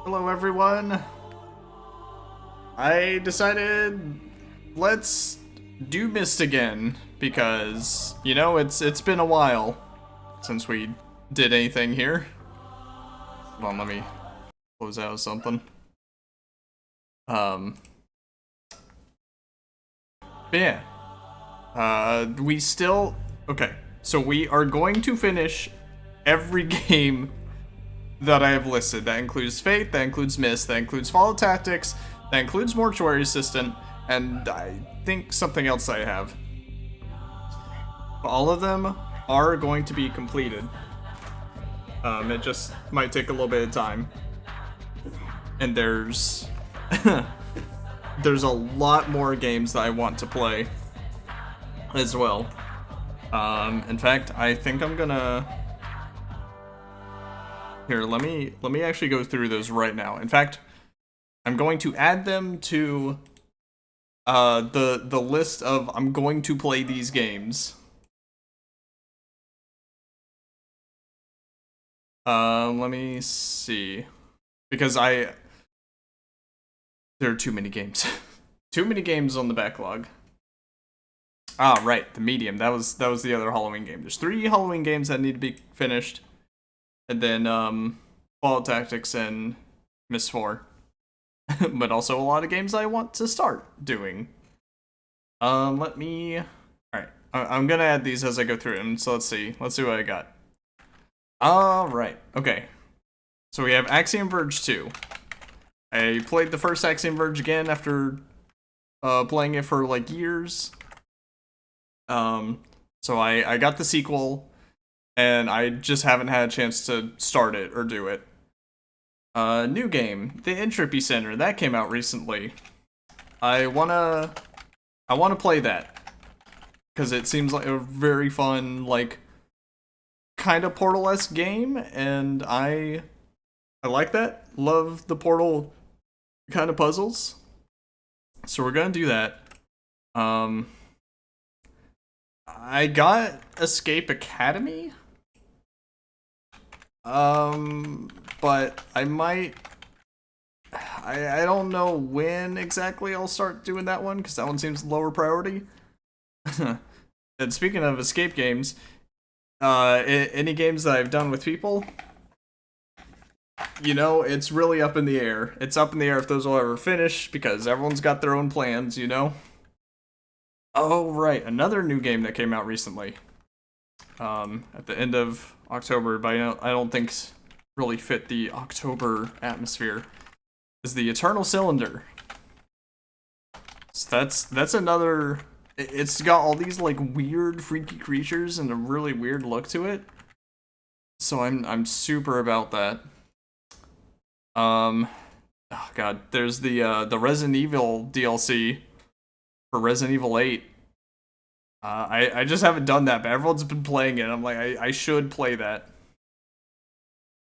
Hello everyone. I decided let's do Myst again because it's been a while since we did anything here. Hold on, let me close out something. But yeah. We still okay. So we are going to finish every game that I have listed. That includes Fate, that includes Myst, that includes Follow Tactics, that includes Mortuary Assistant, and I think something else I have. All of them are going to be completed. It just might take a little bit of time. And there's there's a lot more games that I want to play as well. In fact, I think I'm gonna here, let me actually go through those right now. In fact, I'm going to add them to the list of I'm going to play these games. Let me see. Because there are too many games. Too many games on the backlog. Ah, right, the Medium. That was the other Halloween game. There's 3 Halloween games that need to be finished. And then Fall Tactics and Myst 4. But also a lot of games I want to start doing. Alright. I'm gonna add these as I go through them, so let's see what I got. Alright, okay. So we have Axiom Verge 2. I played the first Axiom Verge again after playing it for like years. So I got the sequel, and I just haven't had a chance to start it or do it. New game, the Entropy Center, that came out recently. I wanna play that because it seems like a very fun, like, kind of Portal-esque game, and I like that. Love the Portal kind of puzzles, so we're gonna do that. I got Escape Academy. But I might. I don't know when exactly I'll start doing that one because that one seems lower priority. And speaking of escape games, any games that I've done with people, it's really up in the air. It's up in the air if those will ever finish because everyone's got their own plans, Oh, right, another new game that came out recently. At the end of October, but I don't think really fit the October atmosphere, is the Eternal Cylinder. So that's another. It's got all these like weird, freaky creatures and a really weird look to it. So I'm super about that. Oh god, there's the Resident Evil DLC for Resident Evil 8. I just haven't done that, but everyone's been playing it. I'm like, I should play that.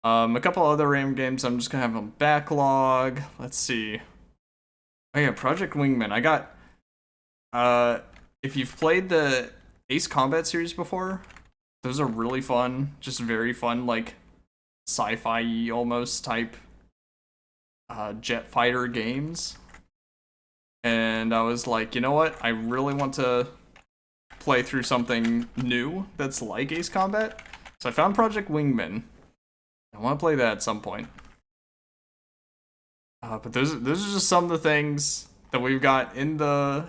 A couple other random games I'm just gonna have on backlog. Let's see. Oh yeah, Project Wingman. I got, if you've played the Ace Combat series before, those are really fun. Just very fun, like, sci-fi almost type, jet fighter games. And I was like, you know what? I really want to play through something new that's like Ace Combat. So I found Project Wingman. I want to play that at some point. But those are just some of the things that we've got in the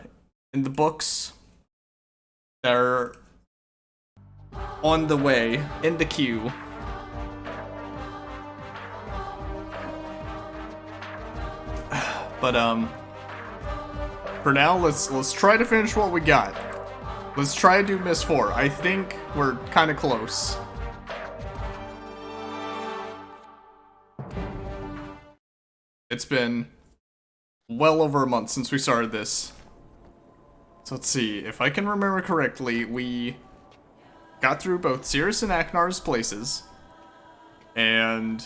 books that are on the way, in the queue. But for now, let's try to finish what we got. Let's try to do Myst 4. I think we're kind of close. It's been well over a month since we started this. So let's see. If I can remember correctly, we got through both Cirrus and Aknar's places. And,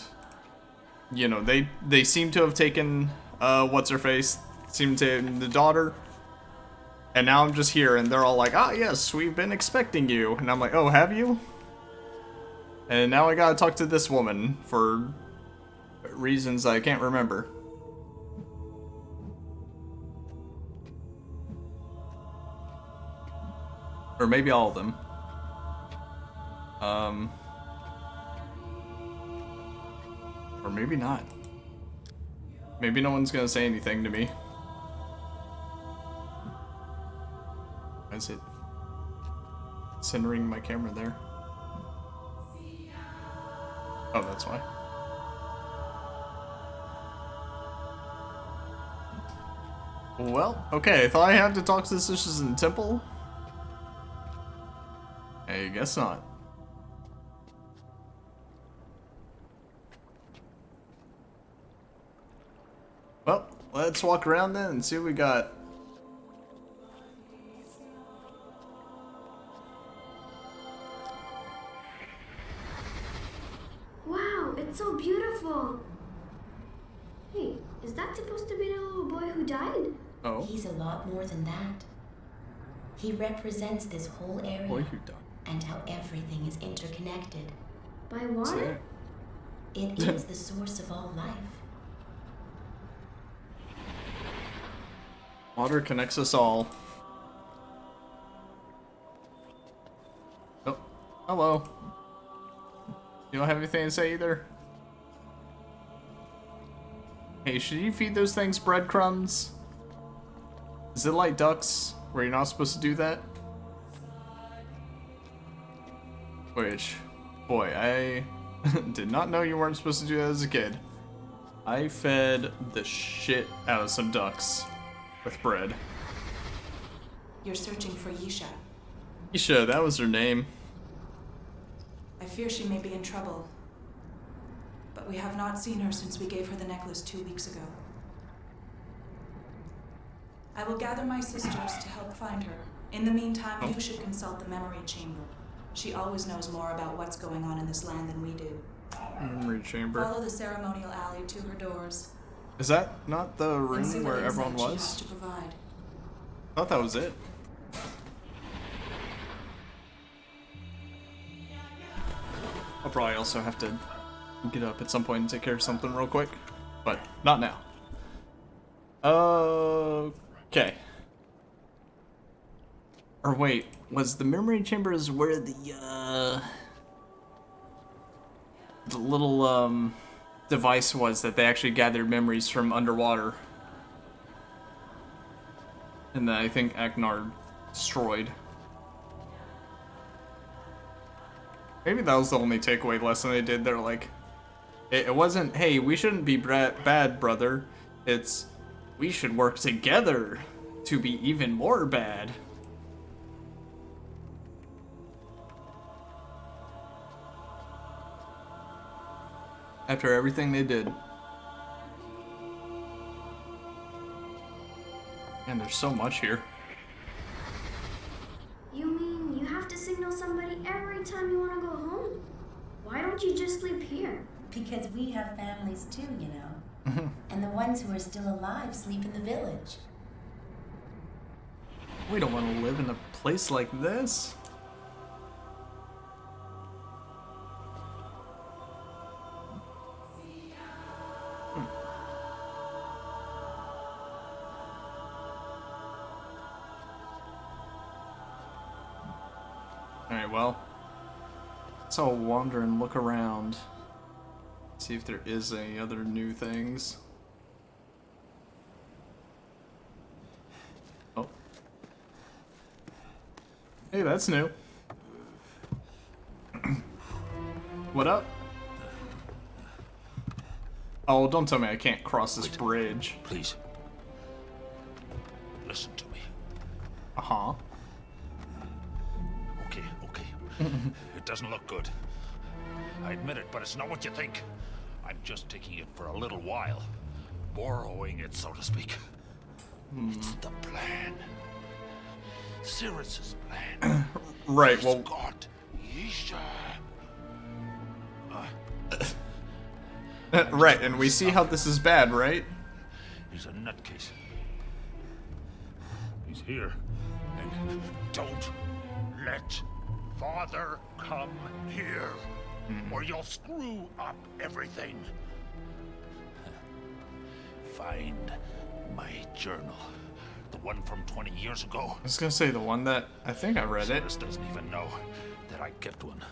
they seem to have taken, what's-her-face? Seem to have the daughter. And now I'm just here, and they're all like, ah, yes, we've been expecting you. And I'm like, oh, have you? And now I gotta talk to this woman for reasons I can't remember. Or maybe all of them. Or maybe not. Maybe no one's gonna say anything to me. Why is it centering my camera there? Oh, that's why. Well, okay, I thought I had to talk to the sisters in the temple. I guess not. Well, let's walk around then and see what we got. Wow, it's so beautiful. Hey, is that supposed to be the little boy who died? Oh. He's a lot more than that. He represents this whole area Boy who died. and how everything is interconnected. By water? It is the source of all life. Water connects us all. Oh, hello. You don't have anything to say either? Hey, should you feed those things breadcrumbs? Is it like ducks, where you're not supposed to do that? Which, boy, I did not know you weren't supposed to do that as a kid. I fed the shit out of some ducks with bread. You're searching for Yisha. Isha, that was her name. I fear she may be in trouble. But we have not seen her since we gave her the necklace 2 weeks ago. I will gather my sisters to help find her. In the meantime, you should consult the memory chamber. She always knows more about what's going on in this land than we do. Memory chamber. Follow the ceremonial alley to her doors. Is that not the And see room what where everyone insight she has was? to provide. I thought that was it. I'll probably also have to get up at some point and take care of something real quick, but not now. Okay. Or wait, was the memory chambers where the little device was that they actually gathered memories from underwater? And that I think Agnar destroyed. Maybe that was the only takeaway lesson they did. They're like, it wasn't, hey, we shouldn't be bad, brother. It's, we should work together to be even more bad. After everything they did. Man, there's so much here. You mean you have to signal somebody every time you want to go home? Why don't you just sleep here? Because we have families too, you know. And the ones who are still alive sleep in the village. We don't want to live in a place like this. Alright, well, let's all wander and look around. See if there is any other new things. Oh. Hey, that's new. What up? Oh, don't tell me I can't cross this bridge. Please. Listen to me. Uh-huh. Okay. It doesn't look good. I admit it, but it's not what you think. I'm just taking it for a little while. Borrowing it, so to speak. It's the plan. Cyrus's plan. Right, He's well... got Yisha. right, and we see how this is bad, right? He's a nutcase. He's here. And don't let Father come here, or you'll screw up everything. find my journal. The one from 20 years ago. I was gonna say the one that I think I read it. Cyrus doesn't even know that I kept one.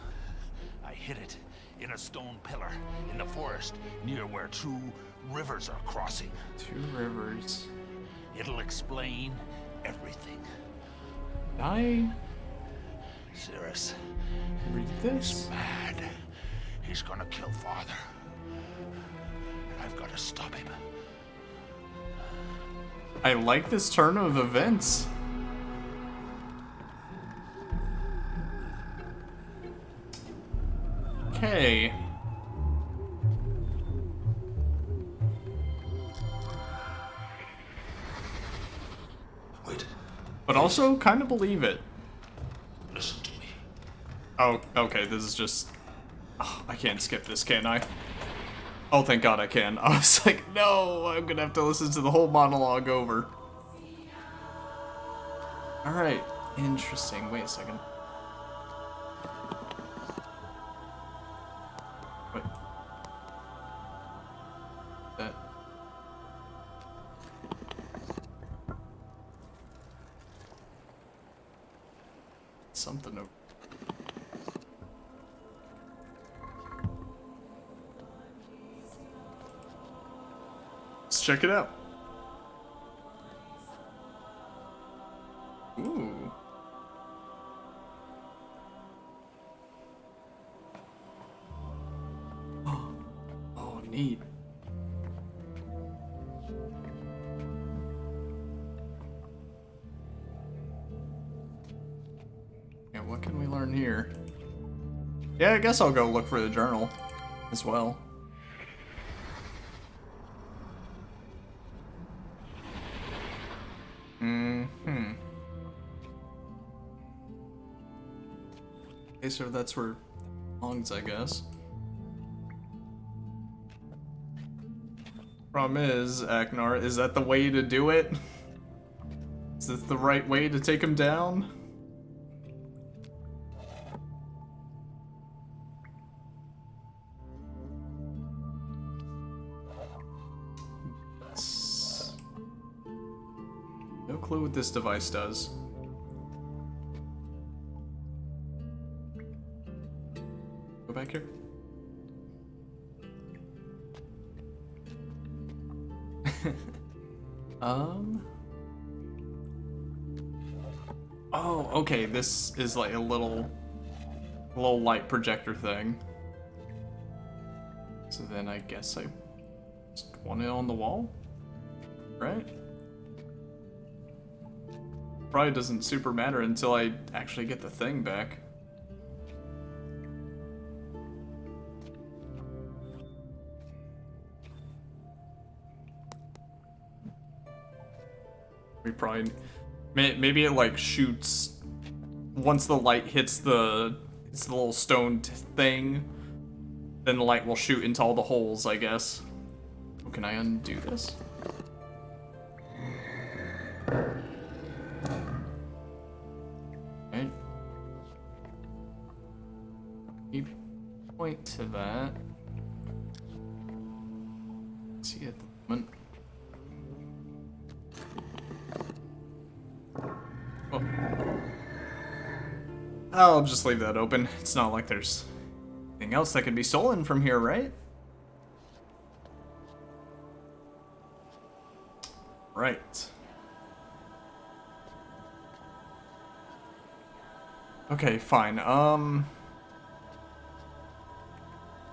I hid it in a stone pillar in the forest near where two rivers are crossing. Two rivers. It'll explain everything. I Cyrus read this. mad. He's gonna kill Father. And I've got to stop him. I like this turn of events. Okay. Wait, But also kind of believe it. listen to me. Oh, okay, this is just... Oh, I can't skip this, can I? Oh, thank God I can. I was like, no, I'm gonna have to listen to the whole monologue over. Alright, interesting. Wait a second. Wait. That... Something over... Let's check it out. Ooh. Oh, neat. Yeah, what can we learn here? Yeah, I guess I'll go look for the journal as well. Mm-hmm. Okay, so that's where it belongs, I guess. Problem is, Aknar, is that the way to do it? Is this the right way to take him down? No clue what this device does. Go back here. Oh, okay, this is like a little light projector thing. So then I guess I just want it on the wall, right? Probably doesn't super matter until I actually get the thing back. We probably... Maybe it like shoots... Once the light hits the little stone thing, then the light will shoot into all the holes, I guess. Oh, can I undo this? Okay. You point to that. See at the moment. Oh. I'll just leave that open. It's not like there's anything else that could be stolen from here, right? Right. Okay, fine.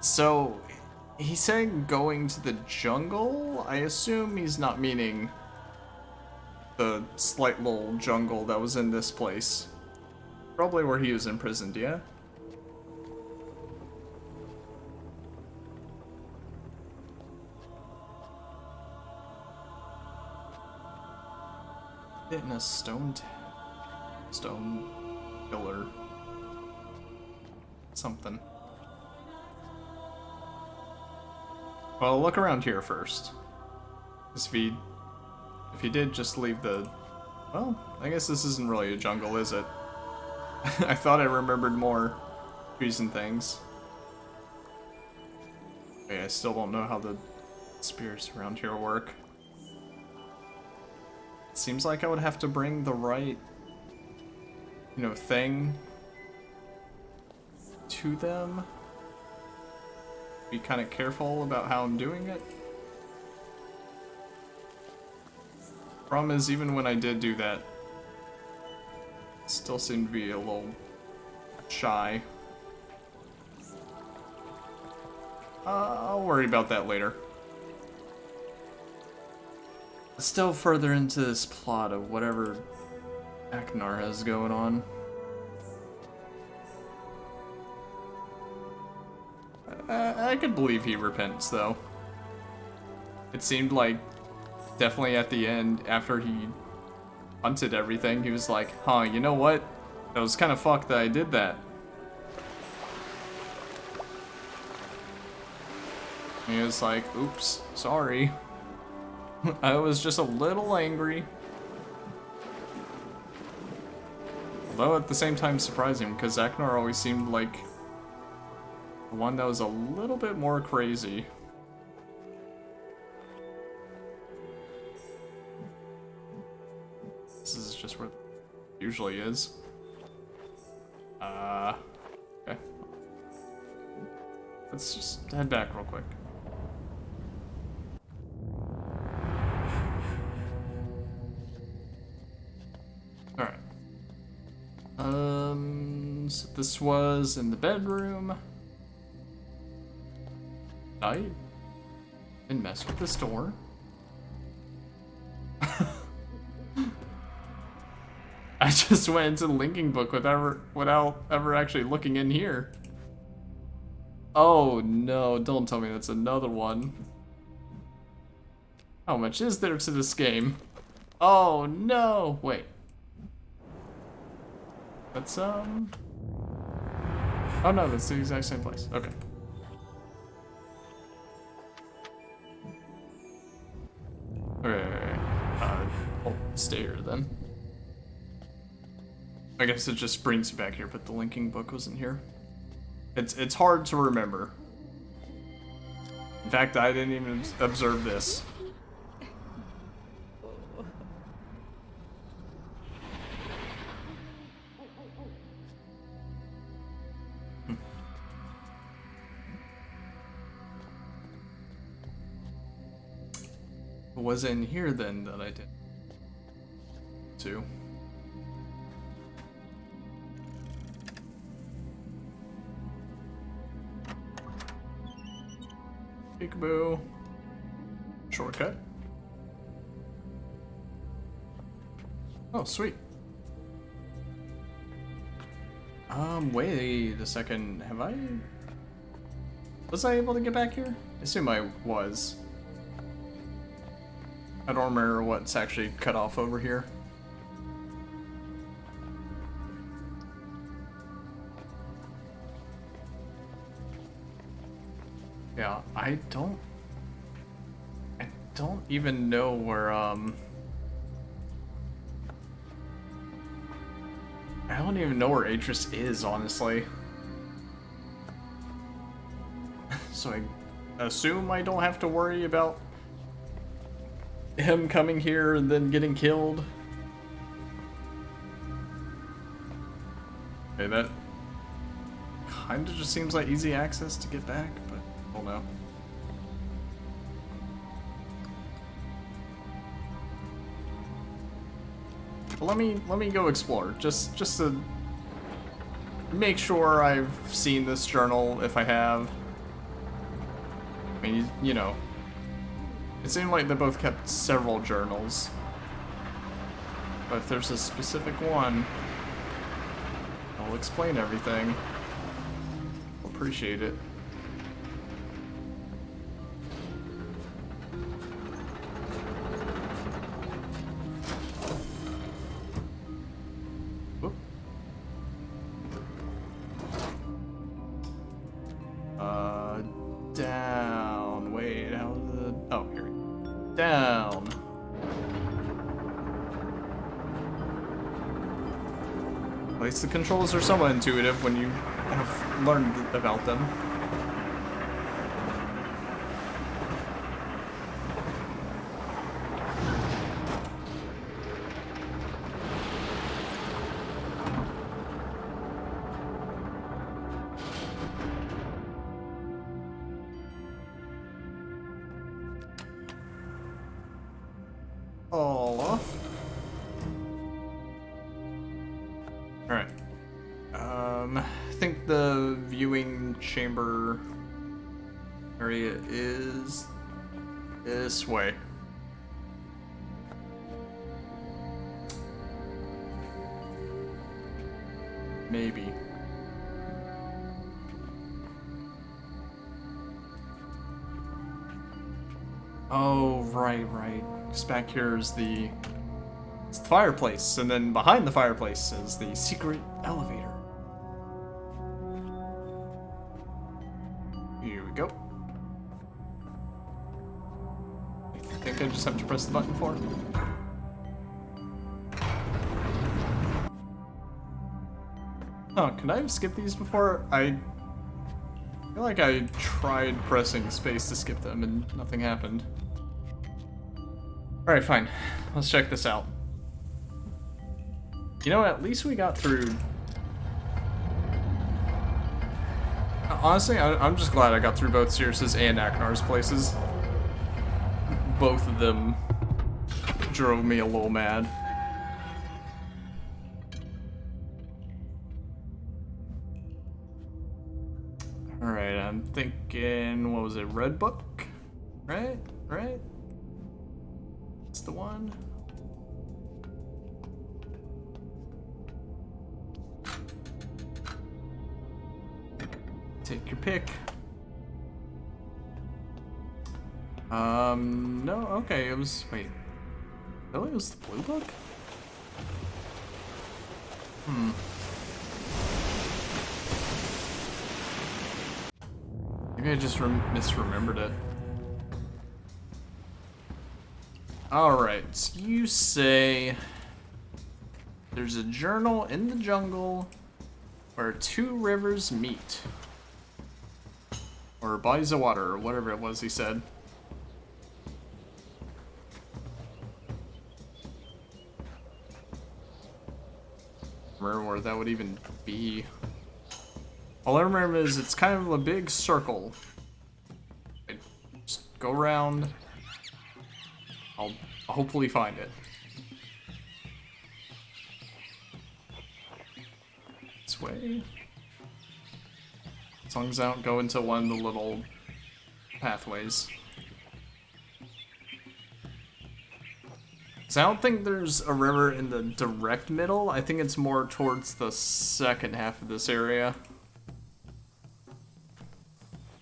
So he's saying going to the jungle? I assume he's not meaning the slight little jungle that was in this place. Probably where he was imprisoned, yeah? It in a stone pillar. Something. Well, look around here first. 'Cause if he did just leave the... Well, I guess this isn't really a jungle, is it? I thought I remembered more trees and things. Okay, I still don't know how the spears around here work. seems like I would have to bring the right, you know, thing to them. Be kind of careful about how I'm doing it. Problem is, even when I did do that, it still seemed to be a little shy. I'll worry about that later. Let's delve further into this plot of whatever Aknar has going on. I could believe he repents, though. It seemed like, definitely at the end, after he hunted everything, he was like, huh, you know what? That was kind of fucked that I did that. And he was like, oops, sorry. I was just a little angry. Although at the same time surprising, because Aknar always seemed like the one that was a little bit more crazy. This is just where it usually is. Okay. Let's just head back real quick. Alright. So this was in the bedroom. I didn't mess with this door. I just went into the linking book without ever actually looking in here. Oh no, don't tell me that's another one. How much is there to this game? Oh no, wait. That's oh no, that's the exact same place. Okay. Okay, I'll stay here then. I guess it just brings you back here, but the linking book wasn't here. It's hard to remember. In fact, I didn't even observe this. It was in here then that I did too. Peekaboo. Shortcut. Oh, sweet. Wait a second. Was I able to get back here? I assume I was. I don't remember what's actually cut off over here. Yeah, I don't even know where, I don't even know where Atris is, honestly. So I assume I don't have to worry about him coming here and then getting killed. Okay, that kinda just seems like easy access to get back, but I don't know. Let me go explore, just to make sure I've seen this journal, if I have. I mean, you know, it seemed like they both kept several journals, but if there's a specific one, I'll explain everything. I'll appreciate it. Whoop. Down. Wait, how the... Oh, here we go. Down. At least the controls are somewhat intuitive when you have learned about them. all off. Alright. I think the viewing chamber area is this way. Maybe. Oh, right. Because back here is it's the fireplace, and then behind the fireplace is the secret elevator. Here we go. I think I just have to press the button for it. Oh, can I have skipped these before? I feel like I tried pressing space to skip them and nothing happened. Alright, fine. Let's check this out. You know, at least we got through... Honestly, I'm just glad I got through both Circe's and Aknar's places. Both of them drove me a little mad. Alright, I'm thinking, what was it, Red Book? Right? That's the one. Take your pick. No, okay, it was, wait. Really, it was the blue book? Maybe I just misremembered it. Alright, so you say there's a journal in the jungle where two rivers meet. Or bodies of water, or whatever it was he said. Remember where that would even be. All I remember is it's kind of a big circle. Just go around. I'll hopefully find it. This way. As long as I don't go into one of the little pathways. So I don't think there's a river in the direct middle. I think it's more towards the second half of this area.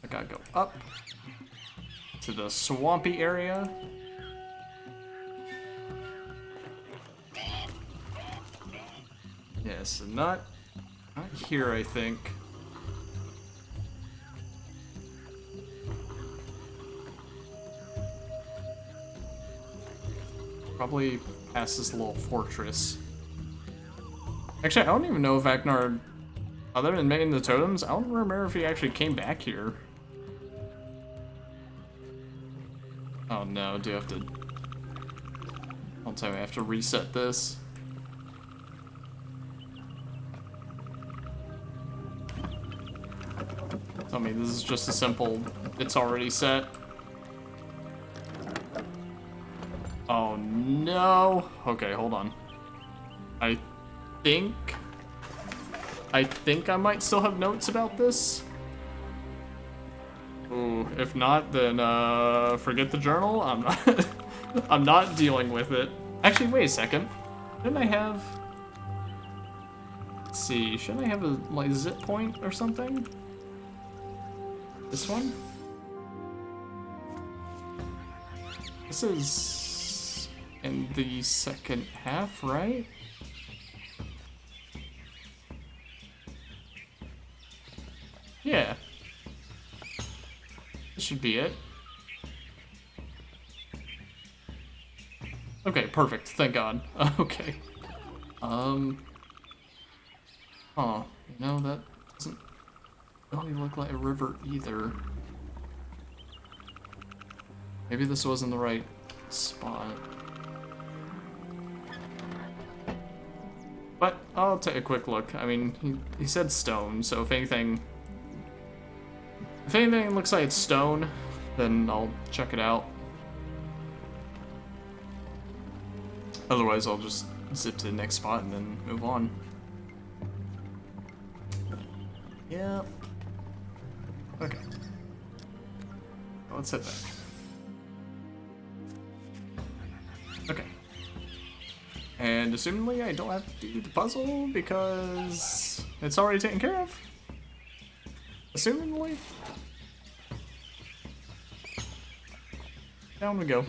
I gotta go up to the swampy area. Yes, and not here, I think. Probably past this little fortress. Actually, I don't even know if Aknar, other than making the totems, I don't remember if he actually came back here. Oh no, do I have to... Don't tell me I have to reset this. Tell me this is just a simple, it's already set. Oh no. Okay, hold on. I think I might still have notes about this. Ooh, if not, then forget the journal. I'm not dealing with it. Actually, wait a second. Shouldn't I have... Let's see, shouldn't I have a like zip point or something? This one? This is in the second half, right? Yeah. This should be it. Okay, perfect. Thank God. Okay. Huh. You know, that doesn't really look like a river either. Maybe this wasn't the right spot. But I'll take a quick look. I mean, he said stone, so if anything looks like it's stone, then I'll check it out. Otherwise, I'll just zip to the next spot and then move on. Yeah. Okay. Let's head back. Okay. And assumingly I don't have to do the puzzle because it's already taken care of. Assumingly. Down we go.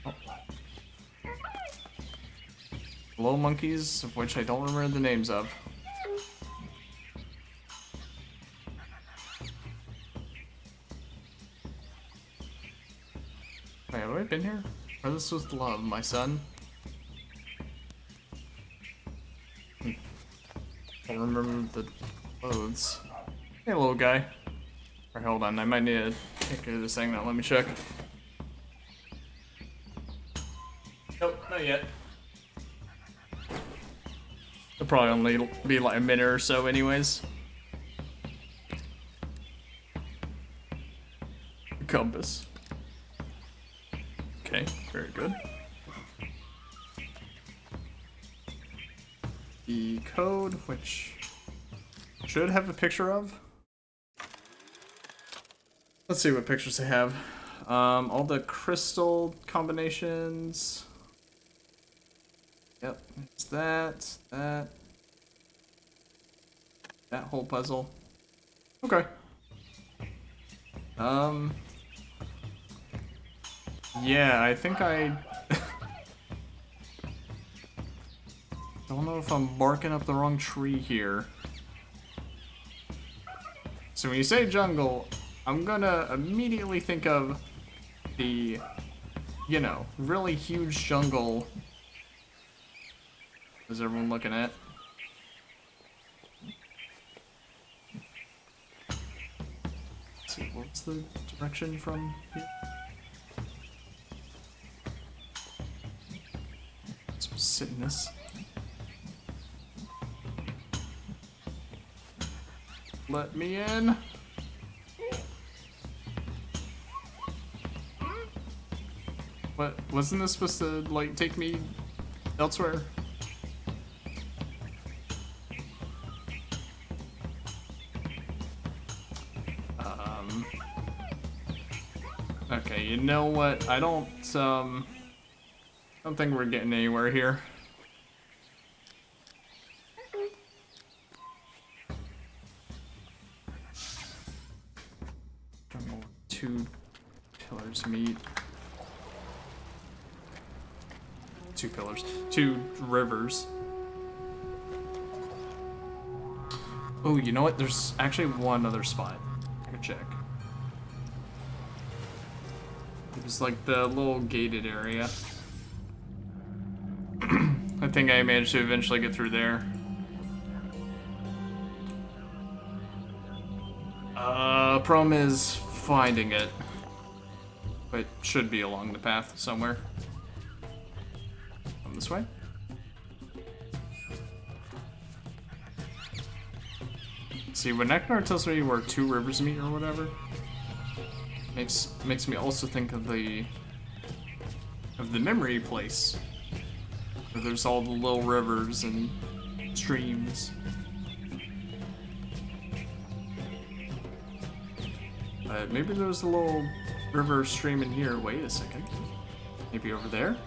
Oh. Little monkeys, of which I don't remember the names of. Wait, have I been here? Or this was love, my son? I don't remember the clothes. Hey, little guy. Or hold on, I might need to take care of this thing now. Let me check. Nope, not yet. It'll probably only be like a minute or so anyways. Compass. Okay, very good. The code, which should have a picture of. Let's see what pictures they have. All the crystal combinations. Yep, it's that. That whole puzzle. Okay. Yeah, I think I don't know if I'm barking up the wrong tree here. So when you say jungle, I'm gonna immediately think of the, you know, really huge jungle. Is everyone looking at? Let's see, what's the direction from here? Let's sit in this. Let me in. What, wasn't this supposed to, like, take me elsewhere? Okay, you know what? I don't think we're getting anywhere here. Jungle, 2 pillars meet. 2 pillars. 2 rivers. Oh, you know what? There's actually one other spot I could check. It was like the little gated area. I think I managed to eventually get through there. Problem is finding it. But should be along the path somewhere. Come this way. See, when Eknar tells me where 2 rivers meet or whatever, makes me also think of the memory place, where there's all the little rivers and streams. Maybe there's a little river stream in here. Wait a second. Maybe over there?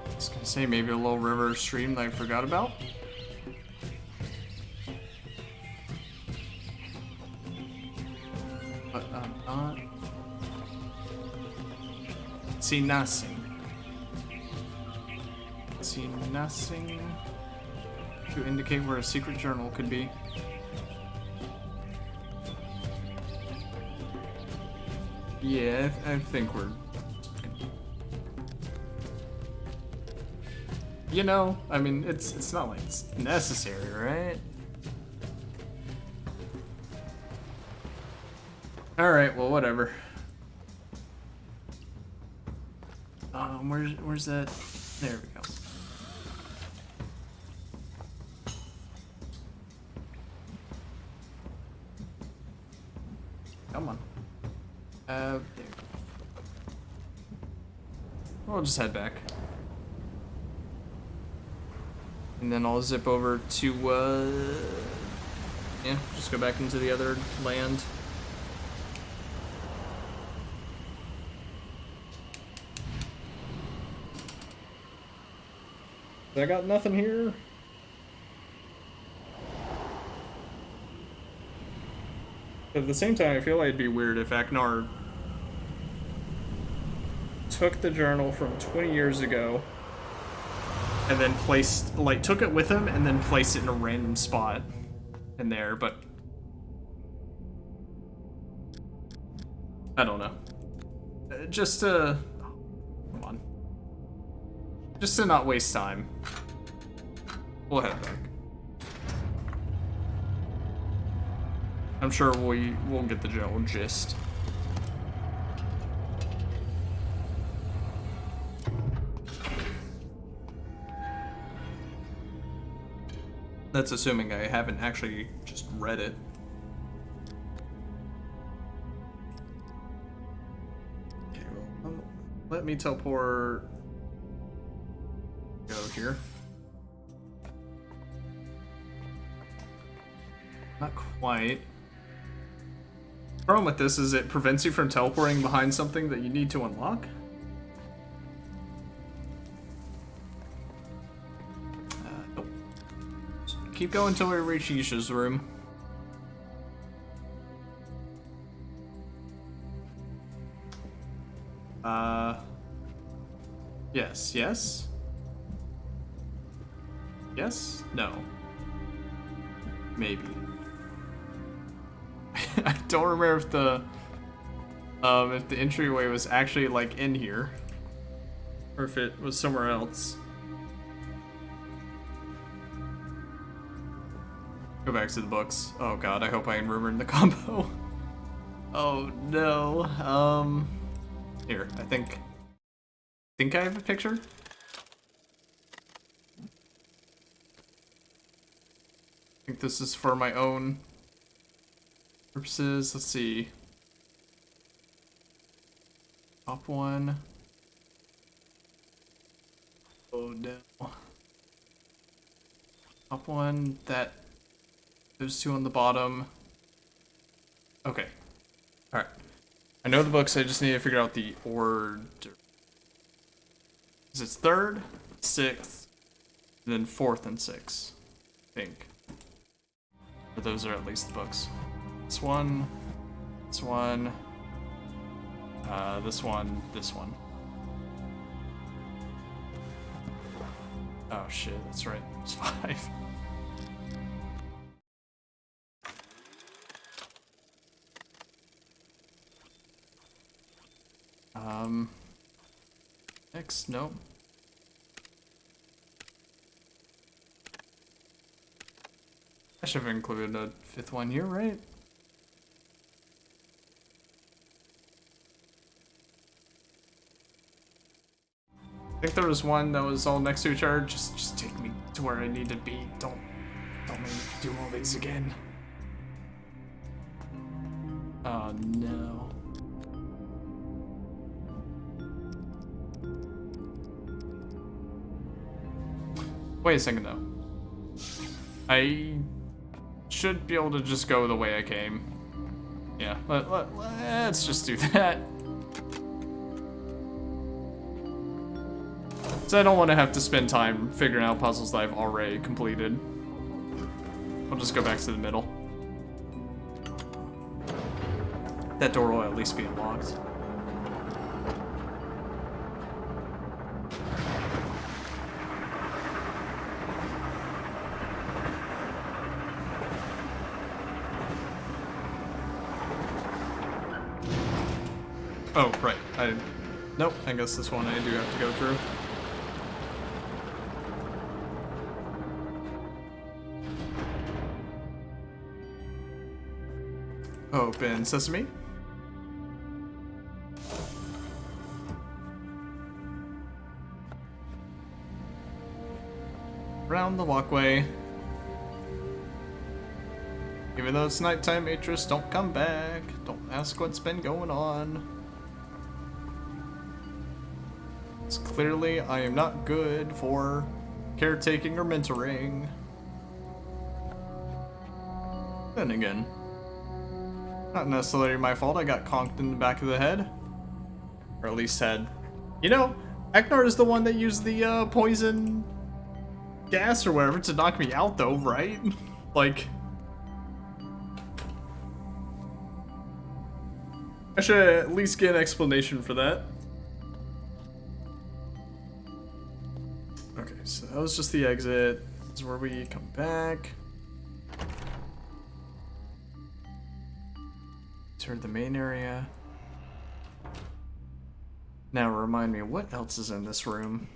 I was gonna say maybe a little river stream that I forgot about. But I'm not. See nothing. See nothing to indicate where a secret journal could be. Yeah, I think we're... You know, I mean, it's not like it's necessary, right? Alright, well, whatever. Where's that? There we go. Come on. There. We'll just head back. And then I'll zip over to, yeah, just go back into the other land. I got nothing here. But at the same time, I feel like it'd be weird if Aknar took the journal from 20 years ago and then placed, like, took it with him and then placed it in a random spot in there, but I don't know. Just to, come on. Just to not waste time. We'll head back. I'm sure we'll get the general gist. That's assuming I haven't actually just read it. Okay, well, let me teleport. Go here. Not quite. The problem with this is it prevents you from teleporting behind something that you need to unlock. Nope. Just keep going until we reach Isha's room. Yes, yes. Yes? No. Maybe. I don't remember if the entryway was actually like in here, or if it was somewhere else. Go back to the books. Oh god, I hope I remembered the combo. Oh no. Here, I think I have a picture. I think this is for my own purposes. Let's see. Top one. Oh no. Top one, that. Those two on the bottom. Okay. Alright. I know the books, I just need to figure out the order. Because it's 3rd, 6th, and then 4th and 6th. I think. But those are at least the books. This one, this one, this one, this one. Oh shit, that's right. It's 5. X, nope. I should have included a 5th one here, right? I think there was one that was all next to each other. Just take me to where I need to be. Don't make me do all these again. Oh no. Wait a second though. I should be able to just go the way I came. Yeah, let's just do that. So I don't want to have to spend time figuring out puzzles that I've already completed. I'll just go back to the middle. That door will at least be unlocked. Oh, right. Nope, I guess this one I do have to go through. Open sesame. Around the walkway. Even though it's nighttime, Atris, don't come back. Don't ask what's been going on. It's clearly I am not good for caretaking or mentoring. Then again, not necessarily my fault I got conked in the back of the head. Or at least head. You know, Eknar is the one that used the poison gas or whatever to knock me out though, right? Like, I should at least get an explanation for that. Okay, so that was just the exit. This is where we come back. Turn the main area. Now remind me, what else is in this room?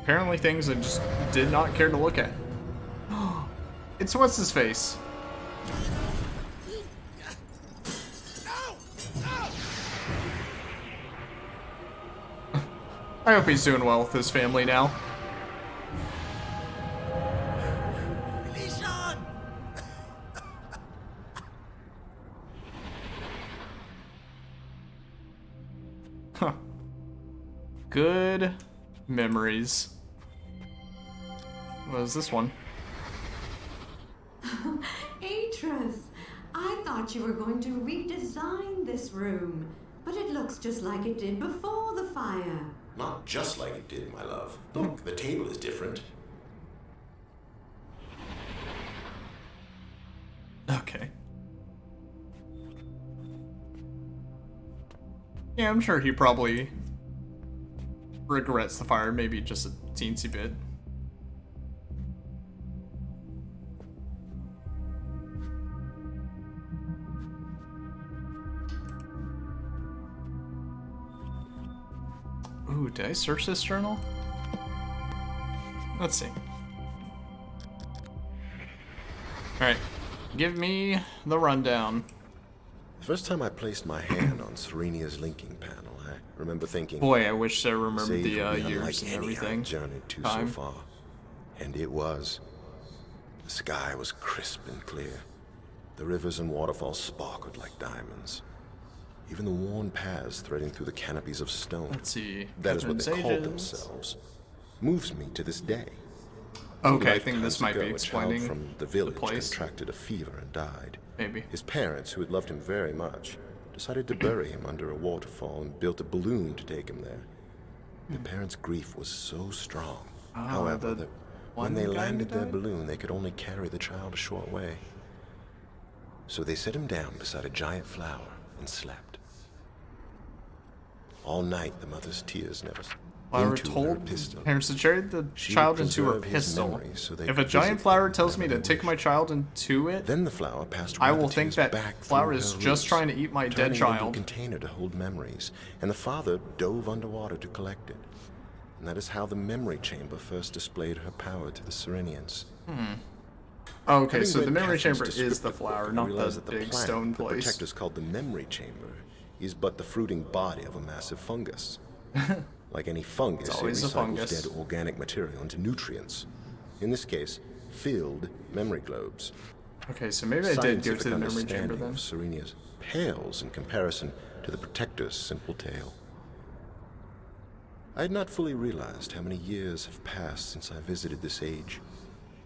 Apparently things I just did not care to look at. It's what's his face? I hope he's doing well with his family now. Huh. Good memories. What is this one? Atris, I thought you were going to redesign this room, but it looks just like it did before the fire. Not just like it did, my love. Look, the table is different. Okay. Yeah, I'm sure he probably regrets the fire, maybe just a teensy bit. Ooh, did I search this journal? Let's see. Alright, give me the rundown. The first time I placed my hand on Serenia's linking panel, I remember thinking, Boy, I wish I remembered "Save the will be years unlike and any everything. I've journeyed to Time. so far." And it was. The sky was crisp and clear. The rivers and waterfalls sparkled like diamonds. Even the worn paths threading through the canopies of stone, Let's see. that is what they Catherine's called Ages. themselves, moves me to this day. Okay, I think this Lifetimes might be ago, explaining a child from the village place. contracted a fever and died. Maybe. His parents, who had loved him very much, decided to bury him under a waterfall and built a balloon to take him there. The parents' grief was so strong, however, the that one when they guy who landed their died? balloon, they could only carry the child a short way. So they set him down beside a giant flower and slept. All night, the mother's tears never Flower into her told pistol. parents to carry the She child would into her preserve his pistol. memories so they If a could giant visit flower him tells me whenever to they take my wished. child into it, Then the flower passed I around will the think tears that back flower through is her just roots, trying to eat my dead turning it into a child. container to hold memories, and the father dove underwater to collect it. And that is how the memory chamber first displayed her power to the Serenians. Okay, Having so the read memory Catherine's chamber is the descriptive book, flower, I not realized the that the big plant stone the place. protectors called the memory chamber is but the fruiting body of a massive fungus. Like any fungus, it always a recycles fungus. dead organic material into nutrients. In this case, filled memory globes. Okay, so maybe I did go Scientific to the memory chamber understanding then. of Serenia's pales in comparison to the protector's simple tale. I had not fully realized how many years have passed since I visited this age.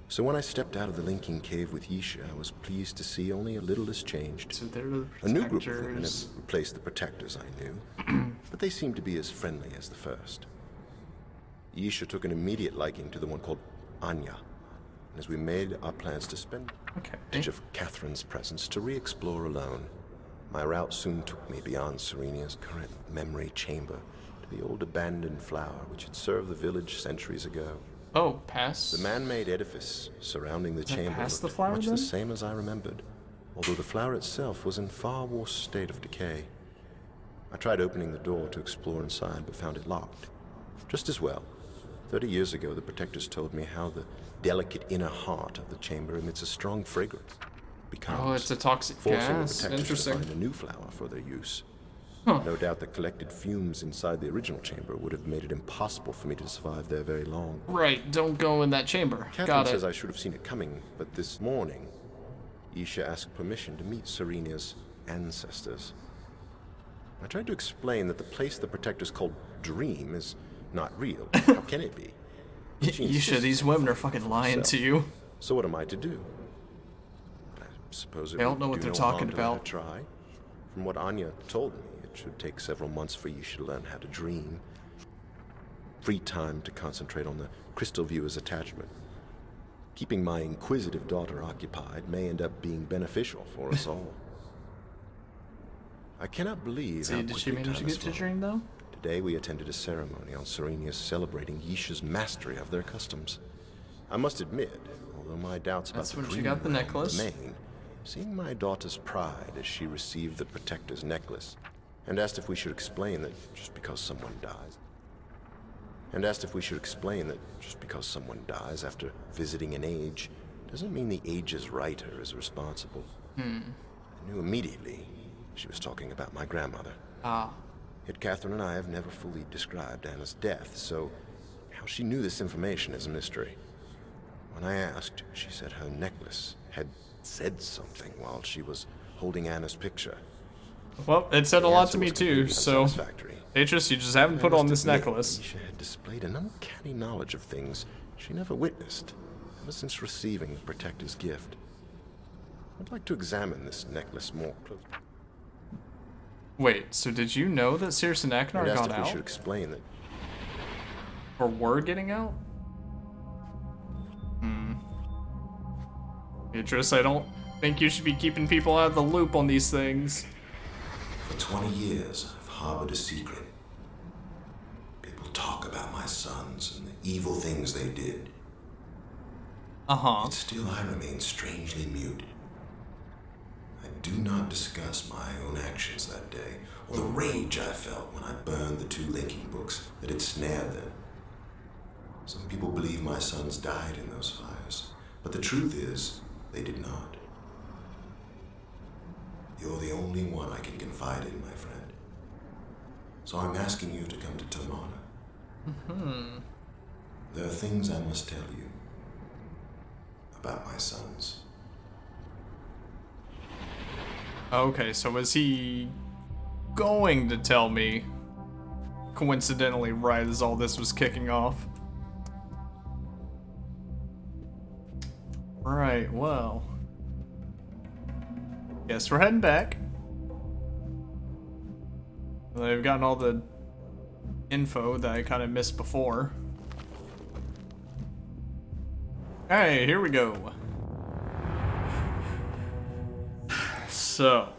So when I stepped out of the linking cave with Yisha, I was pleased to see only a little has changed. So they're the A new group of women have protectors. replaced the protectors I knew, but they seemed to be as friendly as the first. Yisha took an immediate liking to the one called Anya, and as we made our plans to spend Okay. much of Catherine's presence to re-explore alone, my route soon took me beyond Serenia's current memory chamber to the old abandoned flower which had served the village centuries ago. Oh, pass. The man-made edifice surrounding the that chamber past the looked flower, much then? the same as I remembered, although the flower itself was in far worse state of decay. I tried opening the door to explore inside, but found it locked. Just as well. 30 years ago, the protectors told me how the delicate inner heart of the chamber emits a strong fragrance. Becomes, Oh, it's a toxic forcing gas. the protectors Interesting. to find a new flower for their use. No doubt the collected fumes inside the original chamber would have made it impossible for me to survive there very long. Right, don't go in that chamber. Catherine Got says it. I should have seen it coming, but this morning, Isha asked permission to meet Serena's ancestors. I tried to explain that the place the protectors called Dream is not real. How can it be? She Isha, insists these on women it are fucking lying herself. to you. So what am I to do? I suppose it They don't would know what do they're no talking harm to let her about. try. From what Anya told me, it should take several months for Isha to learn how to dream. Free time to concentrate on the crystal viewer's attachment. Keeping my inquisitive daughter occupied may end up being beneficial for us all. I cannot believe how Did she quickly manage to time has get to flown. dream though? Today we attended a ceremony on Serenia's celebrating Yisha's mastery of their customs. I must admit, although my doubts about That's the when she dream got the realm necklace. remain, seeing my daughter's pride as she received the protector's necklace, and asked if we should explain that just because someone dies after visiting an age doesn't mean the age's writer is responsible. I knew immediately she was talking about my grandmother. Ah. Yet Catherine and I have never fully described Anna's death, so how she knew this information is a mystery. When I asked, she said her necklace had said something while she was holding Anna's picture. Well, it said a The lot answer to me was too, completely so... unsatisfactory. Atris, you just haven't I put on must this admit, necklace. Isha had displayed an uncanny knowledge of things she never witnessed ever since receiving the Protector's gift. I'd like to examine this necklace more closely. Wait, so did you know that Circe and I Aknar asked got if we out? should explain that Or were getting out? Atris, I don't think you should be keeping people out of the loop on these things. For 20 years, I've harbored a secret. People talk about my sons and the evil things they did. Uh-huh. Yet still I remain strangely mute. I do not discuss my own actions that day, or the rage I felt when I burned the 2 linking books that had snared them. Some people believe my sons died in those fires, but the truth is, they did not. You're the only one I can confide in, my friend. So I'm asking you to come to Tomana. There are things I must tell you about my sons. Okay, so was he going to tell me coincidentally right as all this was kicking off? Right, well. Guess we're heading back. They've gotten all the info that I kind of missed before. Hey, here we go. So,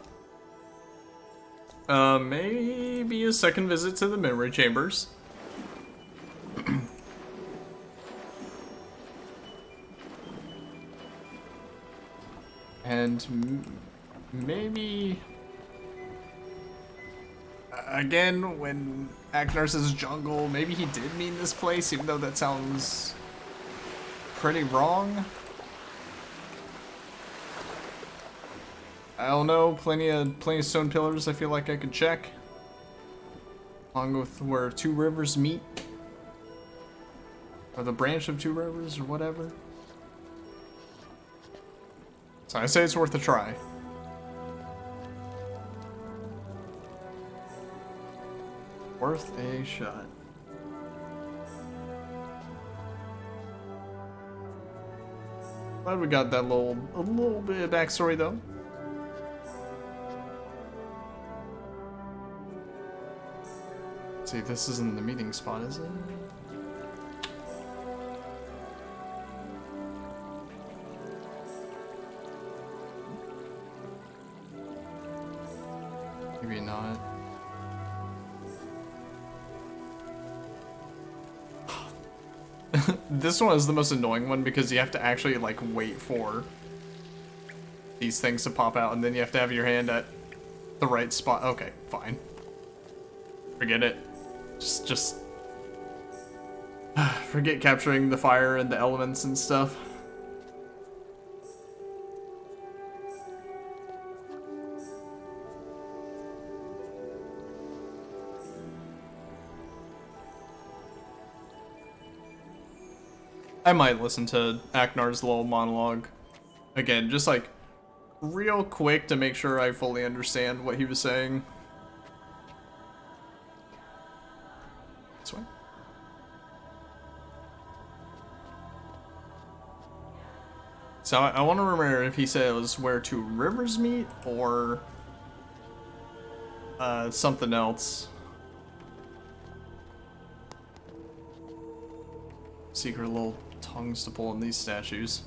maybe a second visit to the memory chambers. And maybe again, when Aknar says jungle, maybe he did mean this place, even though that sounds pretty wrong. I don't know, plenty of stone pillars I feel like I could check. Along with where 2 rivers meet. Or the branch of 2 rivers or whatever. So I say it's worth a try. Worth a shot. Glad we got that a little bit of backstory though. Let's see, this isn't the meeting spot, is it? Maybe not. This one is the most annoying one because you have to actually like wait for these things to pop out and then you have to have your hand at the right spot. Okay, fine. Forget it. Just forget capturing the fire and the elements and stuff. I might listen to Aknar's little monologue again, just like real quick to make sure I fully understand what he was saying. This way. So I want to remember if he said it was where two rivers meet or something else. Secret little tongues to pull in these statues.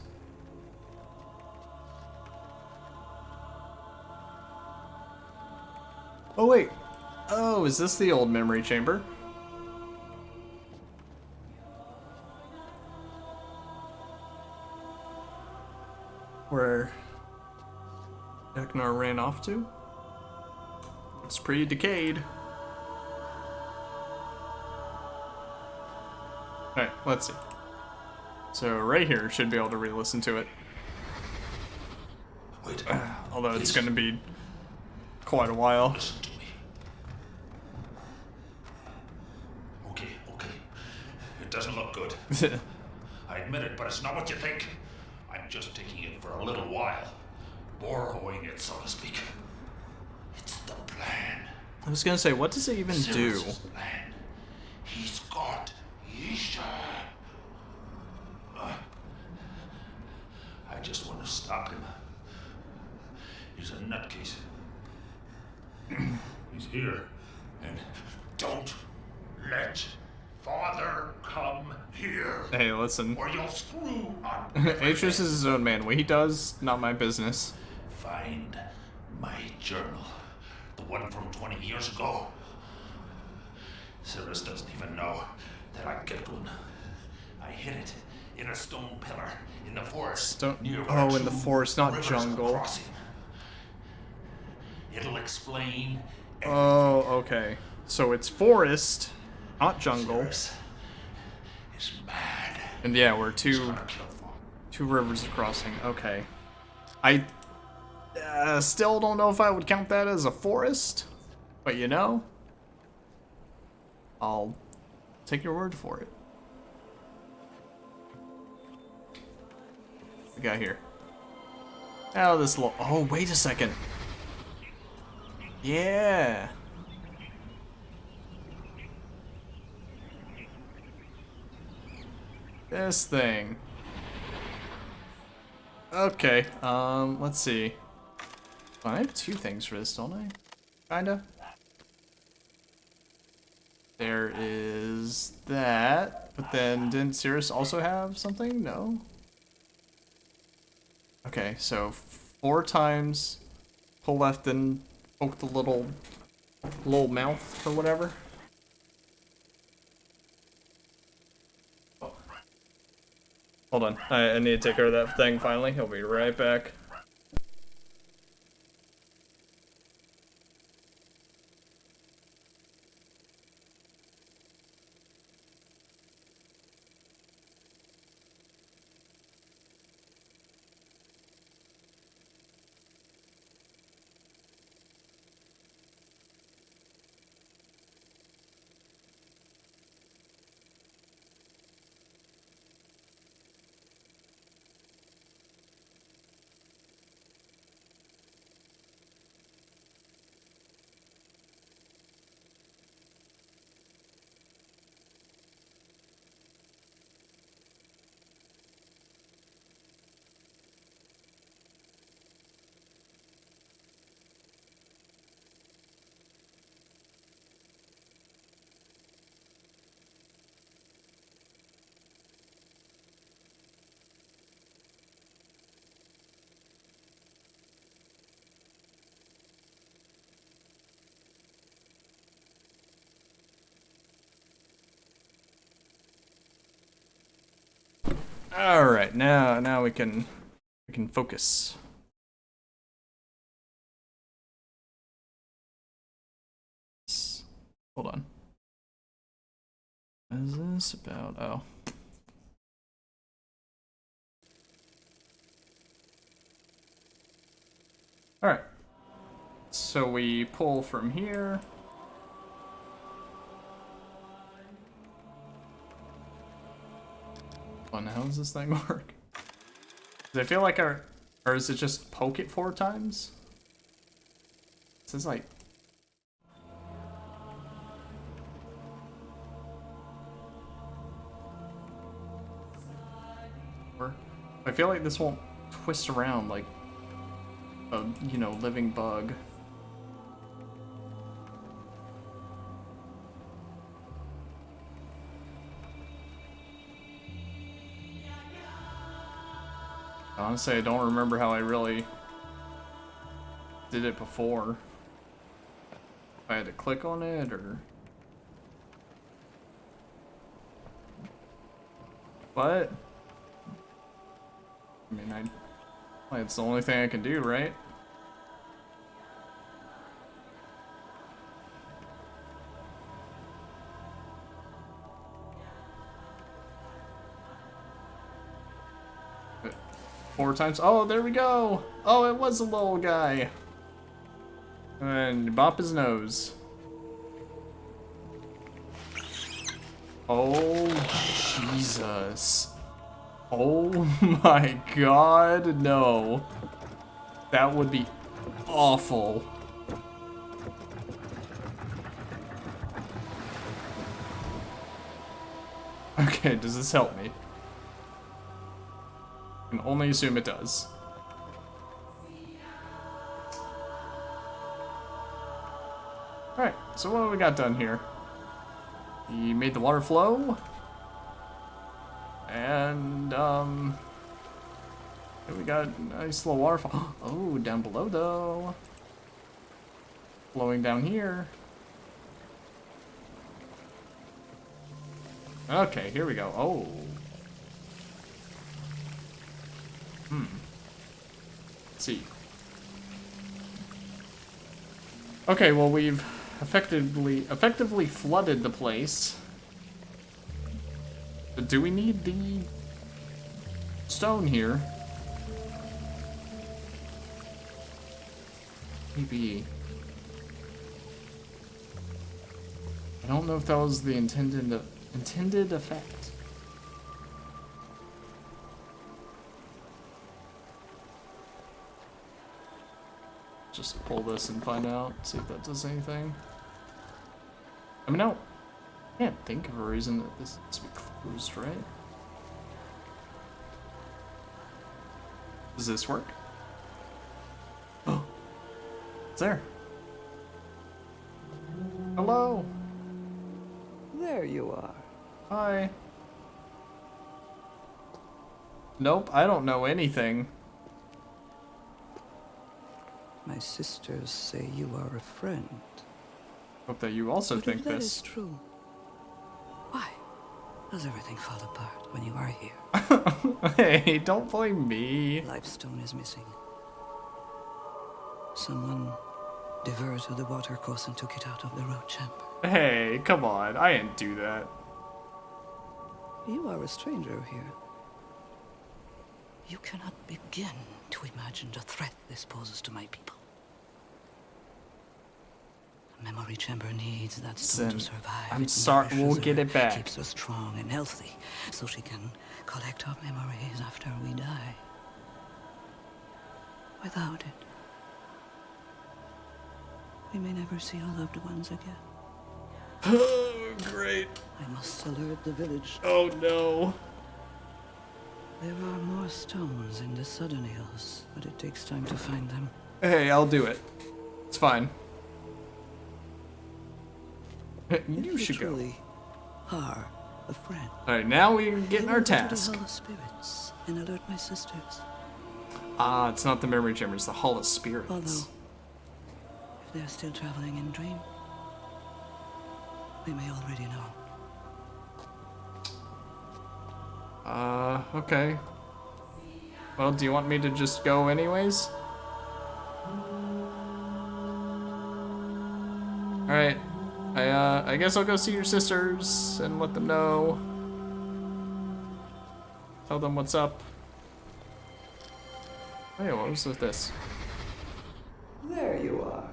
Oh wait. Oh, is this the old memory chamber? Where Eknar ran off to? Looks pretty decayed. Alright, let's see. So right here should be able to re-listen to it. Wait. Although it's gonna be quite a while. Listen to me. Okay. It doesn't look good. I admit it, but it's not what you think. I'm just taking it for a little while. Borrowing it, so to speak. It's the plan. I was gonna say, what does it even do? Sirius's plan. He's got Isha. I just want to stop him. He's a nutcase. He's here. And don't let Father come here. Hey, listen. Or you'll screw up. Atreus is his own man. What he does, not my business. Find my journal. The one from 20 years ago. Sirius doesn't even know that I kept one. I hid it in a stone pillar in the forest. Near where Oh, in the two forest, not rivers are jungle. crossing. It'll explain everything. Oh, okay. So it's forest, not jungle. Sirius is mad. And yeah, we're He's two gonna kill them. rivers crossing. Okay. I still don't know if I would count that as a forest, but you know, I'll take your word for it. What we got here? Oh, this little. Oh, wait a second. Yeah. This thing. Okay, let's see. Oh, I have two things for this, don't I? Kinda. There is that, but then didn't Cirrus also have something? No? Okay, so 4 times, pull left and poke the little mouth or whatever. Hold on, I need to take care of that thing finally. He'll be right back. All right, now we can focus. Hold on. What is this about? Oh. All right. So we pull from here. Hold on, how does this thing work? Does I feel like or is it just poke it 4 times? This is like... I feel like this won't twist around like a, you know, living bug. Honestly, I don't remember how I really did it before. If I had to click on it or... What? I mean, well, it's the only thing I can do, right? But 4 times. Oh, there we go. Oh, it was a little guy. And bop his nose. Oh, Jesus. Oh my god, no. That would be awful. Okay, does this help me? I can only assume it does. Alright, so what have we got done here? He made the water flow. And, here we got a nice little waterfall. Oh, down below, though. Flowing down here. Okay, here we go. Oh. Let's see. Okay, well, we've effectively flooded the place. But do we need the stone here? Maybe. I don't know if that was the intended effect. Just pull this and find out, see if that does anything. I mean, I can't think of a reason that this has to be closed, right? Does this work? Oh, it's there. Hello. There you are. Hi. Nope, I don't know anything. My sisters say you are a friend. Hope that you also But think if that this. is true, why does everything fall apart when you are here? Hey, don't blame me. Lifestone is missing. Someone diverted the water course and took it out of the road chamber. Hey, come on, I didn't do that. You are a stranger here. You cannot begin to imagine the threat this poses to my people. The memory chamber needs that stone to survive. I'm It sorry, we'll nourishes get her, it back. Keeps her strong and healthy, so she can collect our memories after we die. Without it, we may never see our loved ones again. Oh, great. I must alert the village. Oh no. There are more stones in the Southern Hills, but it takes time to find them. Hey, I'll do it. It's fine. You If should go. truly are a friend. Alright, now we're getting I our will go to the task. Hall of Spirits and alert my sisters. Ah, it's not the memory chamber, it's the Hall of Although, Spirits. if they're still traveling in dream, they may already know. Okay. Well, do you want me to just go anyways? Alright. I guess I'll go see your sisters and let them know. Tell them what's up. Oh yeah, what was with this? There you are.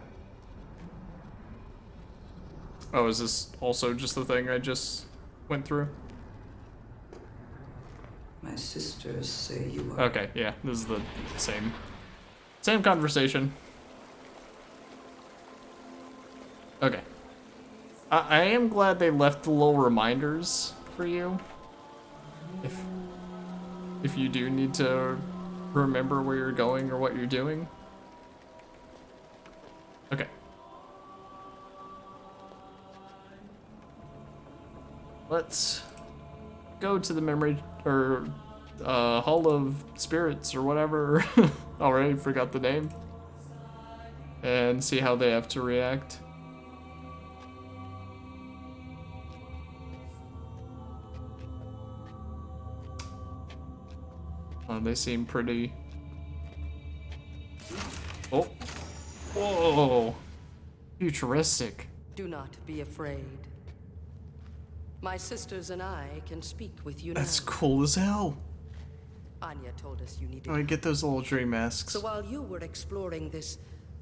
Oh, is this also just the thing I just went through? My sisters say you are. Okay, yeah, this is the same conversation. Okay. I am glad they left the little reminders for you. If you do need to remember where you're going or what you're doing. Okay. Let's go to the memory or Hall of Spirits or whatever. Already forgot the name. And see how they have to react. They seem pretty... Oh. Whoa. Futuristic. Do not be afraid. My sisters and I can speak with you That's now. cool as hell. Anya told us you needed. Oh, I get those little dream masks. So while you were exploring this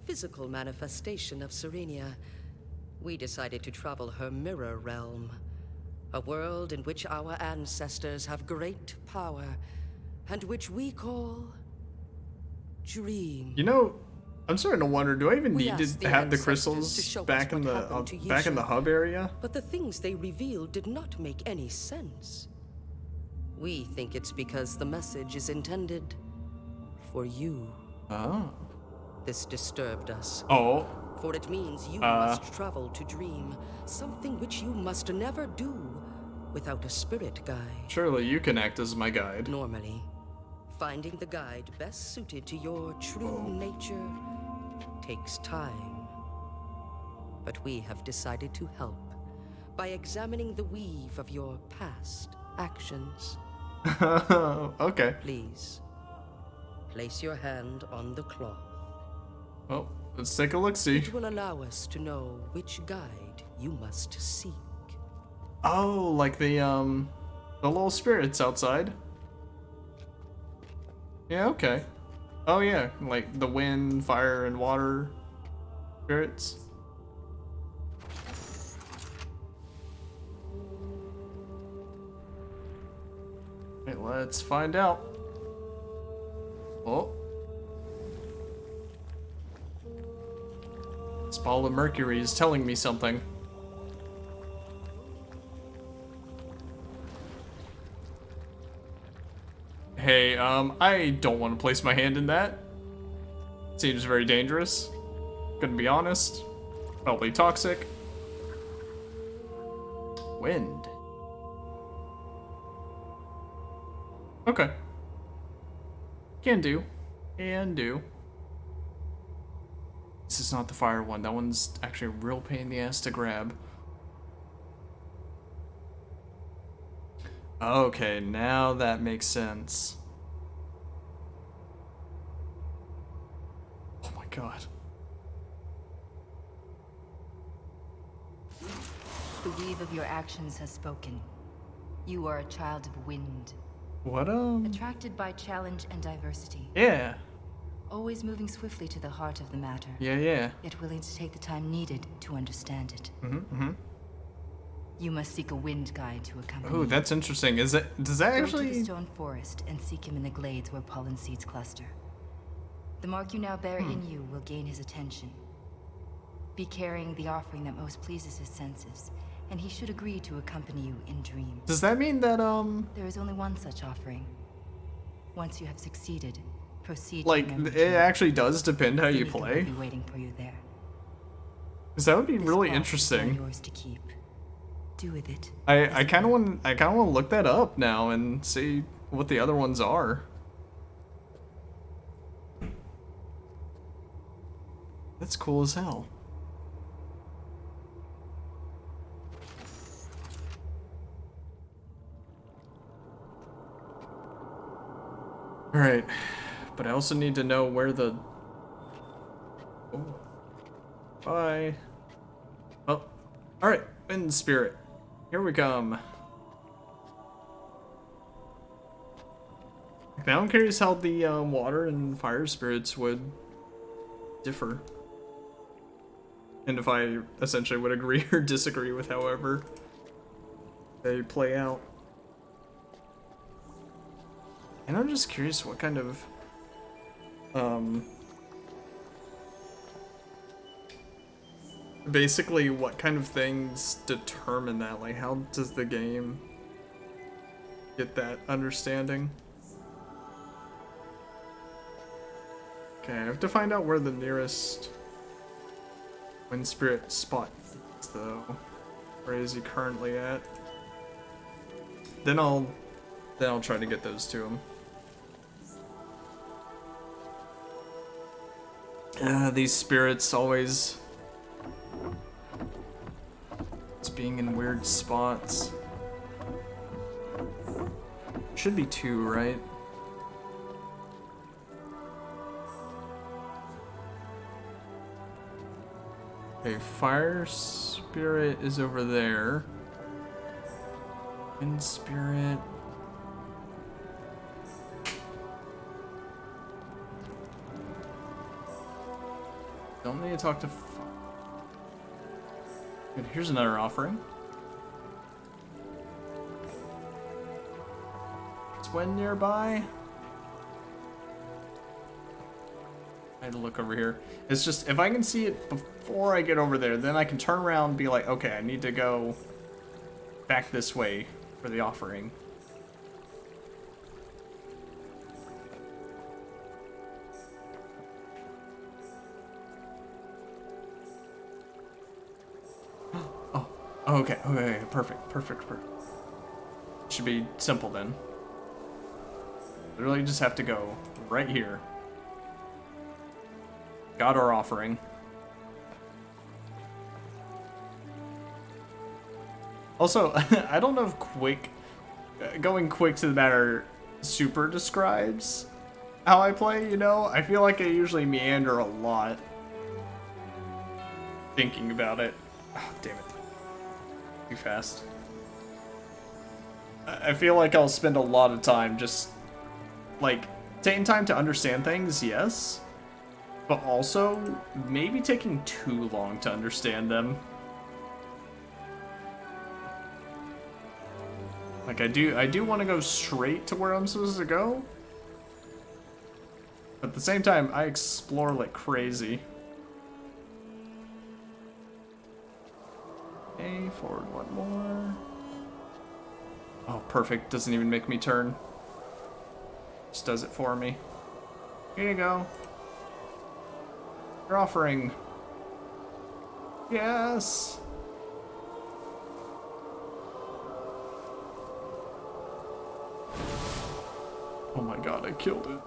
physical manifestation of Serenia, we decided to travel her mirror realm. A world in which our ancestors have great power, and which we call Dream. You know, I'm starting to wonder, do I even We need asked to the have the ancestors crystals to show us back in what the happened to back in the Yisha. hub area? But the things they revealed did not make any sense. We think it's because the message is intended for you. Oh. This disturbed us. Oh. For it means you must travel to Dream, something which you must never do without a spirit guide. Surely you can act as my guide. Normally, finding the guide best suited to your true nature takes time. But we have decided to help by examining the weave of your past actions. Okay. Please, place your hand on the cloth. Well, let's take a look-see. It will allow us to know which guide you must seek. Oh, like the little spirits outside. Yeah, okay. Oh yeah, like the wind, fire, and water spirits. Okay, let's find out. Oh. This ball of mercury is telling me something. Hey, I don't want to place my hand in that. Seems very dangerous. Gonna be honest. Probably toxic. Wind. Okay. Can do. Can do. This is not the fire one. That one's actually a real pain in the ass to grab. Okay, now that makes sense. Oh my god. The weave of your actions has spoken. You are a child of wind. What, Attracted by challenge and diversity. Yeah. Always moving swiftly to the heart of the matter. Yeah. Yet willing to take the time needed to understand it. Mm-hmm. You must seek a wind guide to accompany Oh, you. that's interesting. Does that Go to the actually... stone forest and seek him in the glades where pollen seeds cluster. The mark you now bear in you will gain his attention. Be carrying the offering that most pleases his senses, and he should agree to accompany you in dreams. Does that mean that, There is only one such offering. Once you have succeeded, proceed like, to the memory it chamber. actually does depend how you Zanika will play? be waiting for you there. Because that would be This really cloth is all interesting. yours to keep. Do with it. I kind of want to look that up now and see what the other ones are. That's cool as hell. All right, but I also need to know where the... Oh. Bye. Oh, all right, wind spirit. Here we come. Now I'm curious how the water and fire spirits would differ. And if I essentially would agree or disagree with however they play out. And I'm just curious what kind of basically what kind of things determine that? Like, how does the game get that understanding? Okay, I have to find out where the nearest wind spirit spot is, though. Where is he currently at? Then I'll try to get those to him. These spirits always being in weird spots. Should be 2, right? Okay, fire spirit is over there. Wind spirit. Don't need to talk to. Good, here's another offering. Is Wen nearby? I had to look over here. It's just, if I can see it before I get over there, then I can turn around and be like, okay, I need to go back this way for the offering. Oh, okay, okay, perfect. Should be simple then. Literally just have to go right here. Got our offering. Also, I don't know if going quick to the matter super describes how I play, you know? I feel like I usually meander a lot thinking about it. Oh, damn it. Too fast. I feel like I'll spend a lot of time just, like, taking time to understand things, yes, but also maybe taking too long to understand them. Like, I do want to go straight to where I'm supposed to go, but at the same time, I explore like crazy. Okay, forward one more. Oh, perfect. Doesn't even make me turn. Just does it for me. Here you go. Your offering. Yes. Oh my god, I killed it.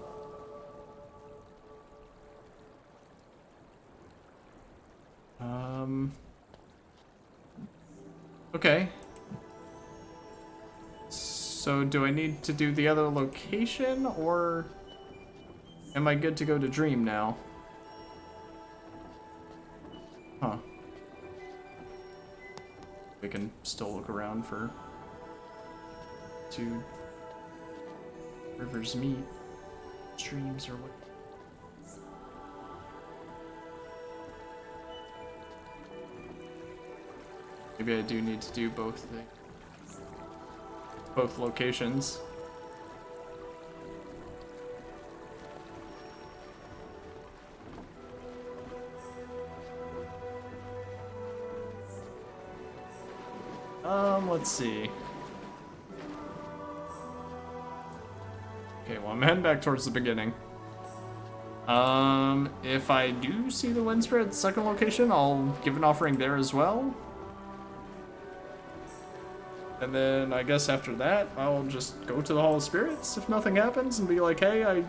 Okay. So do I need to do the other location, or am I good to go to Dream now? Huh. We can still look around for 2 rivers meet, streams, or what. Maybe I do need to do both locations. Let's see. Okay, well, I'm heading back towards the beginning. If I do see the Wind Spirit second location, I'll give an offering there as well. And then I guess after that, I'll just go to the Hall of Spirits if nothing happens and be like, hey, I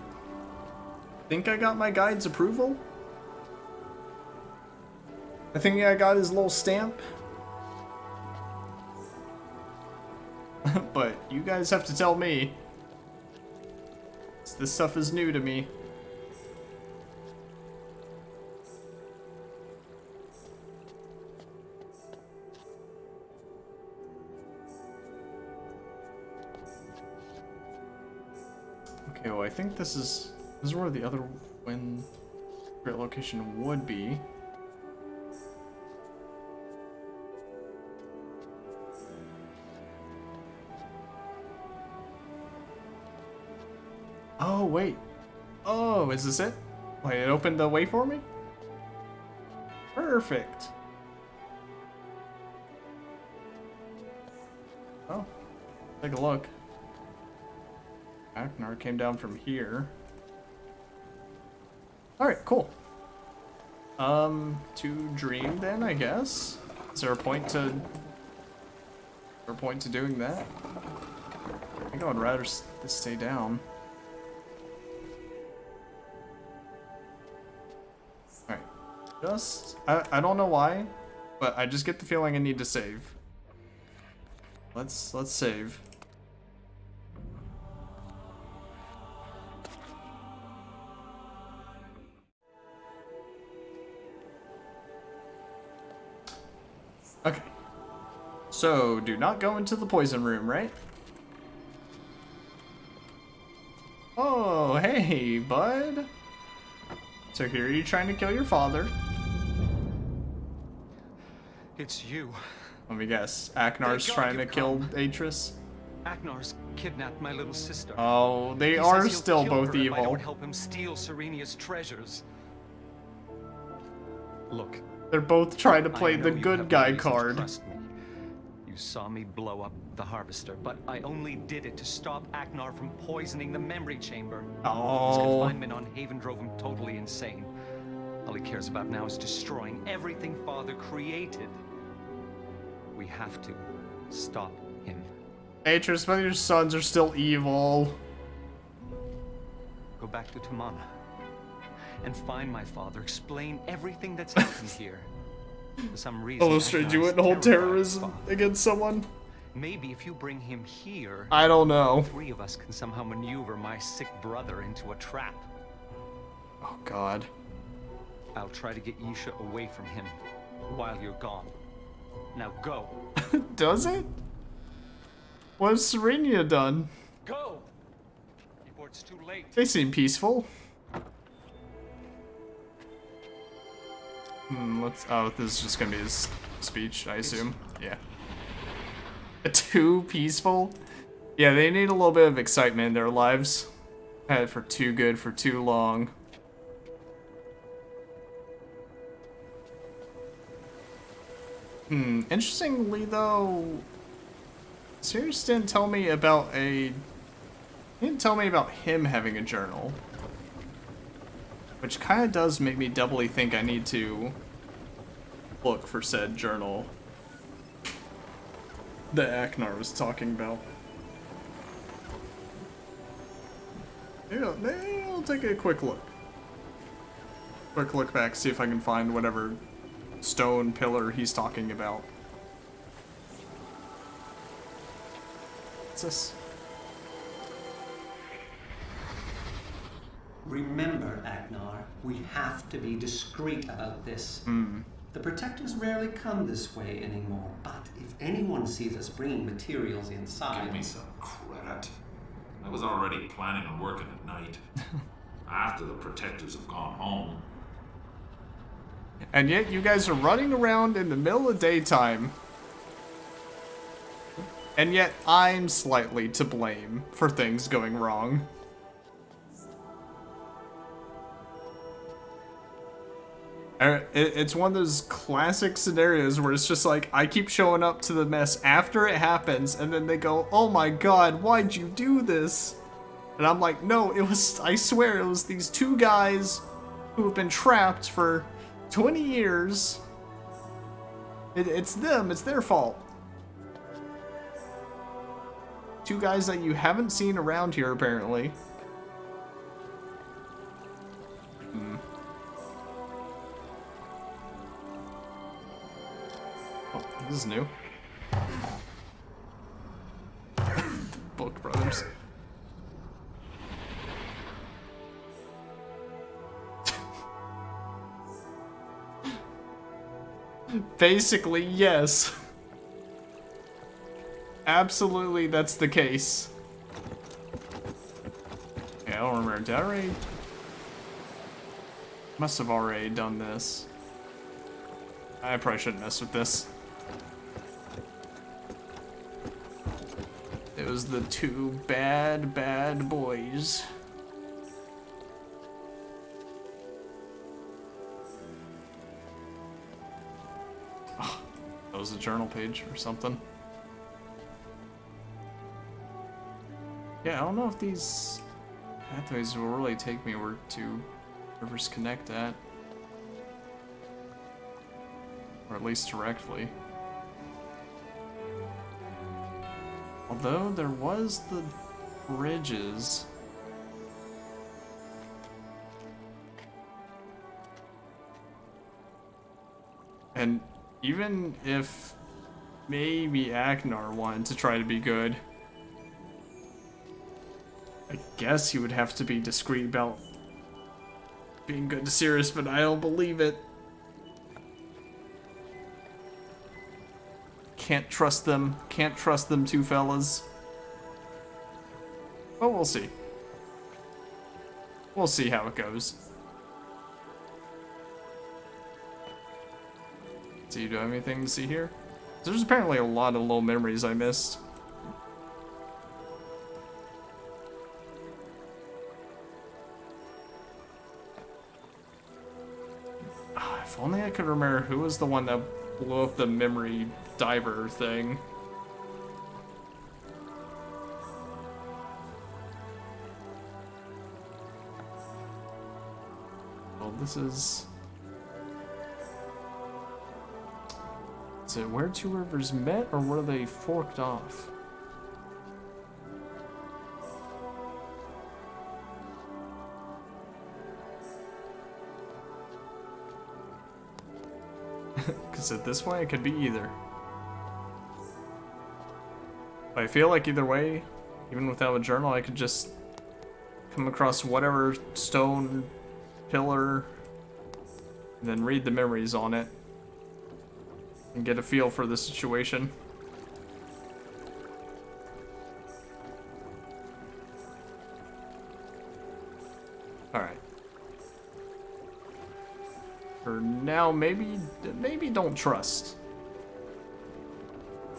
think I got my guide's approval. I think I got his little stamp. But you guys have to tell me. This stuff is new to me. Okay, well, I think this is where the other Wind Spirit location would be. Oh, wait. Oh, is this it? Wait, it opened the way for me? Perfect. Oh, take a look. Aknar came down from here. Alright, cool. To dream then, I guess? Is there a point to... doing that? I think I would rather stay down. Alright. I don't know why, but I just get the feeling I need to save. Let's save. Okay. So, do not go into the poison room, right? Oh, hey, bud. So here are you trying to kill your father. It's you. Let me guess. Aknar's trying to kill Atris? Aknar's kidnapped my little sister. Oh, they He are says he'll still kill both her if I evil. don't help him steal Serenia's treasures. Look. They're both trying to play I know the you good have guy reason to card. trust me. You saw me blow up the harvester, but I only did it to stop Aknar from poisoning the memory chamber. His Oh. confinement on Haven drove him totally insane. All he cares about now is destroying everything Father created. We have to stop him. Atris, but your sons are still evil. Go back to Tamana and find my father. Explain everything that's happened here. For some reason, Hello, strange, you Agnar's wouldn't hold terrified of terrorism Father. against someone? Maybe if you bring him here, I don't know. the three of us can somehow maneuver my sick brother into a trap. Oh, God. I'll try to get Isha away from him while you're gone. Now go. Does it? What has Serenia done? Go! Before it's too late. They seem peaceful. Oh, this is just gonna be his speech, I assume. Yeah. Too peaceful? Yeah, they need a little bit of excitement in their lives. Had it for too good for too long. Interestingly though, Sirius didn't tell me about he didn't tell me about him having a journal. Which kind of does make me doubly think I need to look for said journal that Aknar was talking about. Maybe I'll take a quick look. Quick look back, see if I can find whatever stone pillar he's talking about. What's this? Remember, Agnar, we have to be discreet about this. The Protectors rarely come this way anymore, but if anyone sees us bringing materials inside... Give me some credit. I was already planning on working at night. After the Protectors have gone home. And yet you guys are running around in the middle of daytime. And yet I'm slightly to blame for things going wrong. It's one of those classic scenarios where it's just like, I keep showing up to the mess after it happens, and then they go, oh my god, why'd you do this? And I'm like, no, it was, I swear, it was these two guys who have been trapped for 20 years. It's them, it's their fault. Two guys that you haven't seen around here, apparently. Oh, this is new. Book Brothers. Basically, yes. Absolutely, that's the case. Yeah, I don't remember. Did I already... Must have already done this. I probably shouldn't mess with this. It was the two bad boys. was a journal page or something. Yeah, I don't know if these pathways will really take me where to rivers connect at. Or at least directly. Although there was the bridges. And even if maybe Aknar wanted to try to be good, I guess he would have to be discreet about being good to Sirius, but I don't believe it. Can't trust them. Can't trust them two fellas. But we'll see. We'll see how it goes. Do you have anything to see here? There's apparently a lot of little memories I missed. If only I could remember who was the one that blew up the memory diver thing. Well, this is... Is it where two rivers met, or where they forked off? Because at this point, it could be either. But I feel like either way, even without a journal, I could just come across whatever stone pillar and then read the memories on it and get a feel for the situation. Alright. For now, maybe don't trust.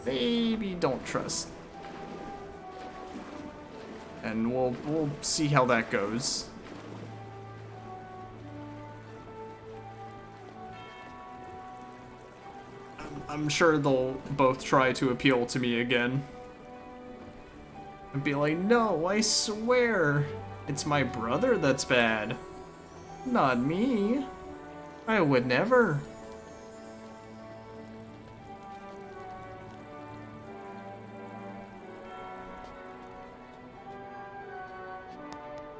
Maybe don't trust. And we'll see how that goes. I'm sure they'll both try to appeal to me again. And be like, no, I swear, it's my brother that's bad. Not me. I would never.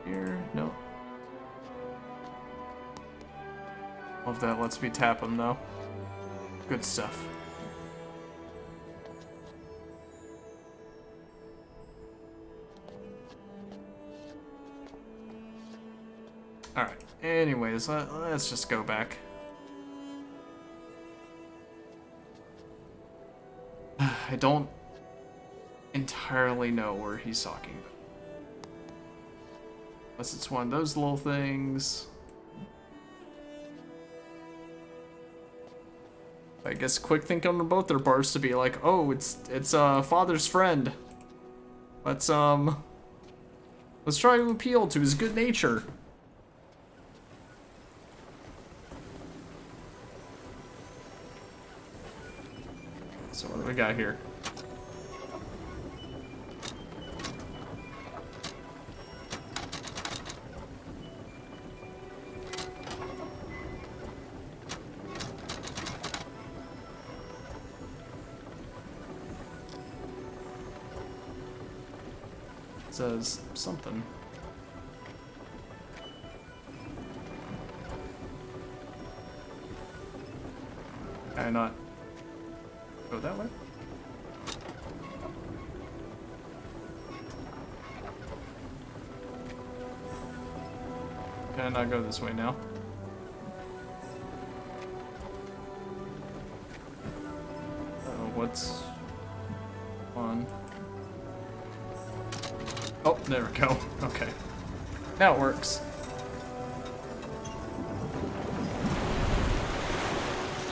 Here, no. Love that lets me tap them though. Good stuff. Alright, anyways, let's just go back. I don't entirely know where he's talking about. Unless it's one of those little things. I guess quick think on both their parts to be like, oh, it's father's friend. Let's try to appeal to his good nature. So what do we got here? It says something. Can I not go that way? Can I not go this way now? Uh-oh, what's on? Oh, there we go. Okay. Now it works.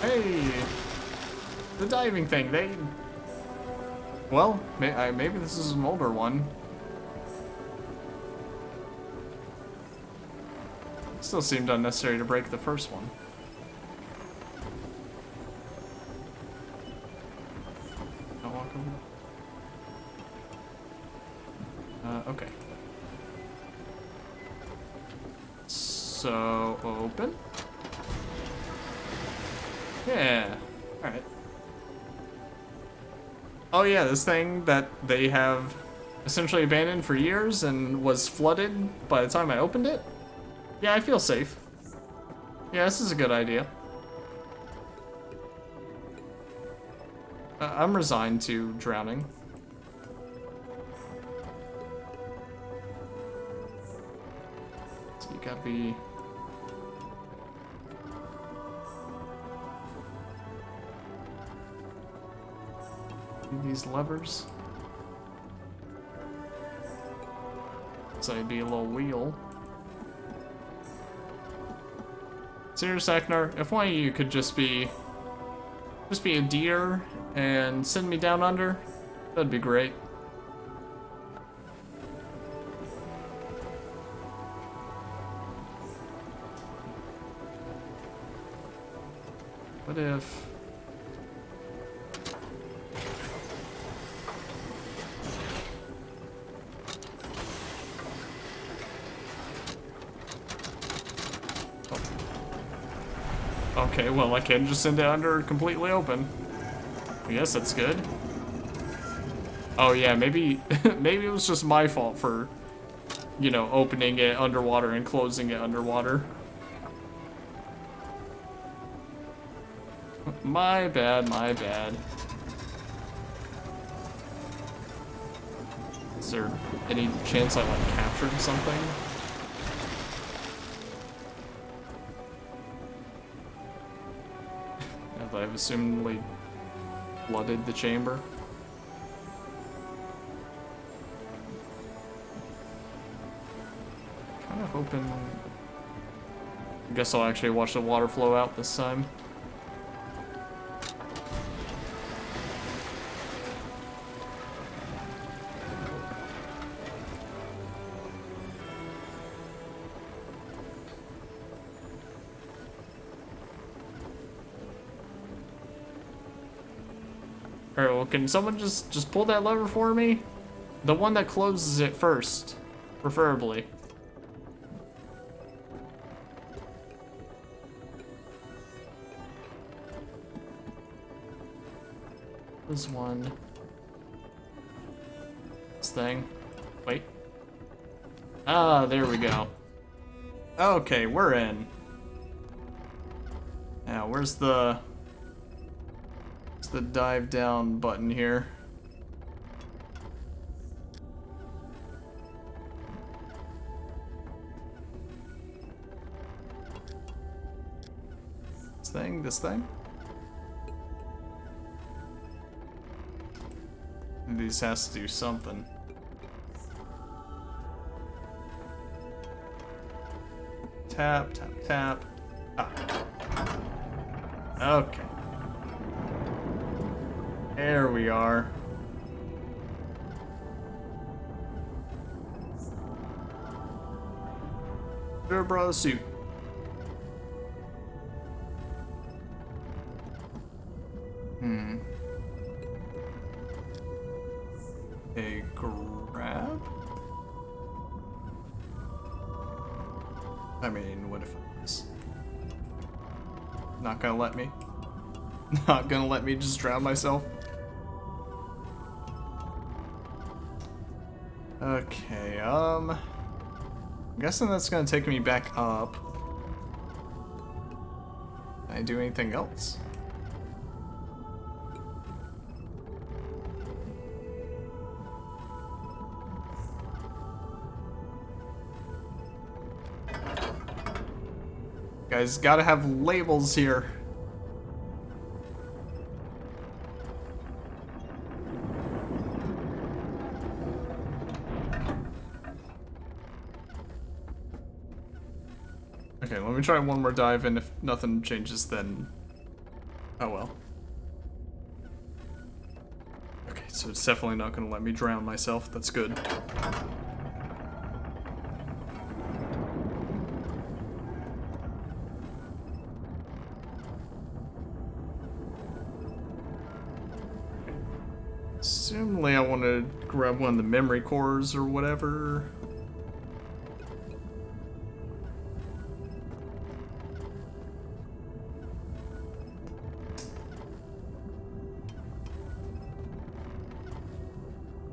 Hey! The diving thing, they... Well, maybe this is an older one. Still seemed unnecessary to break the first one. Okay. So, open. Yeah, alright. Oh yeah, this thing that they have essentially abandoned for years and was flooded by the time I opened it? Yeah, I feel safe. Yeah, this is a good idea. I'm resigned to drowning. So you gotta be... these levers. So it'd be a little wheel. Serious Aknar, if one of you could just be a deer and send me down under, that'd be great. What if... Okay, well, I can just send it under completely open. I guess that's good. Oh yeah, maybe maybe it was just my fault for, you know, opening it underwater and closing it underwater. My bad, my bad. Is there any chance I, like, captured something? I've assumedly flooded the chamber. Kind of hoping... I guess I'll actually watch the water flow out this time. Alright, well, can someone just pull that lever for me? The one that closes it first, preferably. This one. This thing. Wait. Ah, there we go. Okay, we're in. Now, where's the dive down button here? This thing? These has to do something. Tap, tap, tap. Ah. Okay. There we are. Better borrow the suit. A grab? I mean, what if it's not gonna let me? Not gonna let me just drown myself? Okay, I'm guessing that's gonna take me back up. Can I do anything else? Guys, gotta have labels here. Okay, let me try one more dive, and if nothing changes, then... oh well. Okay, so it's definitely not gonna let me drown myself. That's good. Assume certainly I want to grab one of the memory cores or whatever.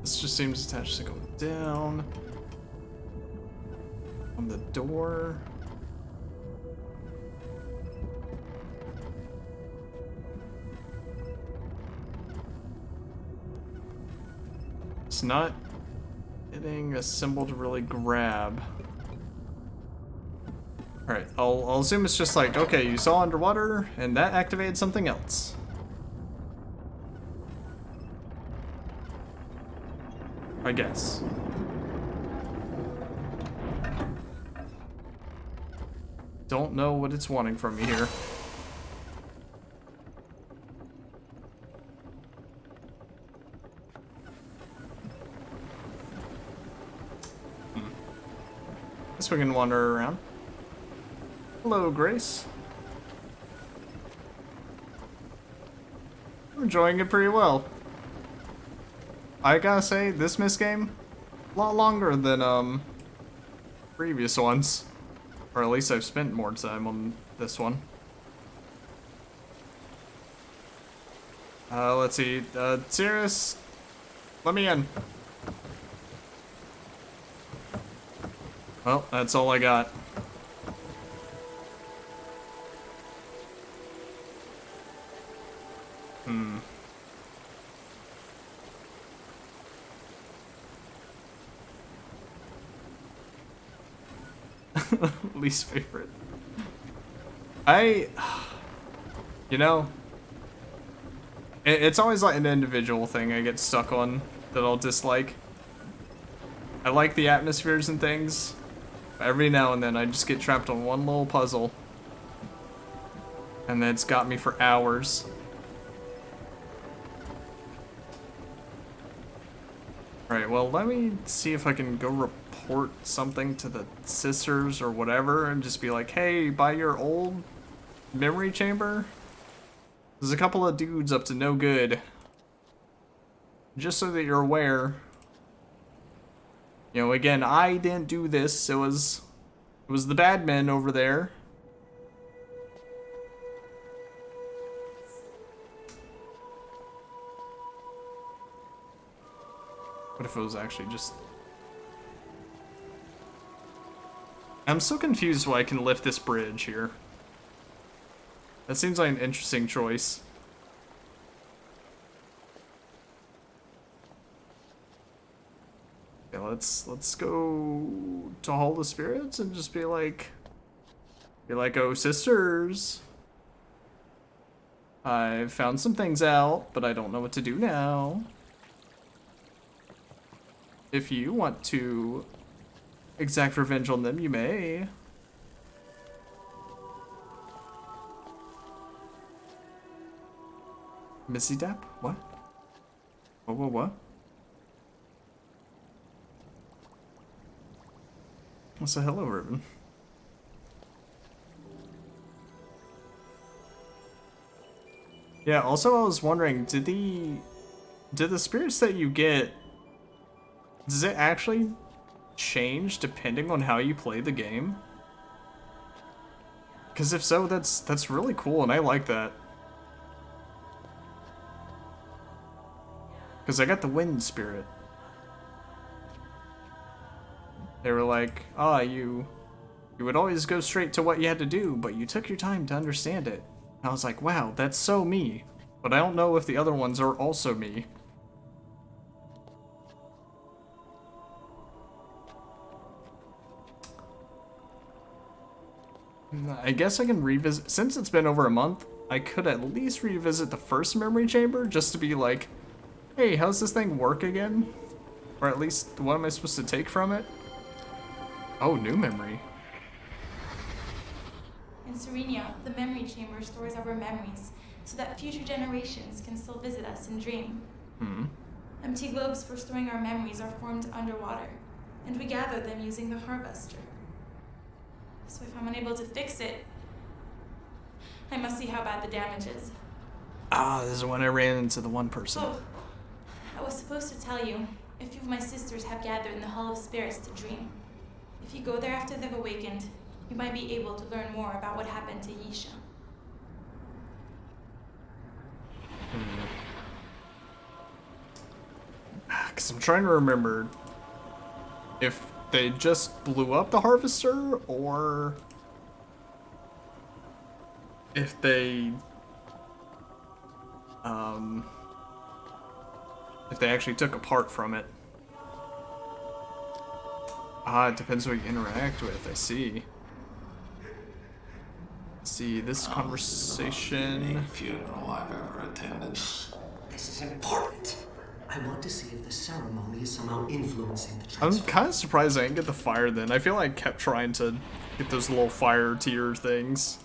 This just seems attached to going down. On the door. It's not hitting a symbol to really grab. Alright, I'll assume it's just like, okay, you saw underwater, and that activated something else. I guess. Don't know what it's wanting from me here. Guess we can wander around. Hello, Grace. I'm enjoying it pretty well. I gotta say, this Myst game, a lot longer than previous ones. Or at least I've spent more time on this one. Let's see. Sirius, let me in. Well, that's all I got. Least favorite. You know, it's always like an individual thing I get stuck on that I'll dislike. I like the atmospheres and things. Every now and then I just get trapped on one little puzzle. And then it's got me for hours. Alright, well, let me see if I can go report something to the sisters or whatever and just be like, hey, by your old memory chamber, there's a couple of dudes up to no good. Just so that you're aware. You know, again, I didn't do this. It was the bad men over there. What if it was actually just... I'm so confused why I can lift this bridge here. That seems like an interesting choice. Okay, let's go to Hall of Spirits and just be like, oh, sisters, I've found some things out, but I don't know what to do now. If you want to exact revenge on them, you may. Missy Dap? What? What? What's a hello ribbon? Yeah, also I was wondering, did the spirits that you get, does it actually change depending on how you play the game? Because if so, that's really cool, and I like that. Because I got the wind spirit. They were like, ah, you would always go straight to what you had to do, but you took your time to understand it. And I was like, wow, that's so me. But I don't know if the other ones are also me. I guess I can revisit, since it's been over a month, I could at least revisit the first memory chamber just to be like, hey, how's this thing work again? Or at least, what am I supposed to take from it? Oh, new memory. In Serenia, the memory chamber stores our memories so that future generations can still visit us and dream. Empty globes for storing our memories are formed underwater, and we gather them using the harvester. So if I'm unable to fix it, I must see how bad the damage is. Ah, this is when I ran into the one person. Oh, I was supposed to tell you. A few of my sisters have gathered in the Hall of Spirits to dream. If you go there after they've awakened, you might be able to learn more about what happened to Yisha. Because I'm trying to remember if they just blew up the Harvester or if they actually took a part from it. Ah, it depends who you interact with. I see. Let's see, this conversation. Funeral I've ever attended. This is important. I want to see if the ceremony is somehow influencing the I'm transfer. kind of surprised I didn't get the fire then. I feel like I kept trying to get those little fire tier things.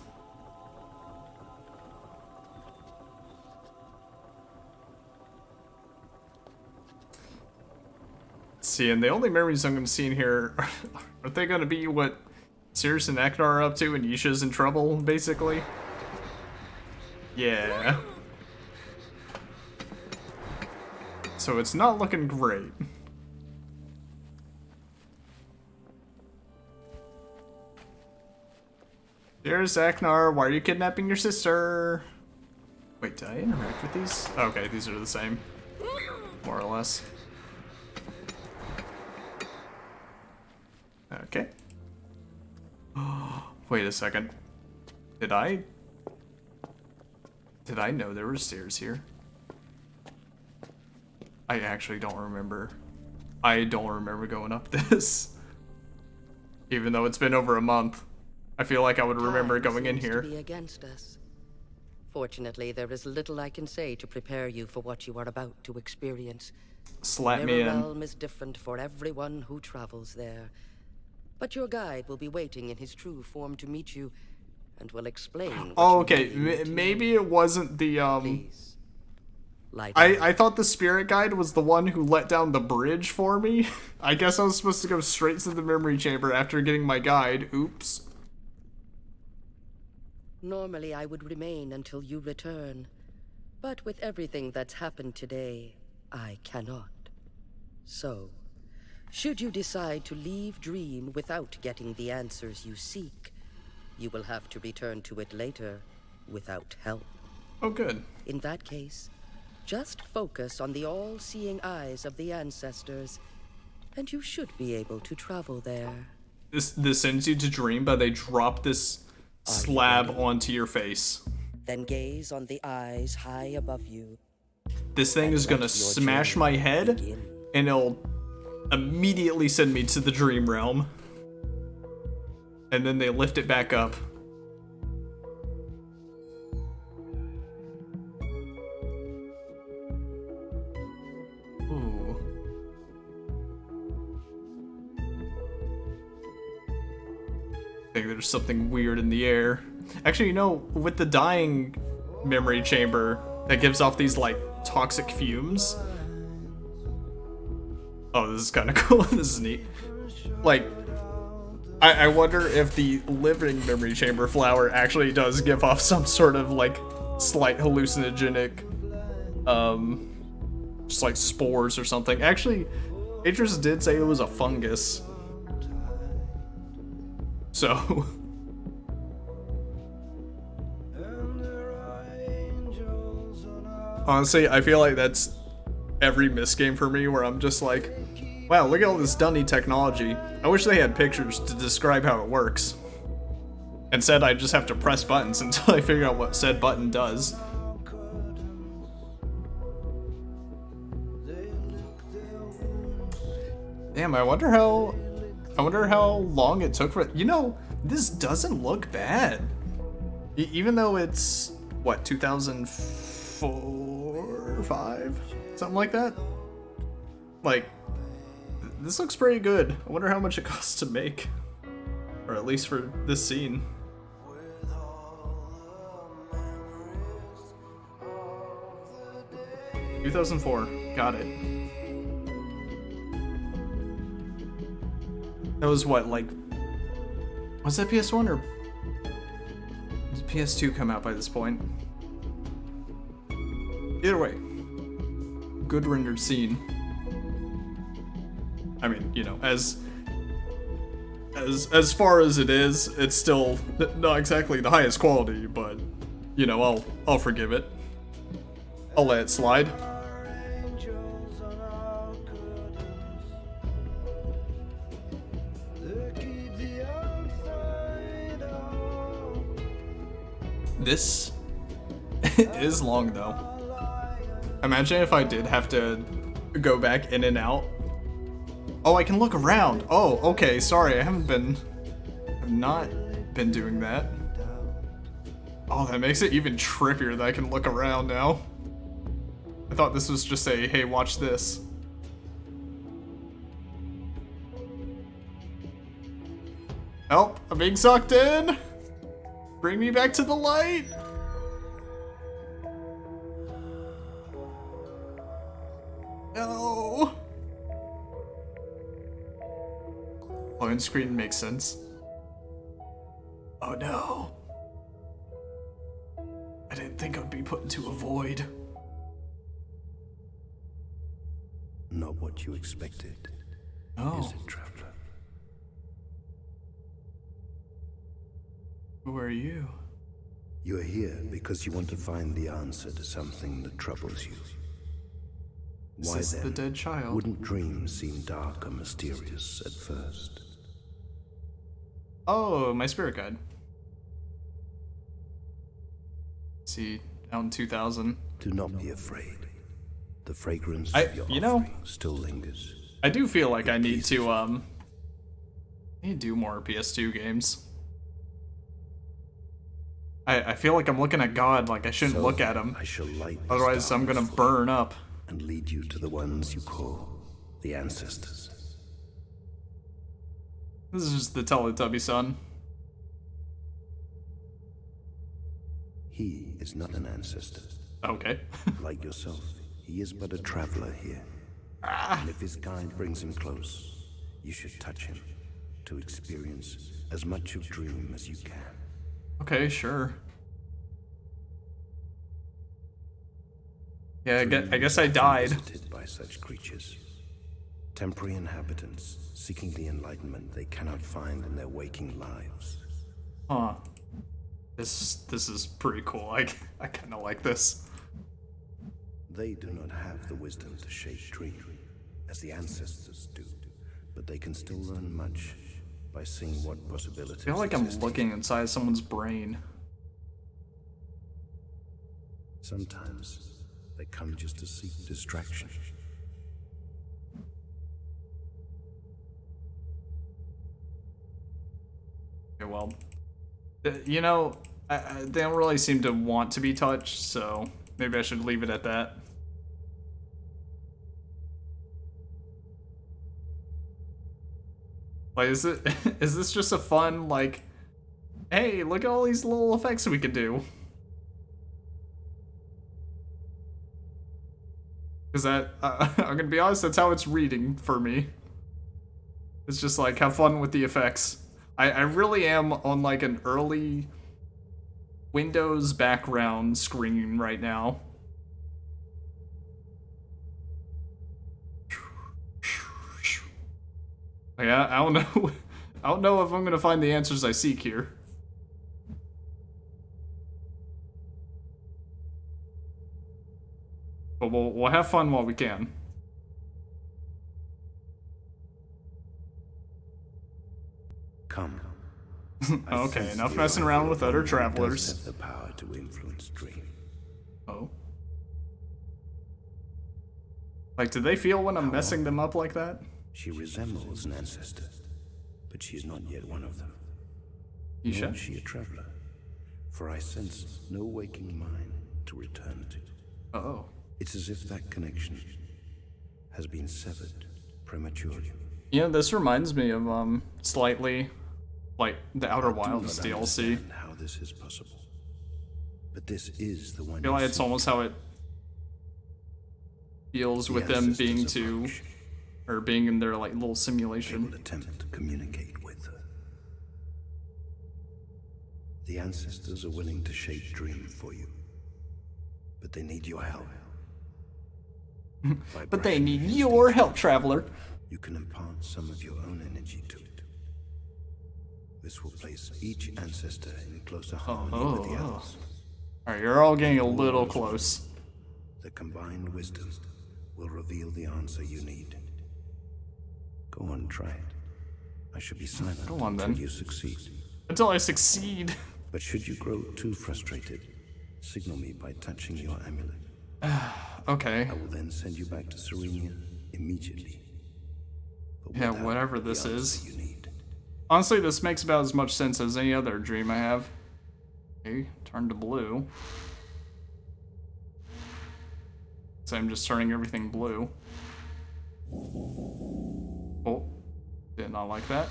Let's see, and the only memories I'm going to see in here, are they going to be what Sirius and Eknar are up to and Yisha's in trouble, basically? Yeah. So it's not looking great. There's Eknar, why are you kidnapping your sister? Wait, did I interact with these? Okay, these are the same. More or less. Okay. Wait a second. Did I know there were stairs here? I actually don't remember. I don't remember going up this. Even though it's been over a month. I feel like I would remember going in here. To be against us. Fortunately, there is little I can say to prepare you for what you are about to experience. Slap me in. The realm is different for everyone who travels there. But your guide will be waiting in his true form to meet you, and will explain what Oh, you okay. really need to Maybe it wasn't the Please. I thought the spirit guide was the one who let down the bridge for me. I guess I was supposed to go straight to the memory chamber after getting my guide. Oops. Normally, I would remain until you return. But with everything that's happened today, I cannot. So, should you decide to leave Dream without getting the answers you seek, you will have to return to it later without help. Oh, good. In that case, just focus on the all-seeing eyes of the ancestors, and you should be able to travel there. This sends you to Dream, but they drop this slab onto your face. Then gaze on the eyes high above you. This thing is gonna smash my head, and it'll immediately send me to the dream realm. And then they lift it back up. Ooh. I think there's something weird in the air. Actually, you know, with the dying memory chamber that gives off these, like, toxic fumes. Oh, this is kind of cool. This is neat. Like, I wonder if the living memory chamber flower actually does give off some sort of, like, slight hallucinogenic, just like spores or something. Actually, Atris did say it was a fungus. So... Honestly, I feel like that's every Myst game for me, where I'm just like, wow, look at all this dunny technology. I wish they had pictures to describe how it works. Instead, I just have to press buttons until I figure out what said button does. Damn, I wonder how long it took for it. You know, this doesn't look bad. Even though it's, what, 2004, 5? Something like that? Like, this looks pretty good. I wonder how much it costs to make. Or at least for this scene. $2004. Got it. That was what, like... Was that PS1 or... Did PS2 come out by this point? Either way. good rendered scene. I mean, you know, as far as it is, it's still not exactly the highest quality, but you know, I'll forgive it. I'll let it slide. This is long though. Imagine if I did have to go back in and out. Oh, I can look around. Oh, okay, sorry, I've not been doing that. Oh, that makes it even trippier that I can look around now. I thought this was just a, hey, watch this. Help, I'm being sucked in. Bring me back to the light. No. On screen makes sense. Oh no. I didn't think I'd be put into a void. Not what you expected. Oh. Is it, traveler? Who are you? You're here because you want to find the answer to something that troubles you. Why Is this then the dead child? wouldn't dreams seem dark or mysterious at first? Oh, my spirit guide. See, out in 2000. Do not be afraid. The fragrance of your offering still lingers. I do feel like I need to do more PS2 games. I feel like I'm looking at God, like I shouldn't look at him. I shall light Otherwise I'm gonna burn up. And lead you to the ones you call the ancestors. This is just the Teletubby son. He is not an ancestor. Okay. Like yourself, he is but a traveler here. And if his guide brings him close, you should touch him to experience as much of dream as you can. Okay, sure. Yeah, I guess I died. Visited by such creatures. Temporary inhabitants seeking the enlightenment they cannot find in their waking lives. Huh. This is pretty cool. I kind of like this. They do not have the wisdom to shape dream, as the ancestors do, but they can still learn much by seeing what possibilities I feel like I'm exist. looking inside someone's brain. Sometimes they come just to seek distraction. Okay, well, you know, they don't really seem to want to be touched, so maybe I should leave it at that. Like, is this just a fun, like, hey, look at all these little effects we can do? Because that, I'm gonna be honest, that's how it's reading for me. It's just like, have fun with the effects. I really am on like an early Windows background screen right now. Like, I don't know. I don't know if I'm gonna find the answers I seek here. But we'll have fun while we can. Come. Okay, enough messing around with other travelers. Does have the power to influence dream. Oh. Like, do they feel when I'm messing them up like that? She resembles an ancestor, but she is not yet one of them. You sure? Nor is she a traveler, for I sense no waking mind to return to. Oh. It's as if that connection has been severed prematurely. Yeah, this reminds me of slightly like the Outer I do Wilds not DLC. understand how this is possible, but this is the one. I feel like it's almost how it feels with them being or being in their like little simulation. They will attempt to communicate with her. The ancestors are willing to shape dream for you, but they need your help. But they need your help, traveler. You can impart some of your own energy to it. This will place each ancestor in closer harmony with the others. Alright, you're all getting a little close. The combined wisdom will reveal the answer you need. Go on, try it. I should be silent until you succeed. Until I succeed. But should you grow too frustrated, signal me by touching your amulet. Okay. I will then send you back to Serenia immediately. Yeah, whatever this is. Honestly, this makes about as much sense as any other dream I have. Okay, turn to blue. So I'm just turning everything blue. Oh, did not like that.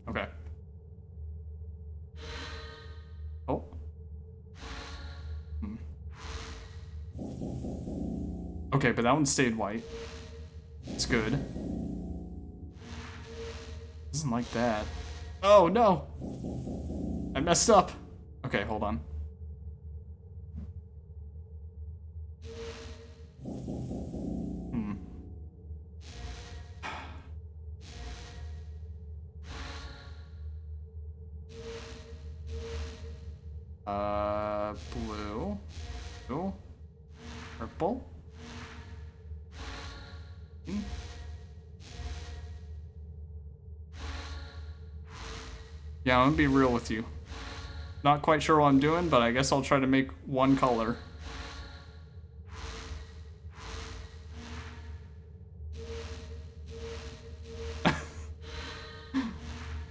Okay. Oh. Okay, but that one stayed white. It's good. Doesn't like that. Oh, no! I messed up. Okay, hold on. Blue. Blue. Purple. Yeah, I'm gonna be real with you. Not quite sure what I'm doing, but I guess I'll try to make one color.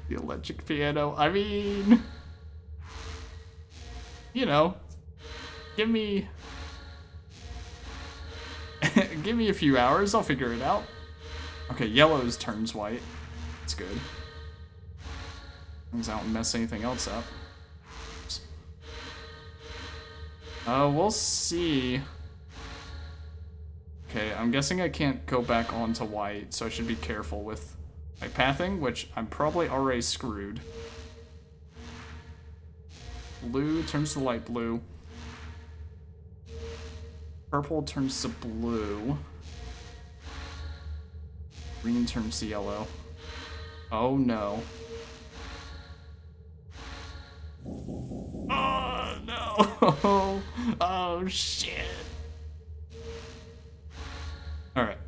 The electric piano. I mean, you know, give me give me a few hours, I'll figure it out. Okay, yellow's turns white. That's good. As long as I don't mess anything else up. We'll see. Okay, I'm guessing I can't go back onto white, so I should be careful with my pathing, which I'm probably already screwed. Blue turns to light blue. Purple turns to blue. Green turns to yellow. Oh no. Oh no! Oh shit! Alright.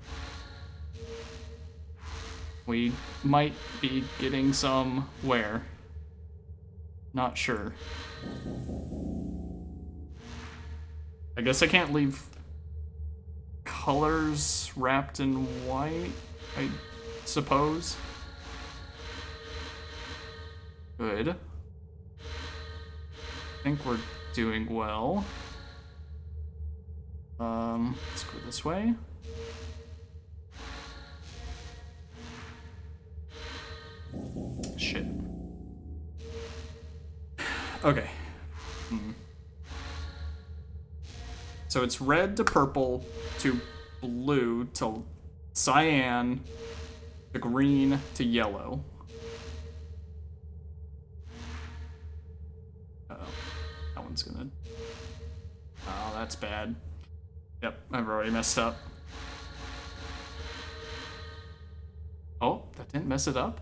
We might be getting somewhere. Not sure. I guess I can't leave colors wrapped in white, I suppose. Good. I think we're doing well. Let's go this way. Shit. Okay. So it's red to purple to blue to cyan to green to yellow. Uh-oh. That one's gonna... Oh, that's bad. Yep, I've already messed up. Oh, that didn't mess it up?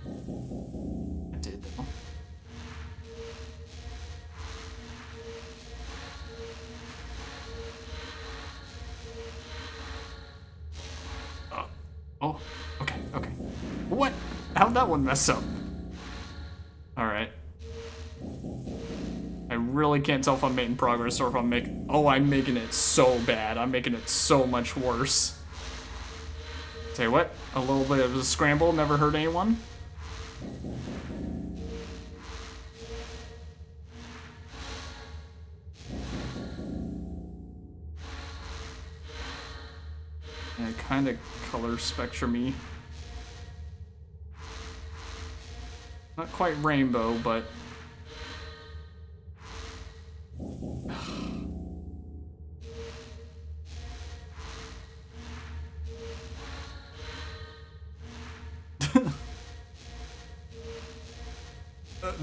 It did, though. Oh, okay, okay. What? How'd that one mess up? Alright. I really can't tell if I'm making progress or if I'm making... Oh, I'm making it so bad. I'm making it so much worse. Tell you what, a little bit of a scramble never hurt anyone. And kind of color spectrum-y. Not quite rainbow, but...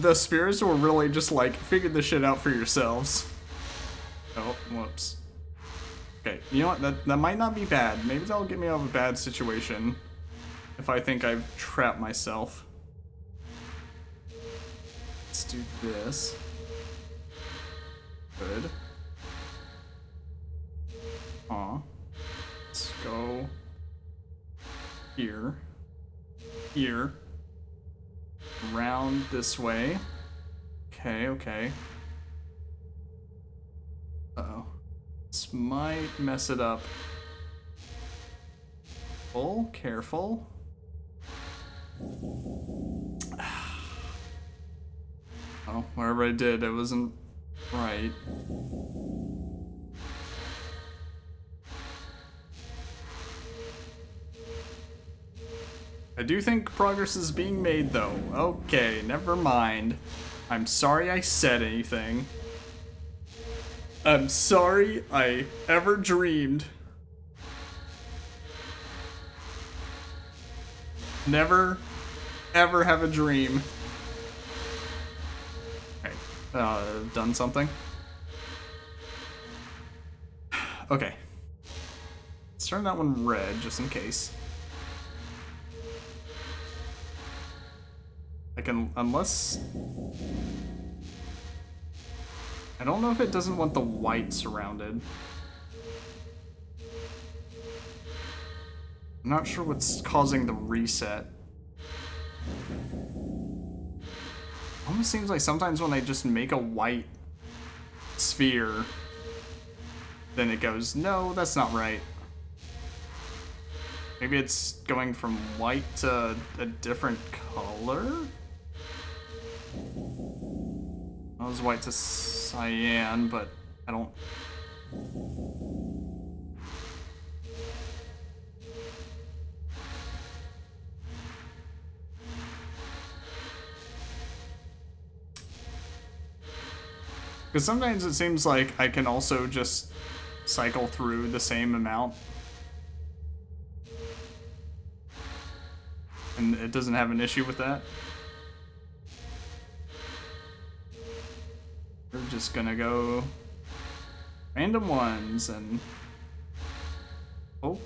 the spirits were really just like, figure this shit out for yourselves. Oh, whoops. Okay, you know what? That might not be bad. Maybe that'll get me out of a bad situation if I think I've trapped myself. Let's do this. Good. Aw. Let's go here. Here. Around this way. Okay, okay. Uh-oh. This might mess it up. Oh, careful. Oh, whatever I did, it wasn't right. I do think progress is being made, though. Okay, never mind. I'm sorry I said anything. I'm sorry I ever dreamed. Never, ever have a dream. Okay, done something. Okay. Let's turn that one red, just in case. I can, unless... I don't know if it doesn't want the white surrounded. I'm not sure what's causing the reset. Almost seems like sometimes when I just make a white sphere, then it goes, no, that's not right. Maybe it's going from white to a different color? That was white to cyan, but I don't... Because sometimes it seems like I can also just cycle through the same amount. And it doesn't have an issue with that. We're just gonna go random ones and hope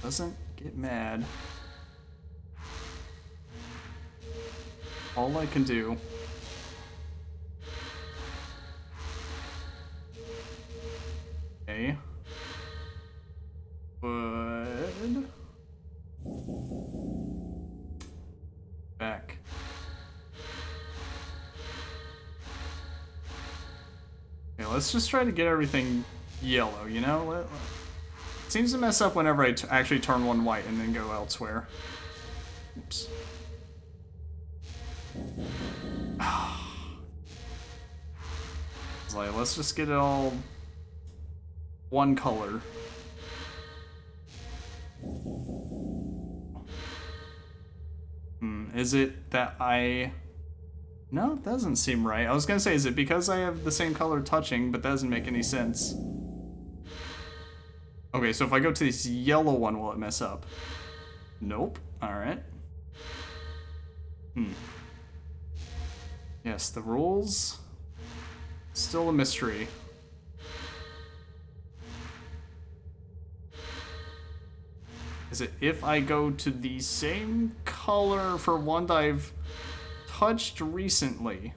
doesn't get mad. All I can do. Okay. Would back. Okay, let's just try to get everything yellow, you know? It seems to mess up whenever I actually turn one white and then go elsewhere. Oops. It's like, let's just get it all one color. Is it that I... No, it doesn't seem right. I was gonna say, is it because I have the same color touching, but that doesn't make any sense. Okay, so if I go to this yellow one, will it mess up? Nope. Alright. Yes, the rules... Still a mystery. Is it if I go to the same color for one that I've touched recently?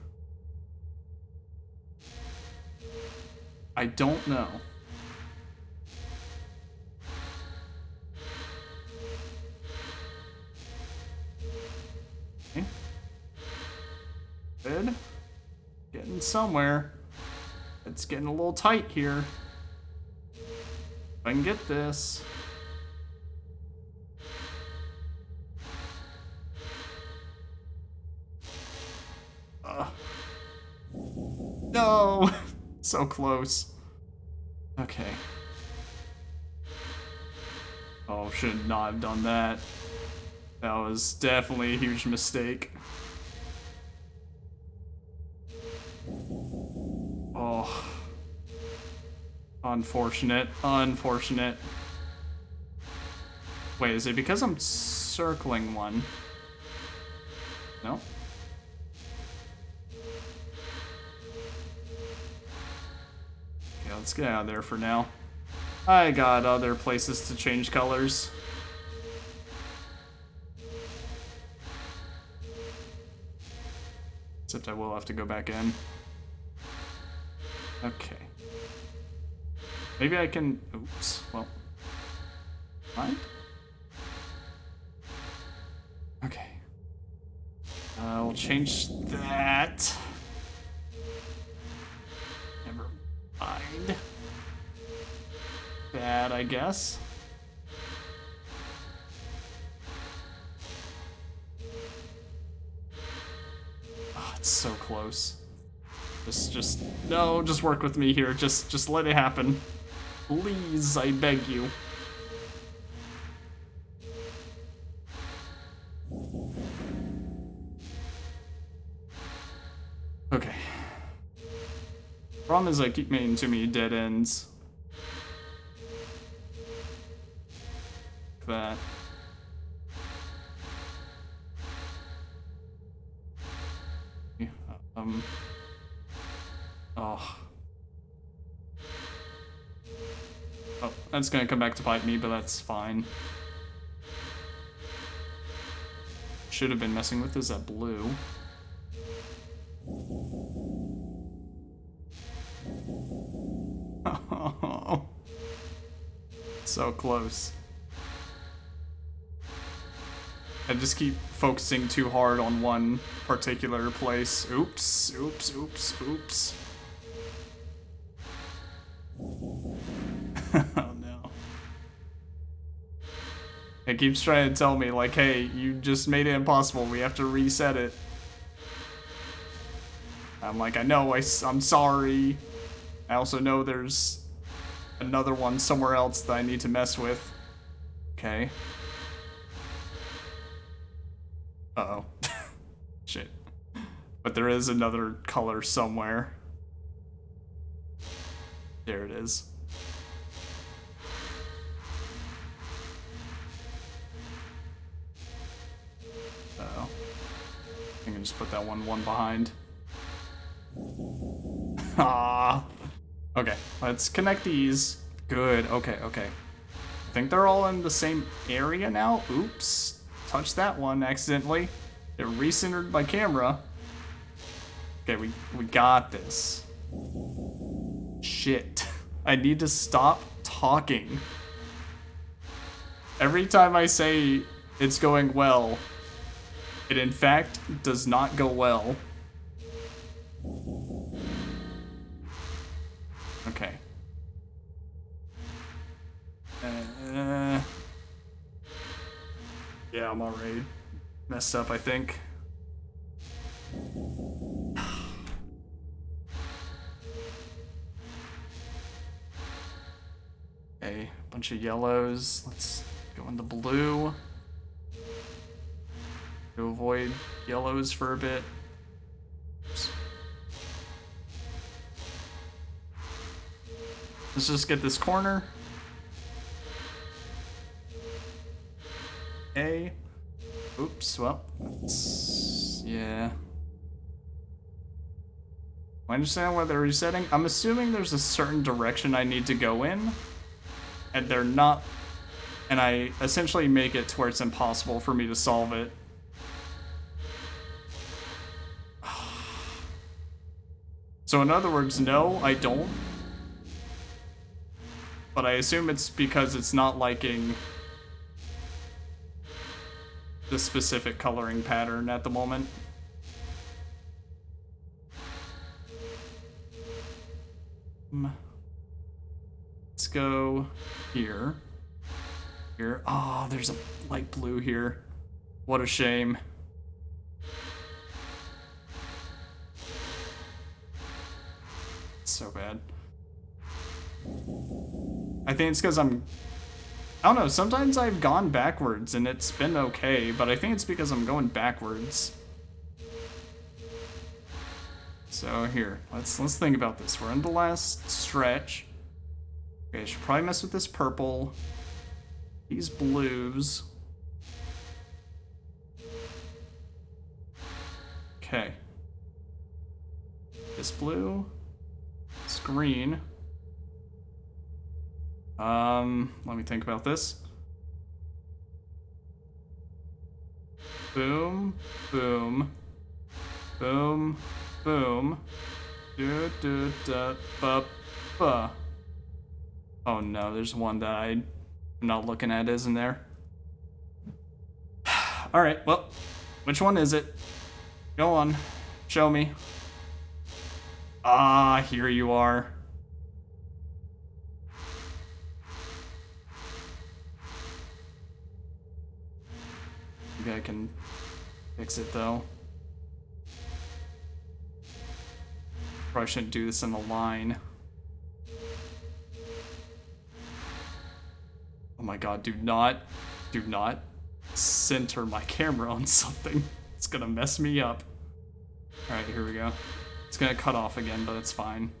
I don't know. Okay. Good. Getting somewhere. It's getting a little tight here. If I can get this. No! So close. Okay. Oh, should not have done that. That was definitely a huge mistake. Oh. Unfortunate. Unfortunate. Wait, is it because I'm circling one? No? let's get out of there for now. I got other places to change colors. Except I will have to go back in. Okay. Maybe I can... Oops. Well. Mind? Okay. We'll change that. Never mind. Bad, I guess. Oh, it's so close. No, just work with me here. Just let it happen. Please, I beg you. Okay. Problem is I keep making too many dead ends. That. Yeah, oh. Oh, that's gonna come back to bite me, but that's fine. Should have been messing with is that blue. Oh, so close. I just keep focusing too hard on one particular place. Oops, oops, oops, oops. Oh no. It keeps trying to tell me, like, hey, you just made it impossible. We have to reset it. I'm like, I know, I'm sorry. I also know there's another one somewhere else that I need to mess with. Okay. Uh-oh. Shit. But there is another color somewhere. There it is. Uh-oh. I can just put that one behind. Ah. Okay, let's connect these. Good, okay. I think they're all in the same area now. Oops. Touched that one accidentally. It recentered my camera. Okay, we got this. Shit. I need to stop talking. Every time I say it's going well, it in fact does not go well. Okay. Yeah, I'm already messed up, I think. Okay, bunch of yellows. Let's go into blue. To avoid yellows for a bit. Oops. Let's just get this corner. A. Oops, well, yeah. I understand why they're resetting. I'm assuming there's a certain direction I need to go in, and they're not, and I essentially make it to where it's impossible for me to solve it. So in other words, no, I don't. But I assume it's because it's not liking the specific coloring pattern at the moment. Let's go here. Here. Oh, there's a light blue here. What a shame. It's so bad. I think it's because I don't know, sometimes I've gone backwards and it's been okay, but I think it's because I'm going backwards. So here, let's think about this. We're in the last stretch. Okay, I should probably mess with this purple. These blues. Okay. This blue. This green. Let me think about this. Boom, boom, boom, boom. Do do da ba ba. Oh no, there's one that I'm not looking at, isn't there? Alright, well, which one is it? Go on, show me. Ah, here you are. Maybe I can fix it though. Probably shouldn't do this in a line. Oh my god, do not center my camera on something. It's gonna mess me up. Alright, here we go. It's gonna cut off again, but it's fine.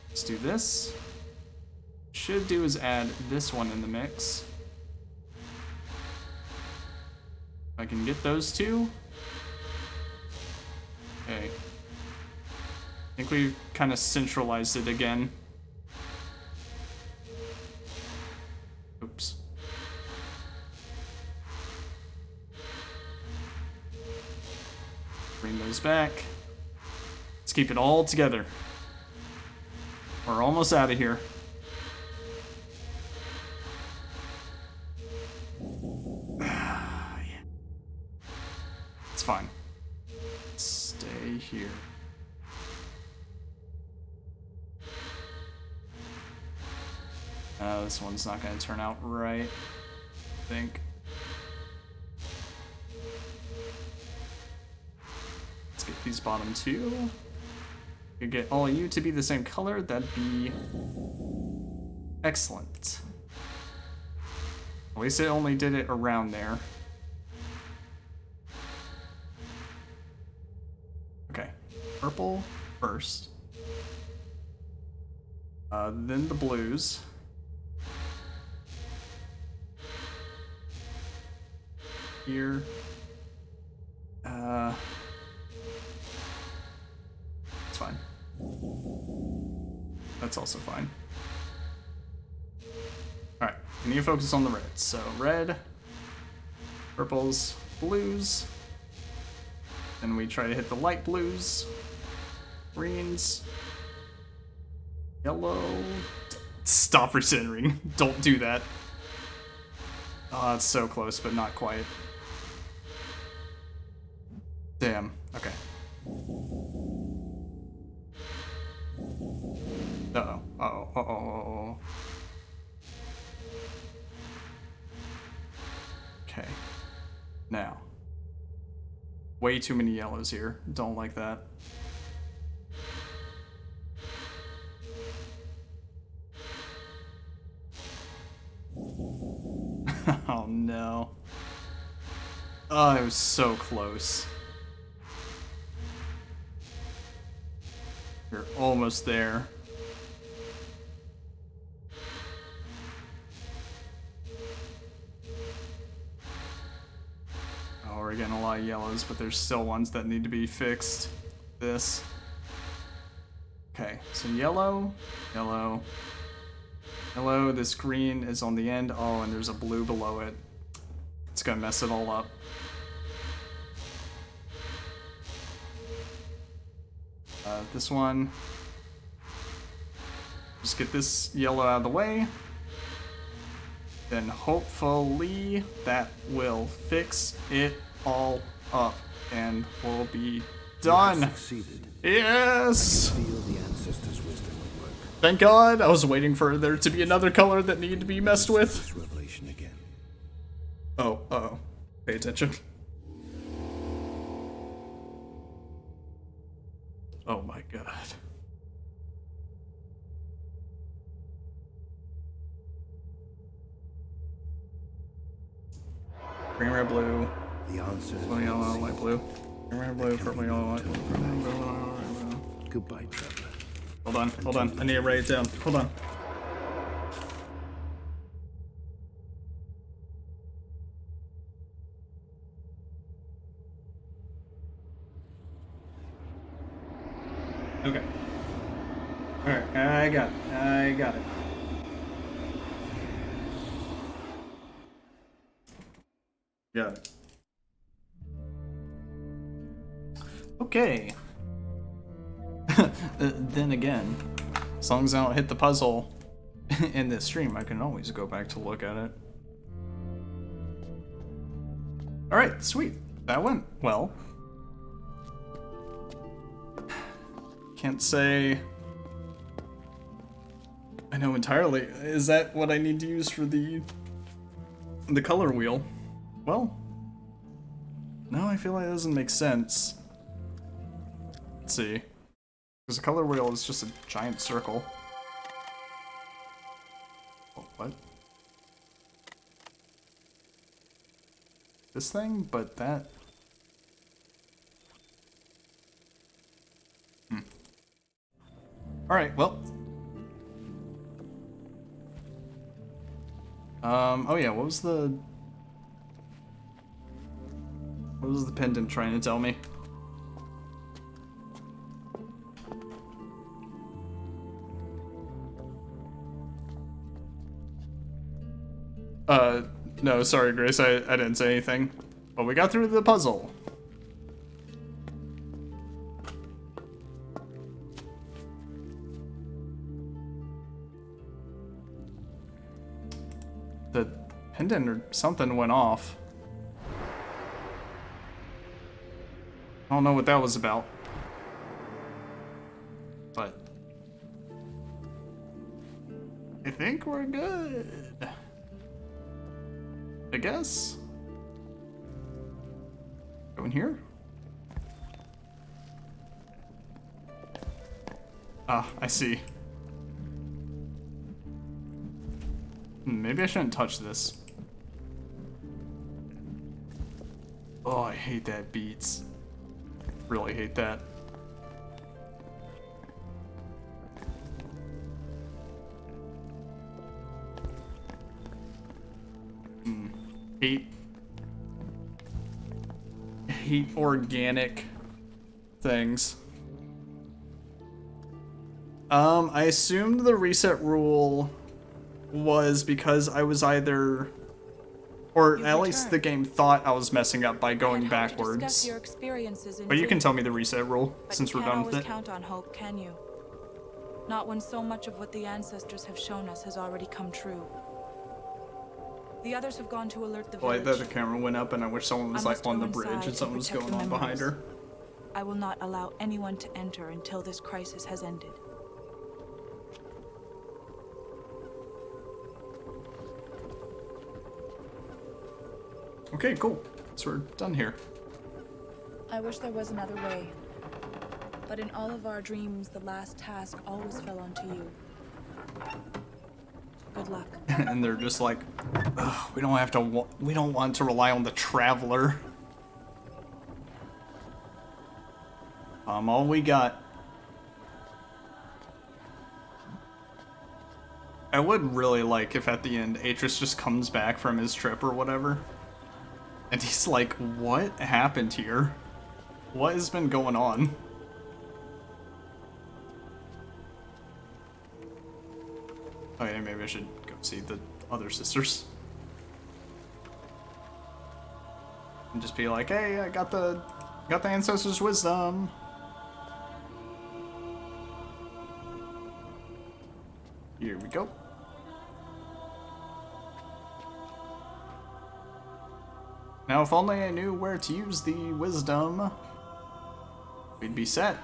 Let's do this. Should do is add this one in the mix. If I can get those two. Okay. I think we've kind of centralized it again. Oops. Bring those back. Let's keep it all together. We're almost out of here. Yeah. It's fine. Stay here. This one's not going to turn out right, I think. Let's get these bottom two. Could get all of you to be the same color. That'd be excellent. At least it only did it around there. Okay, purple first. Then the blues. Here. It's fine. That's also fine. Alright, we need to focus on the reds. So red, purples, blues. Then we try to hit the light blues, greens, yellow. Stop recentering. Don't do that. Oh, it's so close, but not quite. Damn. Okay. Uh-oh. Uh-oh. Uh-oh. Uh-oh. Okay. Now. Way too many yellows here. Don't like that. Oh no. Oh, it was so close. You're almost there. Oh, we're getting a lot of yellows, but there's still ones that need to be fixed. This. Okay, so yellow, yellow, yellow. This green is on the end. Oh, and there's a blue below it. It's gonna mess it all up. This one. Just get this yellow out of the way. Then hopefully that will fix it all up and we'll be done. Yes! Feel the ancestors' wisdom at work. Thank God. I was waiting for there to be another color that needed to be messed with. This revelation again. Oh, uh-oh. Pay attention. Oh my God. Green, red, blue. The answer is Blue, yellow, light blue. Green, red, blue, purple, yellow, light blue. Green, blue, light blue. Goodbye, traveler. Hold on. I need to write it down. Hold on. Okay. Alright, I got it. Got it. Okay. Then again, as long as I don't hit the puzzle in this stream, I can always go back to look at it. Alright, sweet. That went well. Can't say I know entirely. Is that what I need to use for the color wheel? Well, no, I feel like that doesn't make sense. Let's see. Because the color wheel is just a giant circle. Oh, what? This thing, but that... Alright, well. Oh yeah, what was the pendant trying to tell me? No, sorry, Grace, I didn't say anything. But we got through the puzzle. The pendant or something went off. I don't know what that was about. But I think we're good. I guess. Go in here. Ah, I see. Maybe I shouldn't touch this. Oh, I hate that beats. Really hate that. Hate organic things. I assumed the reset rule was because I was either, or at least the game thought I was messing up by going backwards. But you can tell me the reset rule since we're done with it. Count on hope, can you? Not when so much of what the ancestors have shown us has already come true. The others have gone to alert the village. Like that the camera went up and I wish someone was like on the bridge and something was going on behind her. I will not allow anyone to enter until this crisis has ended. Okay, cool. So we're done here. I wish there was another way. But in all of our dreams, the last task always fell onto you. Good luck. And they're just like, we don't have to. We don't want to rely on the traveler. All we got. I would really like if at the end Atris just comes back from his trip or whatever, and he's like, "What happened here? What has been going on?" Okay, maybe I should go see the other sisters. And just be like, hey, I got the ancestors' wisdom. Here we go. Now, if only I knew where to use the wisdom, we'd be set.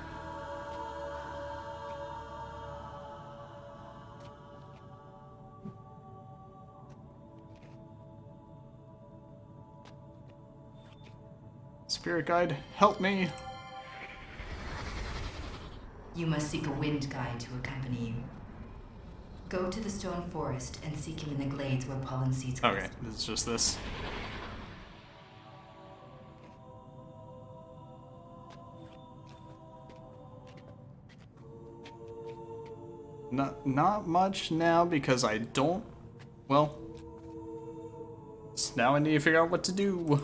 Spirit guide, help me. You must seek a wind guide to accompany you. Go to the stone forest and seek him in the glades where pollen seeds grow. Okay, it's just this. Not much now because I don't. Well, now I need to figure out what to do.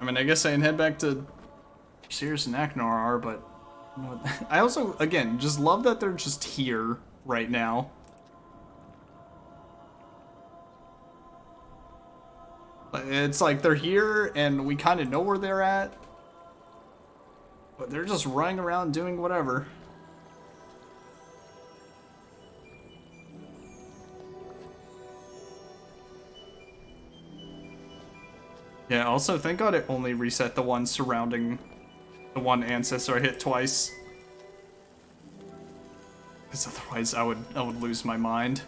I mean, I guess I can head back to Sirius and Aknar, but I also, again, just love that they're just here right now. It's like they're here and we kind of know where they're at, but they're just running around doing whatever. Yeah, also thank God it only reset the one surrounding the one ancestor I hit twice. Because otherwise I would lose my mind.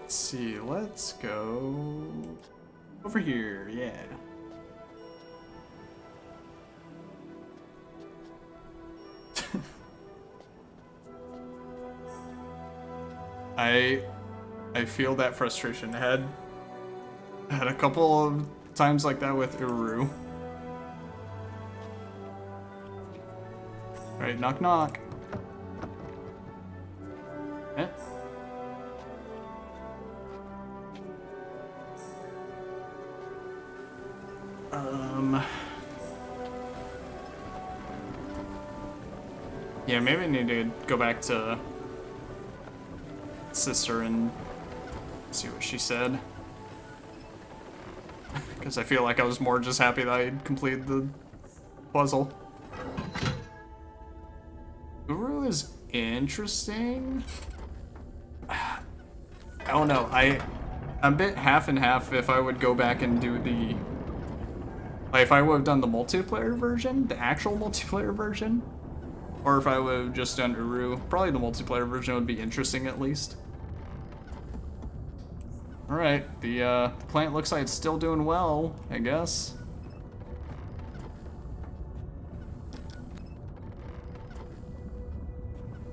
Let's see, let's go over here, yeah. I feel that frustration. I had a couple of times like that with Uru. Alright, knock knock. Eh? Yeah, maybe I need to go back to sister and see what she said. Because I feel like I was more just happy that I had completed the puzzle. Uru is interesting. I don't know. I'm a bit half and half if I would go back and do the... Like, if I would have done the multiplayer version, the actual multiplayer version, or if I would have just done Uru. Probably the multiplayer version would be interesting at least. Alright, the plant looks like it's still doing well, I guess.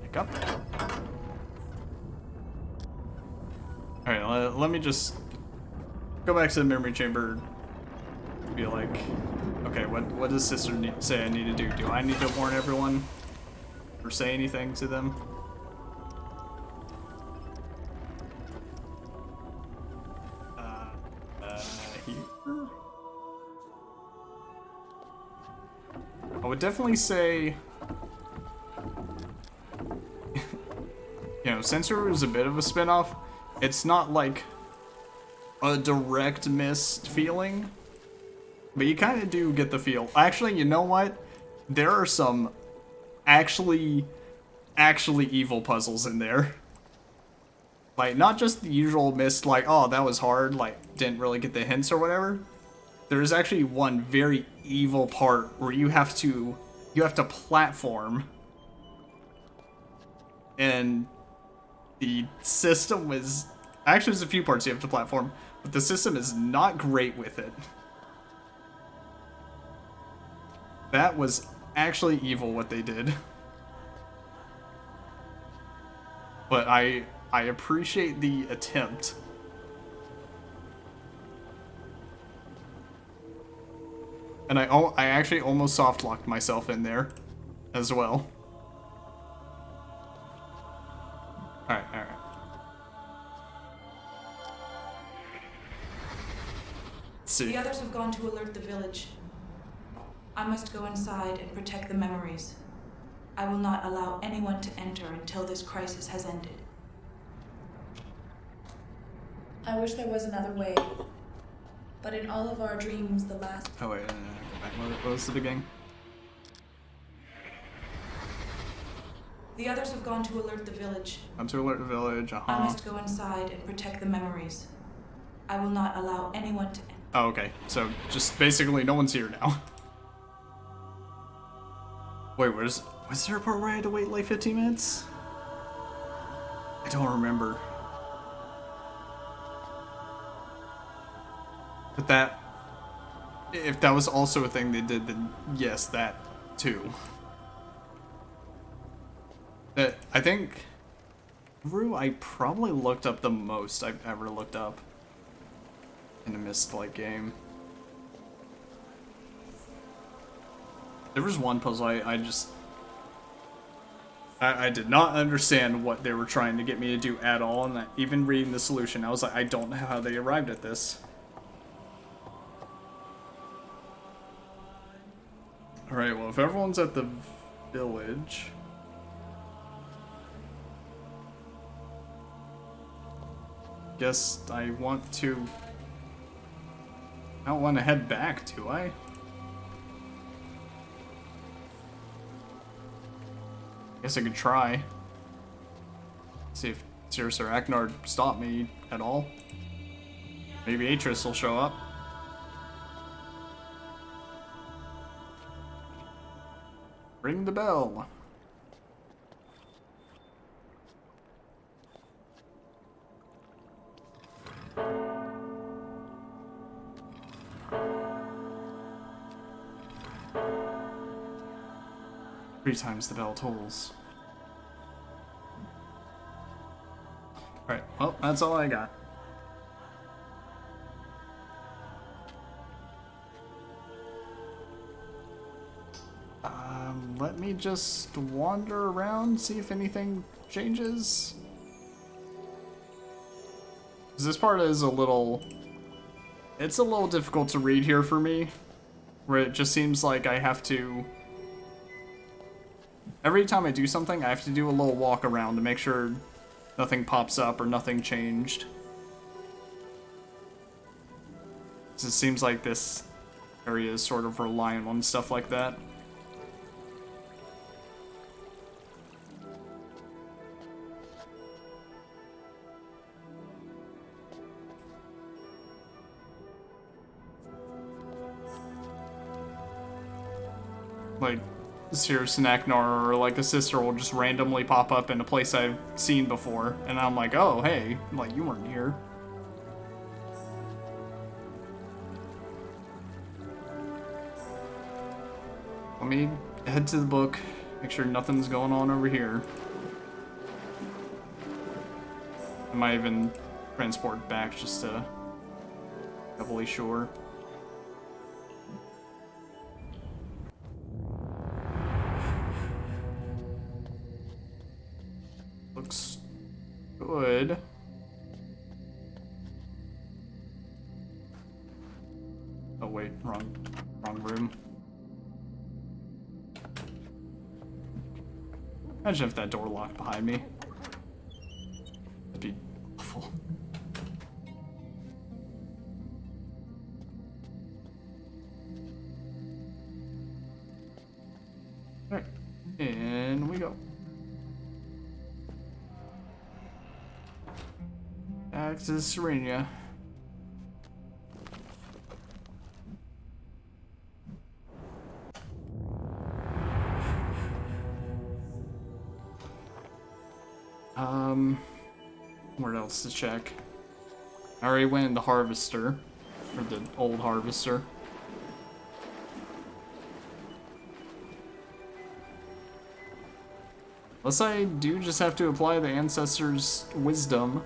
Pick up. Alright, let me just go back to the memory chamber. Be like, okay, what does sister say I need to do? Do I need to warn everyone? Or say anything to them? Here? I would definitely say, you know, since it was a bit of a spin-off, it's not like a direct Myst feeling, but you kind of do get the feel. Actually, you know what? There are some actually evil puzzles in there. Like, not just the usual Myst, like, oh, that was hard, like, didn't really get the hints or whatever. There's actually one very evil part where you have to platform. And the system is... Actually, there's a few parts you have to platform, but the system is not great with it. That was actually evil what they did. But I appreciate the attempt. And I actually almost soft-locked myself in there as well. Alright. Let's see. The others have gone to alert the village. I must go inside and protect the memories. I will not allow anyone to enter until this crisis has ended. I wish there was another way. But in all of our dreams, the last... Oh wait, no, go back. What was the beginning? The others have gone to alert the village. Gone to alert the village, I must go inside and protect the memories. I will not allow anyone to enter. Oh, okay. So, just basically no one's here now. Wait, was there a part where I had to wait like 15 minutes? I don't remember. But that... If that was also a thing they did, then yes, that too. I think... Rue, I probably looked up the most I've ever looked up in a Myst-like game. There was one puzzle I did not understand what they were trying to get me to do at all, and even reading the solution, I was like, I don't know how they arrived at this. Alright, well, if everyone's at the village. Guess I want to... I don't want to head back, do I? Guess I could try. See if Cirrus or Aknard stop me at all. Maybe Atris will show up. Ring the bell. Three times the bell tolls. Alright, well, that's all I got. Let me just wander around, see if anything changes. 'Cause this part is a little... It's a little difficult to read here for me. Where it just seems like I have to... Every time I do something, I have to do a little walk around to make sure nothing pops up or nothing changed. 'Cause it seems like this area is sort of reliant on stuff like that. Like, Cirrus and Aknar or like a sister will just randomly pop up in a place I've seen before, and I'm like, oh, hey, like, you weren't here. Let me head to the book, make sure nothing's going on over here. I might even transport back just to doubly sure. Looks good. Oh wait, wrong room. Imagine if that door locked behind me. That'd be awful. Alright, in we go. Back to Serenia. Where else to check? I already went into Harvester, or the old Harvester. Unless I do just have to apply the Ancestors' wisdom.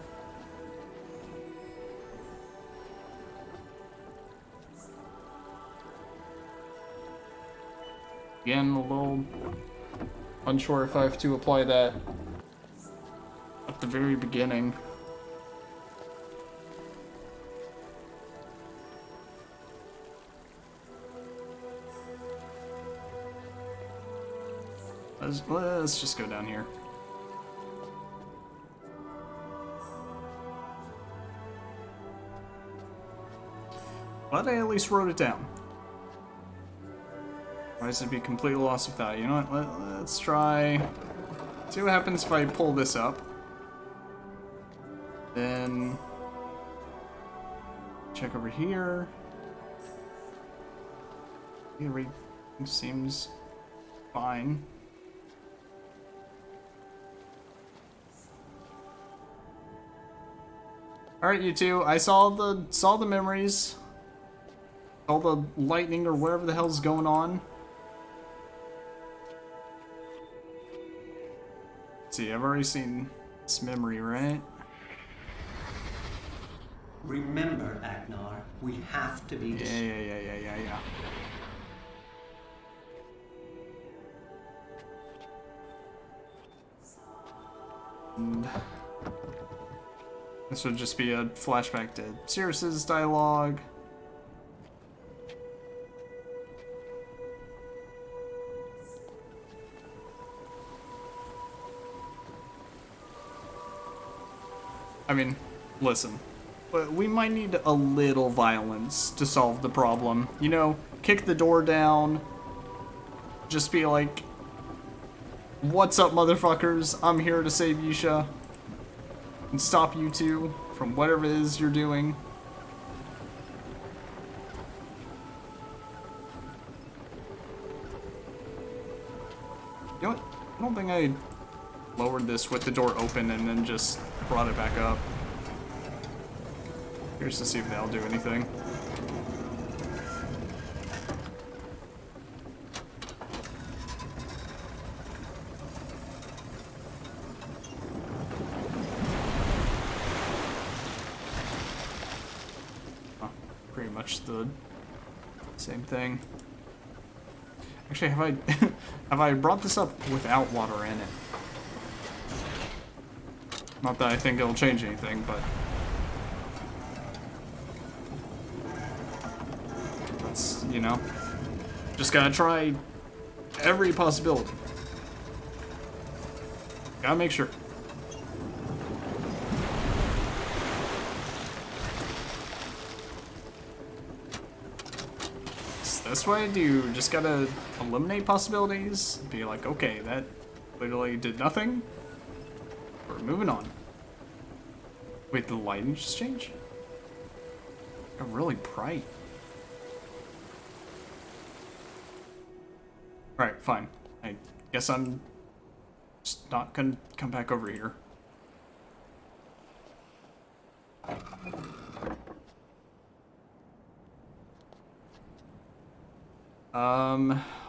Again, a little unsure if I have to apply that at the very beginning. Let's just go down here. But I at least wrote it down. Why does it be completely lost without it? You know what? Let's try. See what happens if I pull this up. Then check over here. Everything seems fine. All right, you two. I saw the memories. All the lightning or whatever the hell's going on. Let's see, I've already seen this memory, right? Remember, Aknar, we have to be... Yeah. And this would just be a flashback to Cirrus's dialogue. I mean, listen. But we might need a little violence to solve the problem. You know, kick the door down. Just be like, "What's up, motherfuckers? I'm here to save Yisha. And stop you two from whatever it is you're doing." You know what? I don't think I lowered this with the door open and then just brought it back up. Here's to see if that'll do anything. Oh, pretty much the same thing. Actually, have I have I brought this up without water in it? Not that I think it'll change anything, but that's, you know, just gotta try every possibility. Gotta make sure. That's what I do. Just gotta eliminate possibilities. Be like, okay, that literally did nothing. We're moving on. Wait, the lighting just changed? Got really bright. Alright, fine. I guess I'm just not gonna come back over here.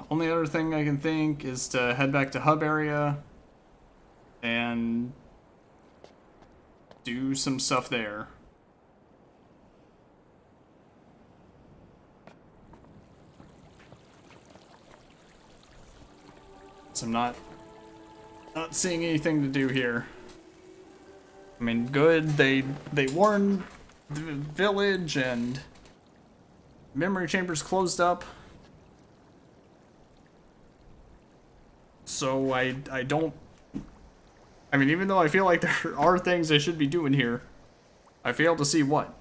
Only other thing I can think is to head back to hub area and do some stuff there. So I'm not seeing anything to do here. I mean, good, they warned the village and memory chambers closed up. So I don't... I mean, even though I feel like there are things I should be doing here, I fail to see what.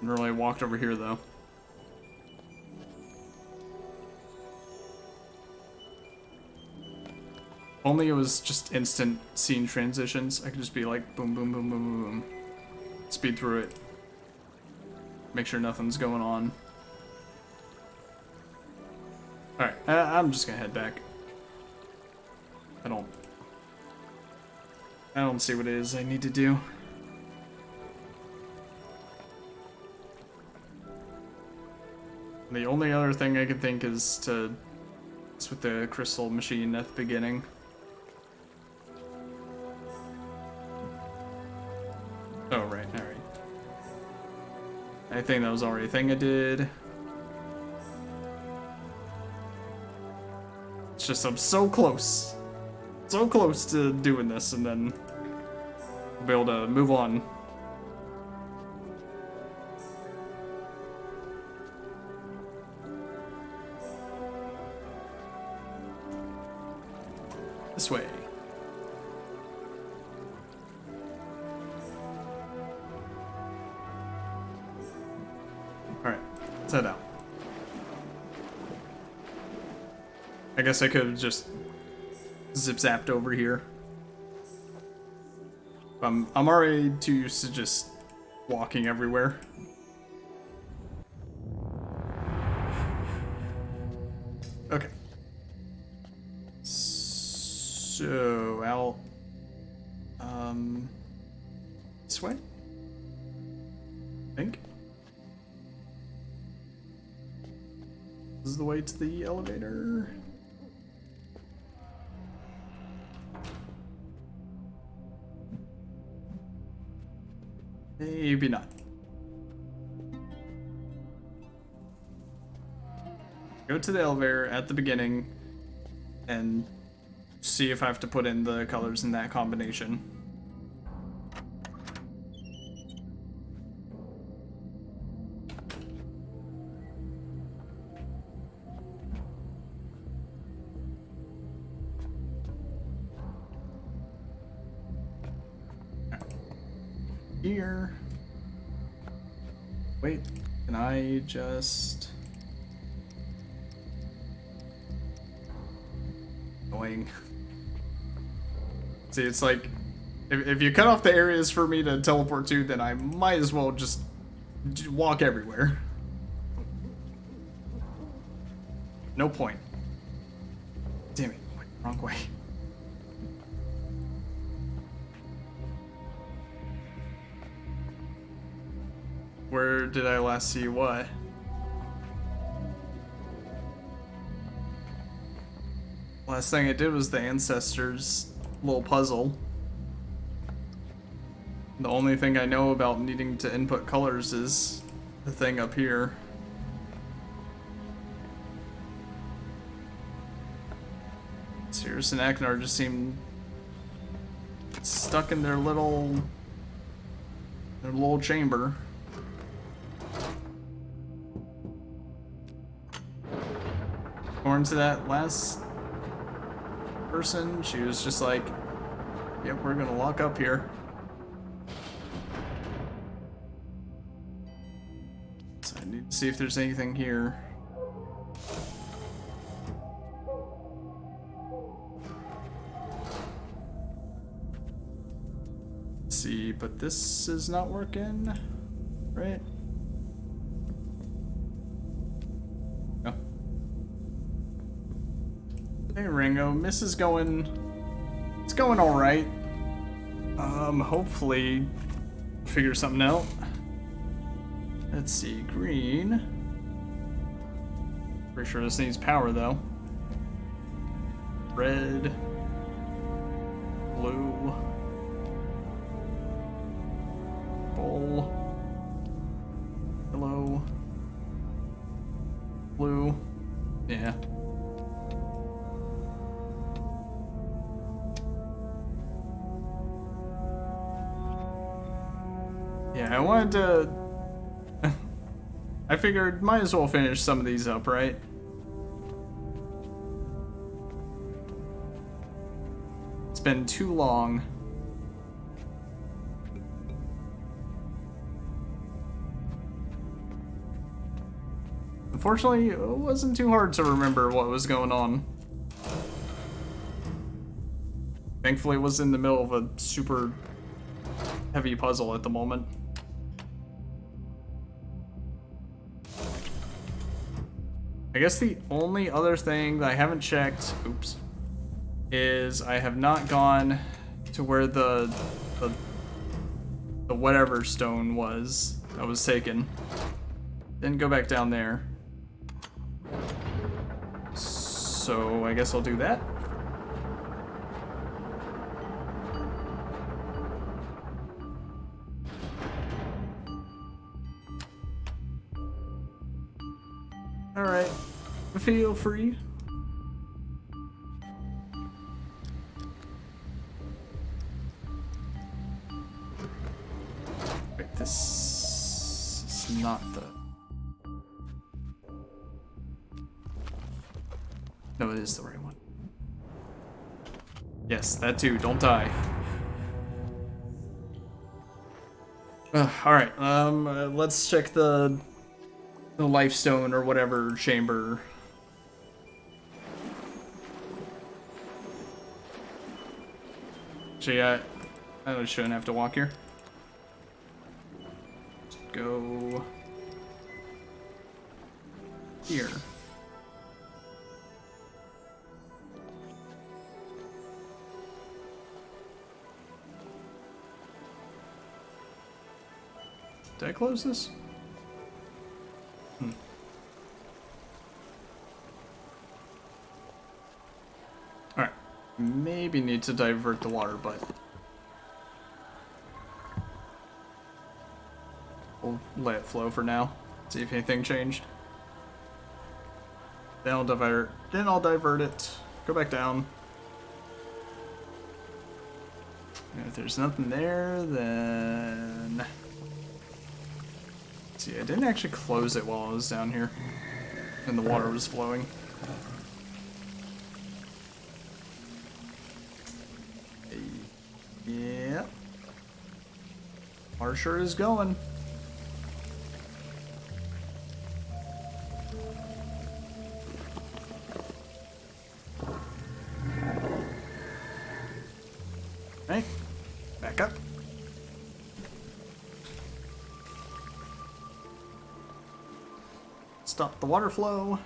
Really walked over here, though. Only it was just instant scene transitions. I could just be like, boom, boom, boom, boom, boom, boom. Speed through it. Make sure nothing's going on. Alright, I'm just gonna head back. I don't see what it is I need to do. The only other thing I can think is to... it's with the crystal machine at the beginning. Oh, right, alright. I think that was already a thing I did. It's just I'm so close. So close to doing this, and then I'll be able to move on. This way. Alright, let's head out. I guess I could have just zip-zapped over here. I'm already too used to just walking everywhere. Okay. So, I'll... this way? I think. This is the way to the elevator. Maybe not. Go to the elevator at the beginning and see if I have to put in the colors in that combination. here. Wait, can I just... Annoying. See, it's like, if you cut off the areas for me to teleport to, then I might as well just walk everywhere. No point. Damn it, went wrong way. Where did I last see what? Last thing I did was the ancestors little puzzle. The only thing I know about needing to input colors is the thing up here. Sirius and Aknar just seem stuck in their little chamber. According to that last person, she was just like, yep, we're gonna lock up here. So I need to see if there's anything here. Let's see, but this is not working, right? No. Hey Ringo, Myst is going... It's going alright. Hopefully figure something out. Let's see, green. Pretty sure this needs power though. Red. Blue. Purple. Yellow. Blue. Yeah. Yeah, I wanted to... I figured might as well finish some of these up, right? It's been too long. Unfortunately, it wasn't too hard to remember what was going on. Thankfully, it was in the middle of a super heavy puzzle at the moment. I guess the only other thing that I haven't checked, oops, is I have not gone to where the whatever stone was that was taken. Didn't go back down there. So I guess I'll do that. Alright, feel free. Wait, this is not the... No, it is the right one. Yes, that too, don't die. Alright, let's check the life stone or whatever chamber. Actually, I shouldn't have to walk here. Let's go here. Did I close this? Alright. Maybe need to divert the water, but we'll let it flow for now. See if anything changed. Then I'll divert it. Go back down. And if there's nothing there, then... See, I didn't actually close it while I was down here, and the water was flowing. Yeah. Car sure is going. Right, back up. Stop the water flow.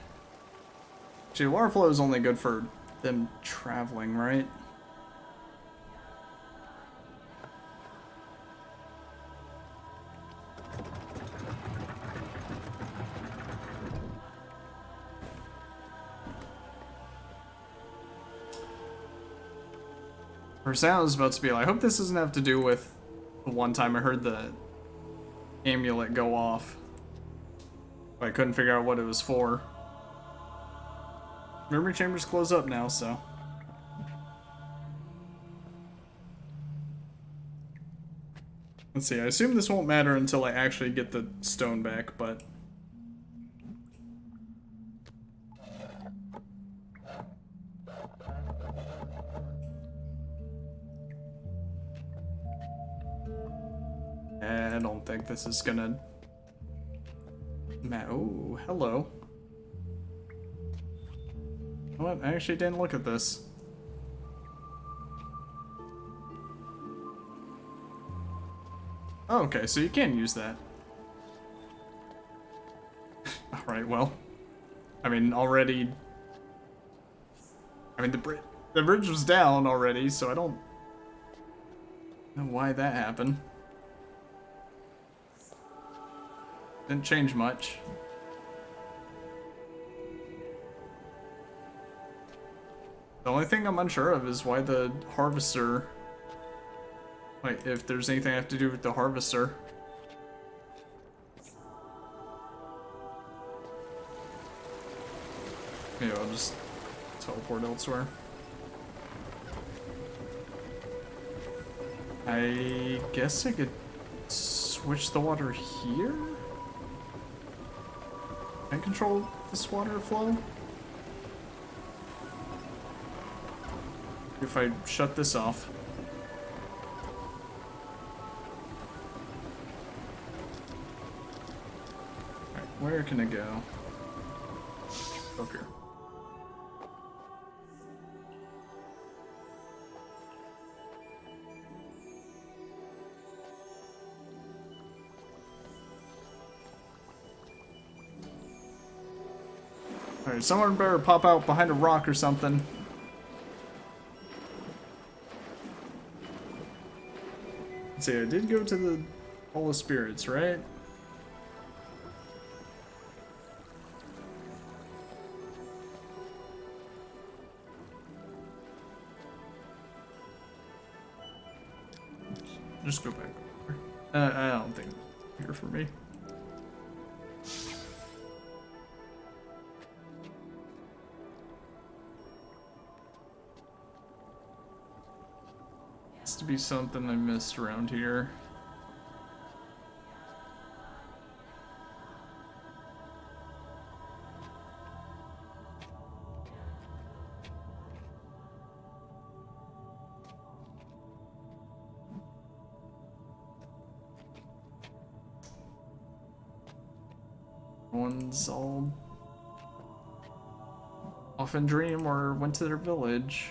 Actually, water flow is only good for them traveling, right? For a second, I was about to be like, I hope this doesn't have to do with the one time I heard the amulet go off. But I couldn't figure out what it was for. Memory chambers close up now, so. Let's see, I assume this won't matter until I actually get the stone back, but. I don't think this is gonna. Oh, hello. What? I actually didn't look at this. Oh, okay, so you can use that. Alright, well. I mean, already. I mean, the bridge was down already, so I don't know why that happened. Didn't change much. The only thing I'm unsure of is why the harvester, like, if there's anything I have to do with the harvester. Maybe I'll just teleport elsewhere. I guess I could switch the water here? Can I control this water flow? If I shut this off. Alright, where can I go? Up here. Alright, someone better pop out behind a rock or something. Let's see, I did go to the Hall of Spirits, right? Just go back over. I don't think it's here for me. Has to be something I missed around here. One's all off in Dream or went to their village.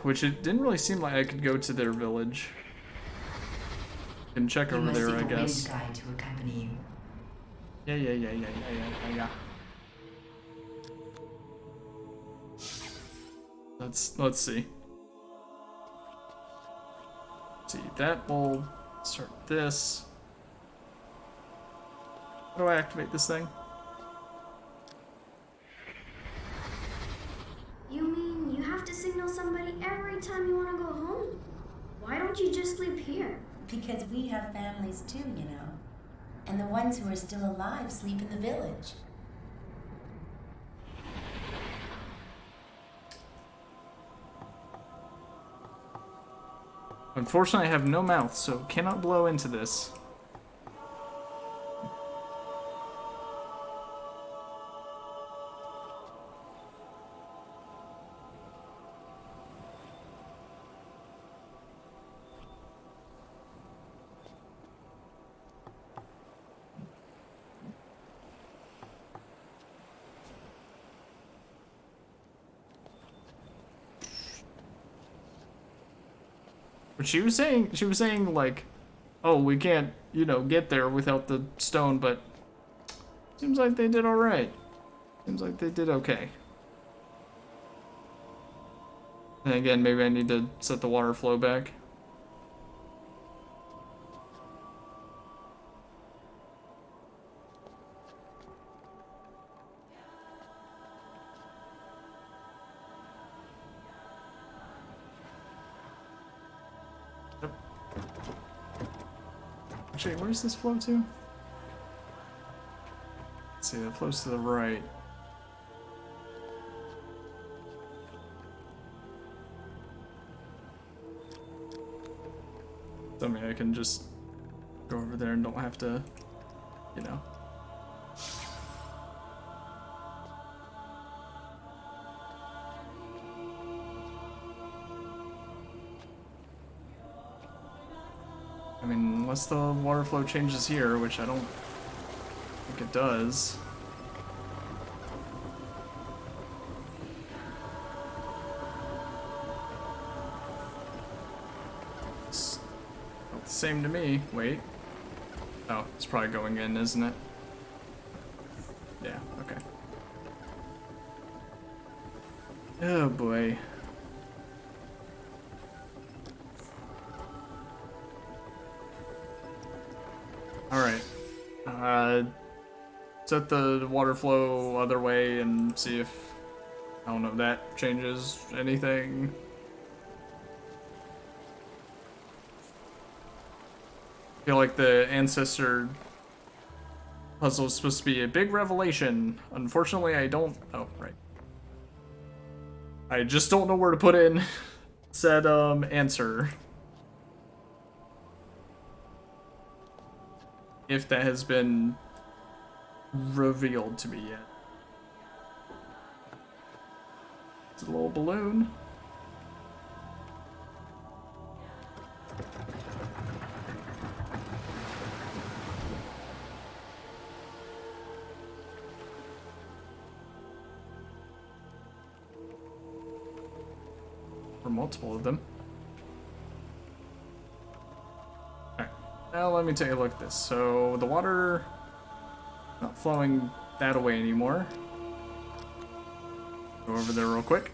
Which it didn't really seem like I could go to their village. Can check over there, I guess. Guide to accompany you. Yeah. Let's see. See, that will start this. How do I activate this thing? You mean you have to signal somebody every time you want to go home? Why don't you just sleep here? Because we have families too, you know. And the ones who are still alive sleep in the village. Unfortunately, I have no mouth, so cannot blow into this. But she was saying like, oh, we can't, you know, get there without the stone, but seems like they did all right. Seems like they did okay. And again, maybe I need to set the water flow back. Yep. Actually, where's this flow to? Let's see, that flows to the right. I mean, I can just go over there and don't have to, you know. I mean, unless the water flow changes here, which I don't think it does. Same to me. Wait. Oh, it's probably going in, isn't it? Yeah, okay. Oh boy. Alright. Set the water flow other way and see if, I don't know, that changes anything. I feel like the ancestor puzzle is supposed to be a big revelation. Unfortunately, I don't. Oh, right. I just don't know where to put in said answer. If that has been revealed to me yet. It's a little balloon. Or multiple of them. Alright, now let me take a look at this. So the water not flowing that way anymore. Go over there real quick.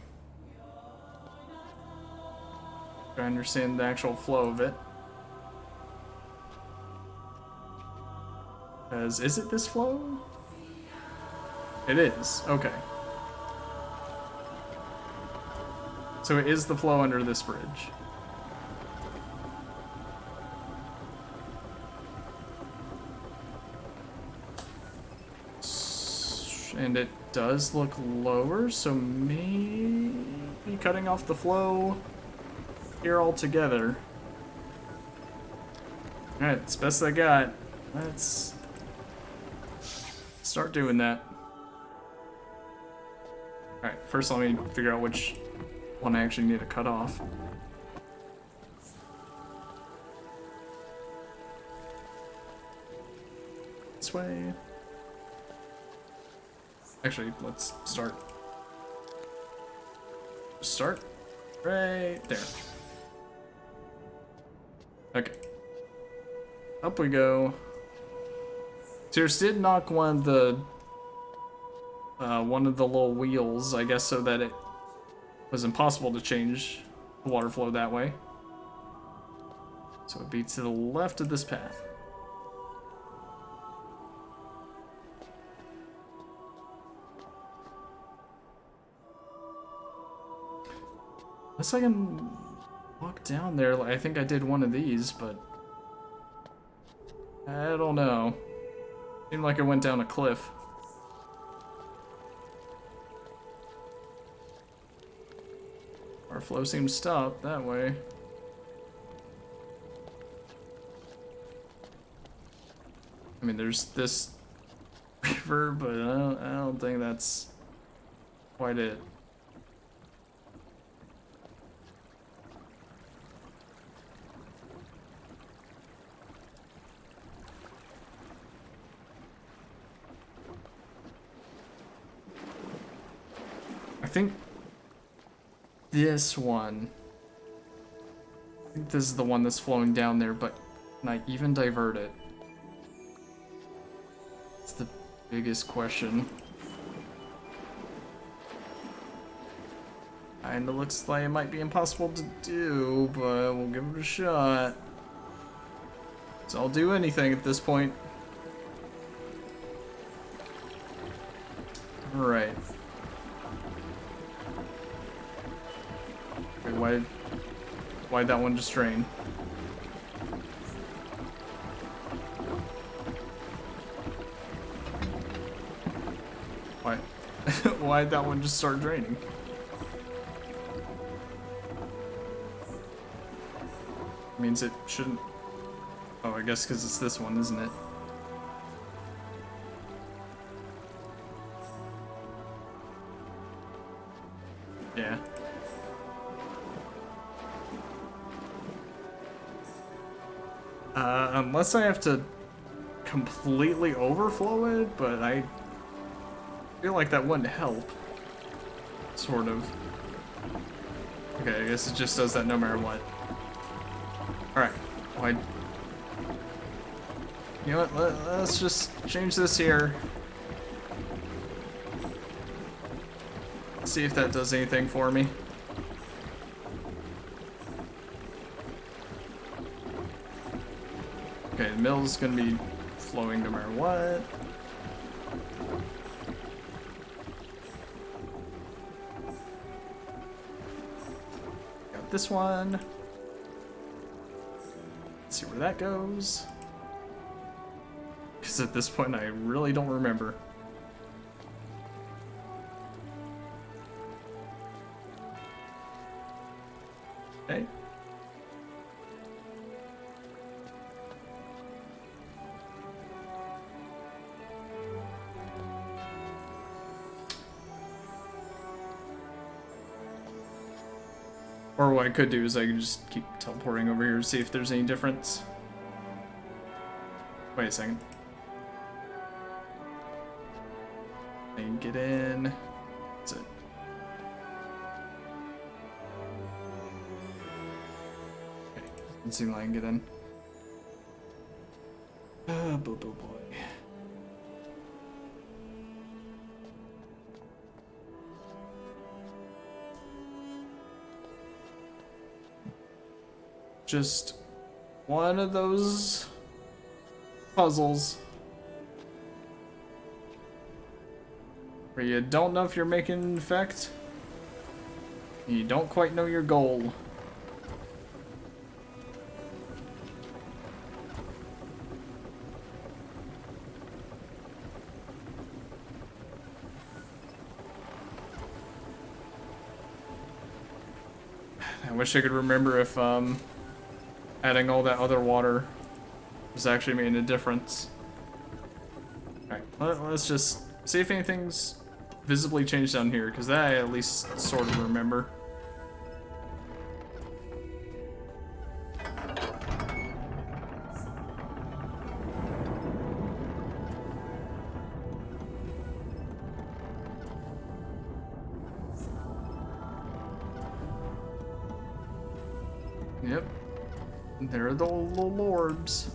Try to understand the actual flow of it. Because is it this flow? It is, okay. So it is the flow under this bridge. And it does look lower, so maybe cutting off the flow here altogether. Alright, it's best I got. Let's start doing that. Alright, first let me figure out which one I actually need to cut off. This way. Actually, let's start. Start right there. Okay. Up we go. Tears did knock one of the little wheels, I guess, so that it was impossible to change the water flow that way. So it'd be to the left of this path. Unless I can walk down there. I think I did one of these, but I don't know. Seemed like I went down a cliff. Our flow seems stopped that way. I mean, there's this river, but I don't think that's quite it. I think this one I think this is the one that's flowing down there, but can I even divert it? It's the biggest question. Kinda looks like it might be impossible to do, but we'll give it a shot. So I'll do anything at this point. Alright. Wait, why'd that one just drain? Why? Why'd that one just start draining? Means it shouldn't. Oh, I guess because it's this one, isn't it? Yeah. Unless I have to completely overflow it, but I feel like that wouldn't help. Sort of. Okay, I guess it just does that no matter what. Alright, why? You know what, let's just change this here. See if that does anything for me. Okay, the mill's gonna be flowing no matter what. Got this one. Let's see where that goes. Because at this point I really don't remember. Okay. Or what I could do is I could just keep teleporting over here to see if there's any difference. Wait a second. I can get in. That's it. Okay, let's see if I can get in. Oh, boy. Just one of those puzzles where you don't know if you're making an effect, and you don't quite know your goal. I wish I could remember if adding all that other water was actually making a difference. Alright, let's just see if anything's visibly changed down here, because that I at least sort of remember. Yep. There are the little orbs.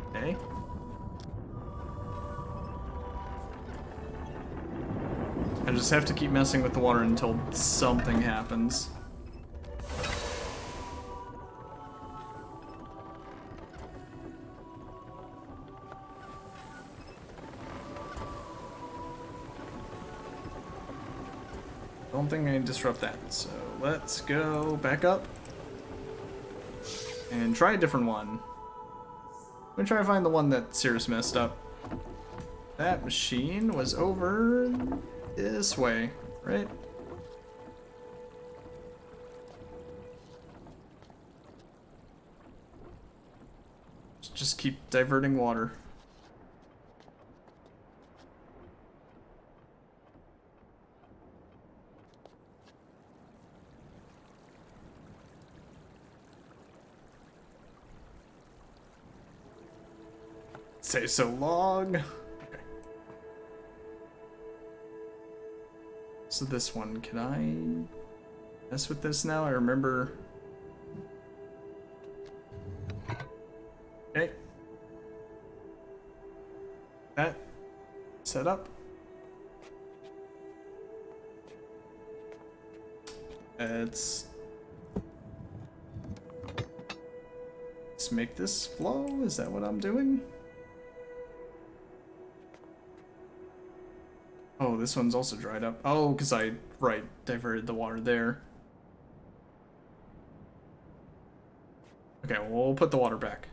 Okay. I just have to keep messing with the water until something happens. Don't think I can disrupt that, so let's go back up and try a different one. I'm gonna try to find the one that Cirrus messed up. That machine was over this way, right? Just keep diverting water. Say so long. Okay. So this one, can I mess with this now? I remember. Okay. That set up. Let's make this flow. Is that what I'm doing? Oh, this one's also dried up. Oh, because I, right, diverted the water there. Okay, well, we'll put the water back.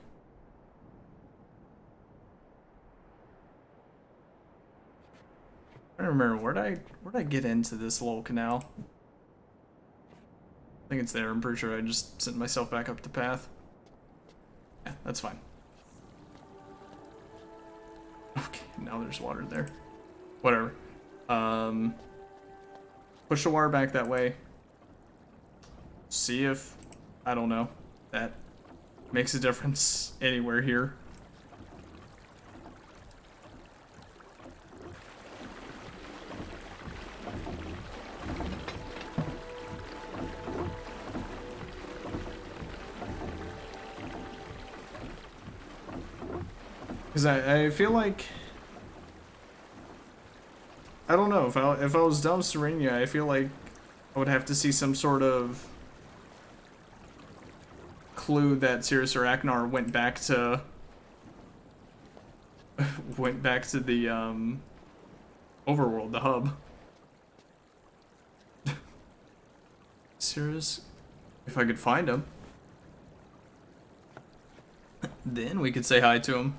I don't remember, where'd I get into this little canal? I think it's there. I'm pretty sure I just sent myself back up the path. Yeah, that's fine. Okay, now there's water there. Whatever. Push the water back that way. See if, I don't know, that makes a difference anywhere here. Because I feel like, I don't know, if I was down Serenia, I feel like I would have to see some sort of clue that Sirius or Aknar went back to the overworld, the hub. Sirius, if I could find him, then we could say hi to him.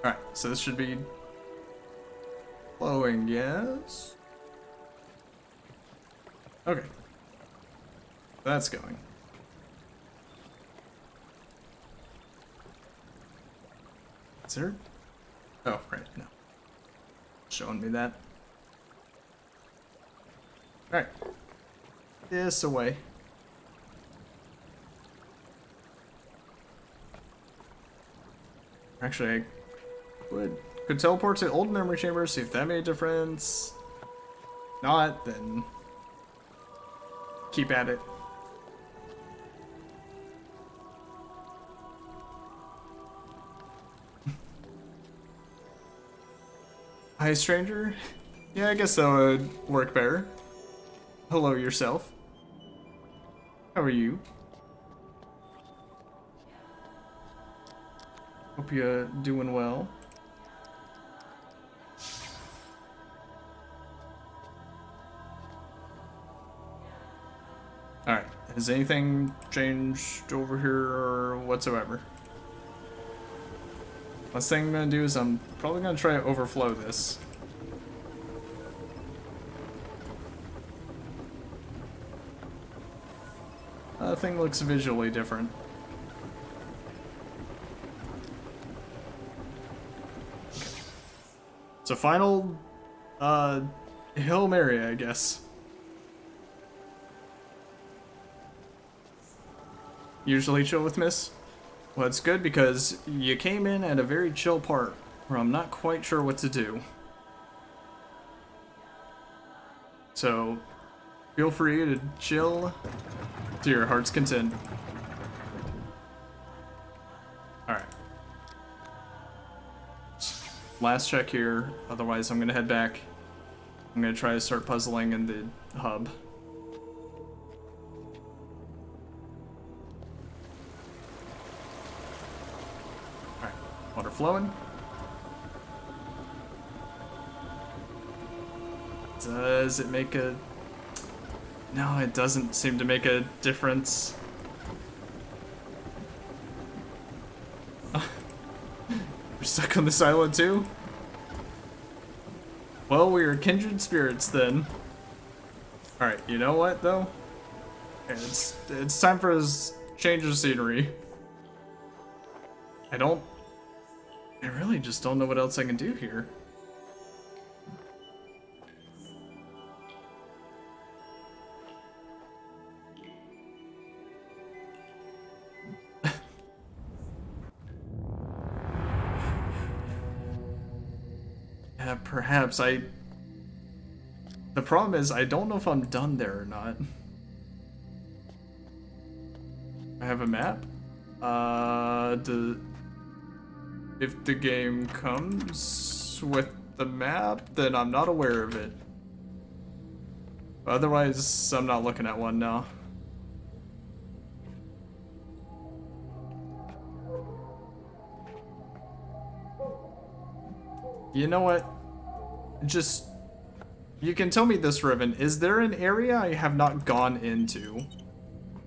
Alright, so this should be flowing, yes? Okay. That's going. Is there? Oh, right, no. Showing me that. Alright. This away. Actually, I could teleport to old memory chamber, see if that made a difference. Not, then keep at it. Hi, stranger. Yeah, I guess that would work better. Hello yourself. How are you? Hope you're doing well. Alright, has anything changed over here or whatsoever? Last thing I'm gonna do is I'm probably gonna try to overflow this. Thing looks visually different. So final, Hail Mary, I guess. Usually chill with Myst? Well, it's good because you came in at a very chill part where I'm not quite sure what to do. So, feel free to chill to your heart's content. Alright. Last check here, otherwise I'm gonna head back. I'm gonna try to start puzzling in the hub. Alright, water flowing. Does it make a... No, it doesn't seem to make a difference. We're stuck on this island too? Well, we are kindred spirits then. Alright, you know what though? It's time for a change of scenery. I really just don't know what else I can do here. Perhaps I The problem is, I don't know if I'm done there or not. I have a map? If the game comes with the map, then I'm not aware of it. Otherwise, I'm not looking at one now. You know what? Just... You can tell me this, Riven. Is there an area I have not gone into?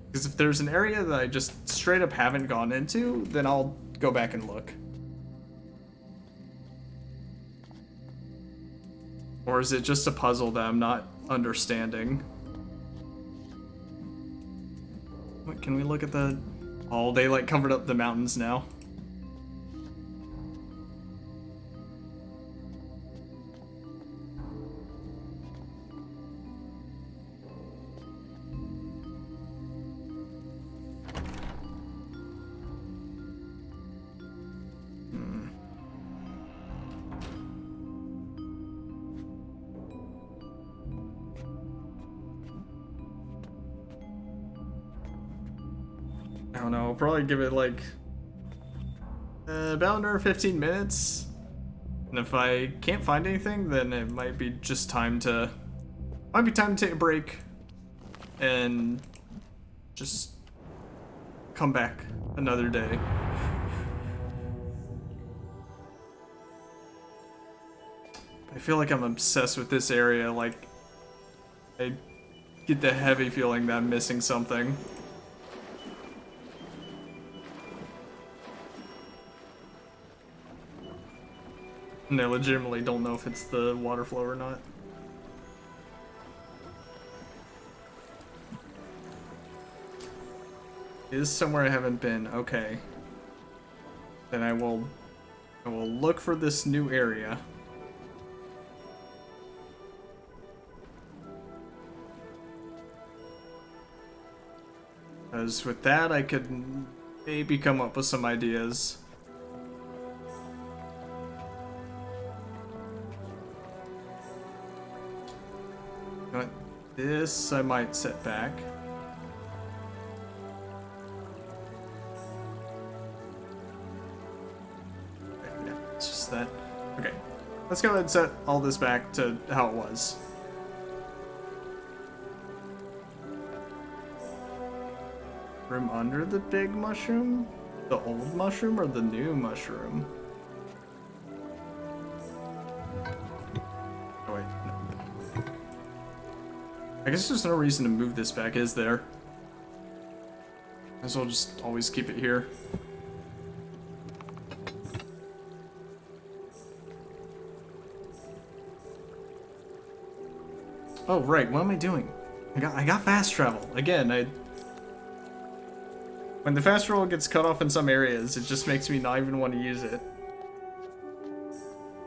Because if there's an area that I just straight up haven't gone into, then I'll go back and look. Or is it just a puzzle that I'm not understanding? What, can we look at the... Oh, they like covered up the mountains now. I don't know, I'll probably give it like about another 15 minutes. And if I can't find anything, then it might be just time to take a break and just come back another day. I feel like I'm obsessed with this area, like I get the heavy feeling that I'm missing something. And I legitimately don't know if it's the water flow or not. It is somewhere I haven't been. Okay. Then I will look for this new area. Because with that, I could maybe come up with some ideas. This I might set back. Yeah, it's just that. Okay, let's go ahead and set all this back to how it was. Room under the big mushroom? The old mushroom or the new mushroom? Oh wait, no. I guess there's no reason to move this back, is there? Might as well just always keep it here. Oh right, what am I doing? I got fast travel. Again, when the fast travel gets cut off in some areas, it just makes me not even want to use it.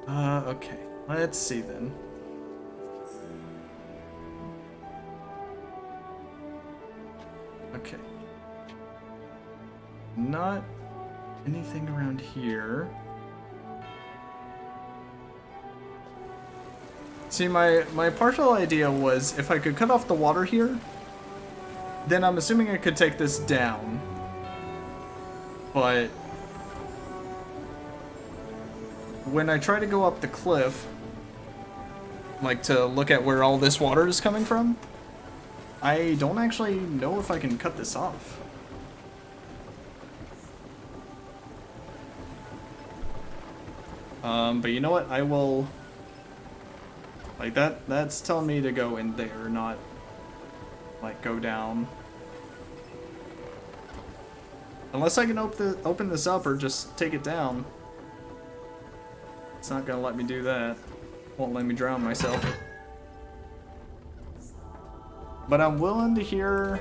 Okay. Let's see then. Okay. Not anything around here. See, my partial idea was if I could cut off the water here, then I'm assuming I could take this down. But when I try to go up the cliff, like to look at where all this water is coming from, I don't actually know if I can cut this off. But you know what? I will... Like, that's telling me to go in there, not, like, go down. Unless I can open this up or just take it down. It's not gonna let me do that. Won't let me drown myself. But I'm willing to hear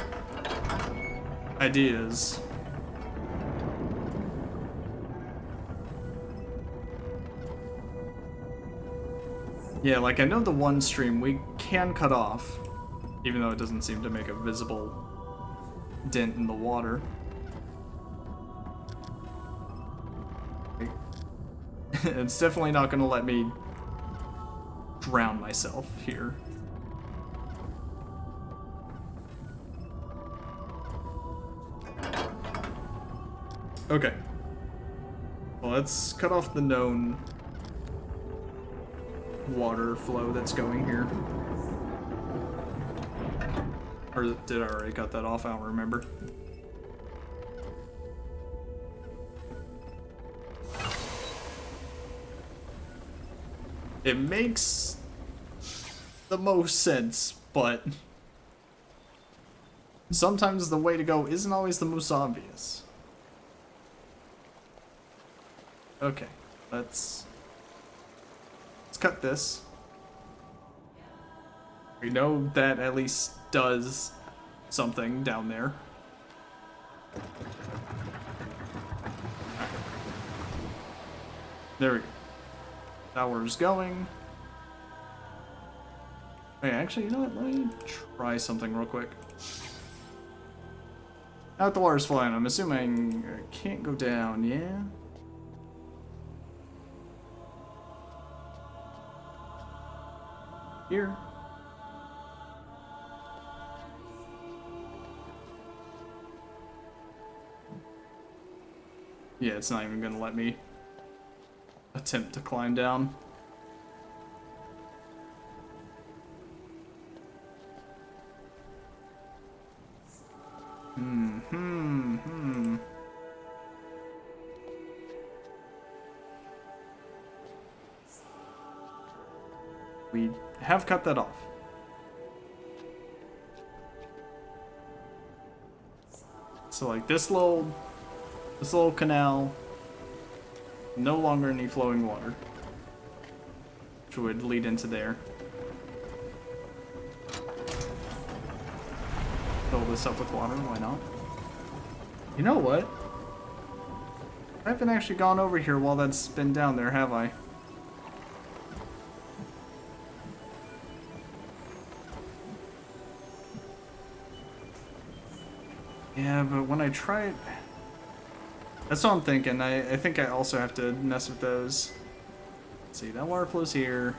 ideas. Yeah, like I know the one stream we can cut off, even though it doesn't seem to make a visible dent in the water. It's definitely not gonna let me drown myself here. Okay. Well, let's cut off the known water flow that's going here. Or did I already cut that off? I don't remember. It makes the most sense, but sometimes the way to go isn't always the most obvious. Okay, let's cut this. We know that at least does something down there. There we go. Tower's going. Hey, actually, you know what? Let me try something real quick. Now that the water's flying, I'm assuming I can't go down, yeah? Here. Yeah, it's not even gonna let me attempt to climb down. We have cut that off. So like this little canal, no longer any flowing water, which would lead into there. Fill this up with water, why not? You know what? I haven't actually gone over here while that's been down there, have I? Yeah, but when I try it... That's what I'm thinking. I think I also have to mess with those. Let's see, that water flows here.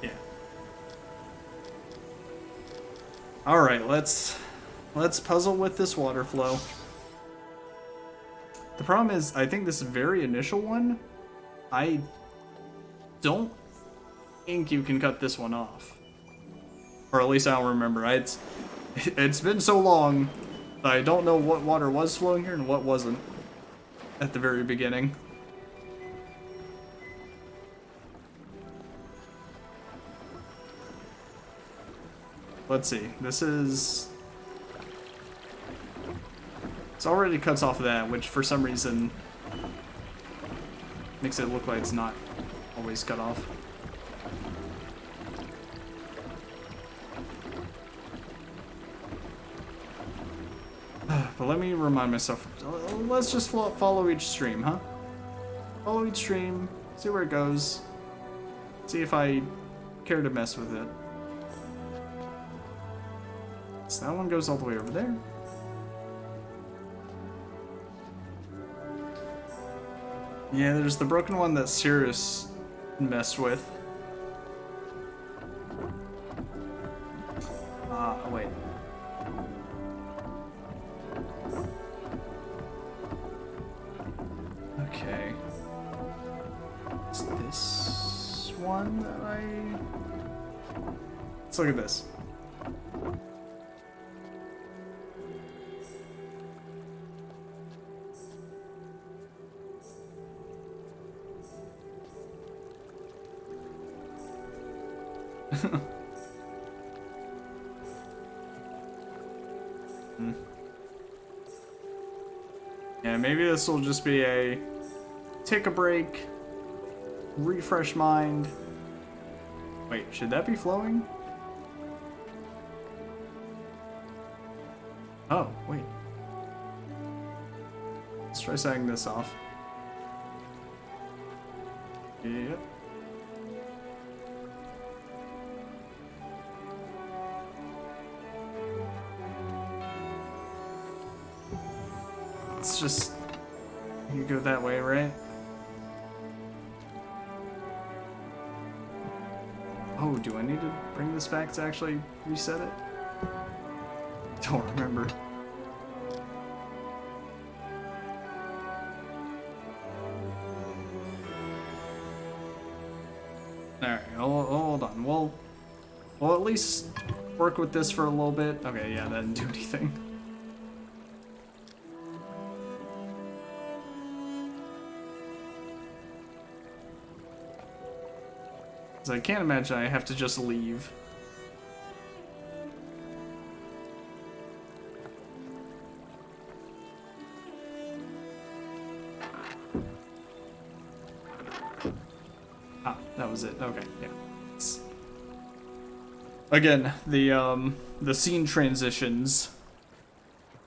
Yeah. Alright, let's puzzle with this water flow. The problem is, I think this very initial one, I don't think you can cut this one off. Or at least I don't remember. It's been so long that I don't know what water was flowing here and what wasn't at the very beginning. Let's see. This is... It's already cuts off of that, which for some reason makes it look like it's not always cut off. But let me remind myself. Let's just follow each stream, huh? Follow each stream, see where it goes, see if I care to mess with it. So that one goes all the way over there. Yeah, there's the broken one that Sirius messed with. Wait. Okay. Is this one that Let's look at this. Yeah, maybe this will just be a take a break, refresh mind. Wait, should that be flowing? Oh, wait. Let's try setting this off. Yep. Let's just... You go that way, right? Oh, do I need to bring this back to actually reset it? Don't remember. Alright, hold on. We'll at least work with this for a little bit. Okay, yeah, that didn't do anything. So I can't imagine I have to just leave. Ah, that was it. Okay, yeah. Again, the scene transitions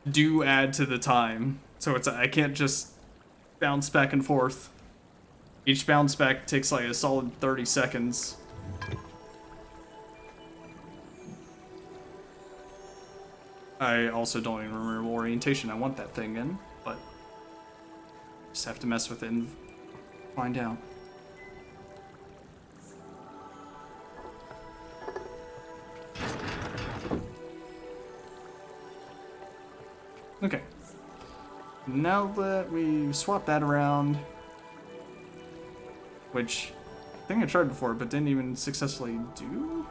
do add to the time, so I can't just bounce back and forth. Each bounce back takes like a solid 30 seconds. I also don't even remember what orientation I want that thing in, but just have to mess with it and find out. Okay. Now that we swap that around, which I think I tried before but didn't even successfully do.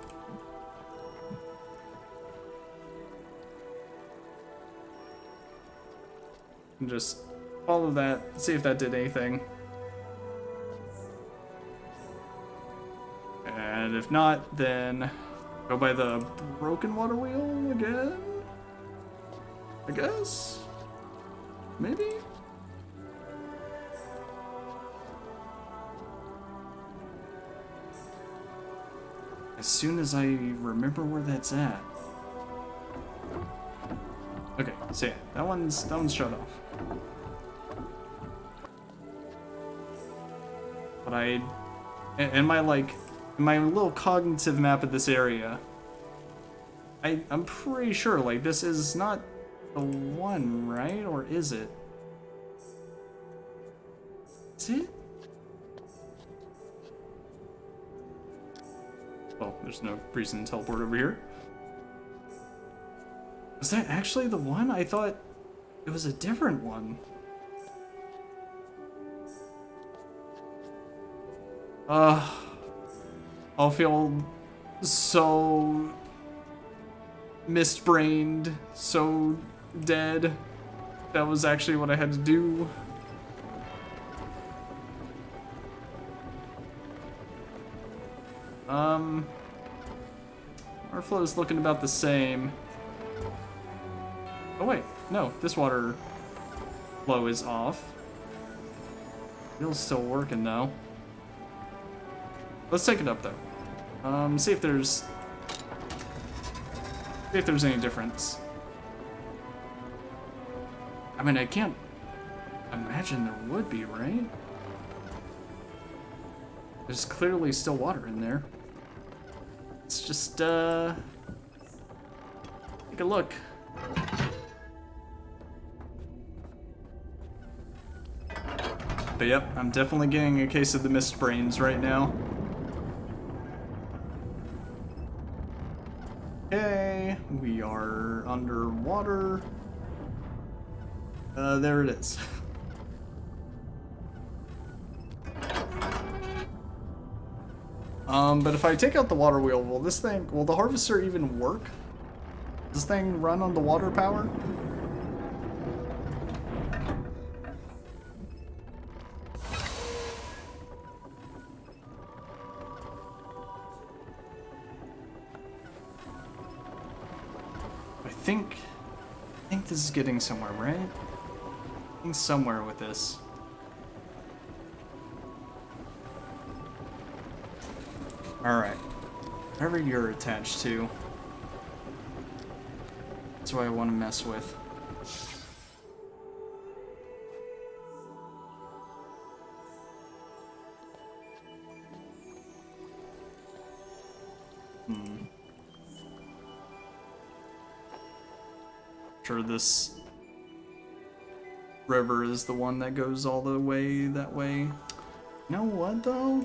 And just follow that, see if that did anything. And if not, then go by the broken water wheel again? I guess? Maybe? As soon as I remember where that's at. Okay, so yeah, that one's shut off. But in my little cognitive map of this area, I'm pretty sure like this is not the one, right? Or is it? Is it? Well, there's no reason to teleport over here. Is that actually the one? I thought it was a different one. I'll feel so mist-brained, so dead. That was actually what I had to do. Our flow is looking about the same. Oh wait, no, this water flow is off. Wheel's still working though. Let's take it up though. See if there's any difference. I mean, I can't imagine there would be, right? There's clearly still water in there. Let's just take a look. But yep, I'm definitely getting a case of the mist brains right now. Okay, we are underwater. There it is. But if I take out the water wheel, will the harvester even work? Does this thing run on the water power? I think this is getting somewhere, right? I think somewhere with this. Alright. Whatever you're attached to. That's what I want to mess with. Sure this river is the one that goes all the way that way. You know what though?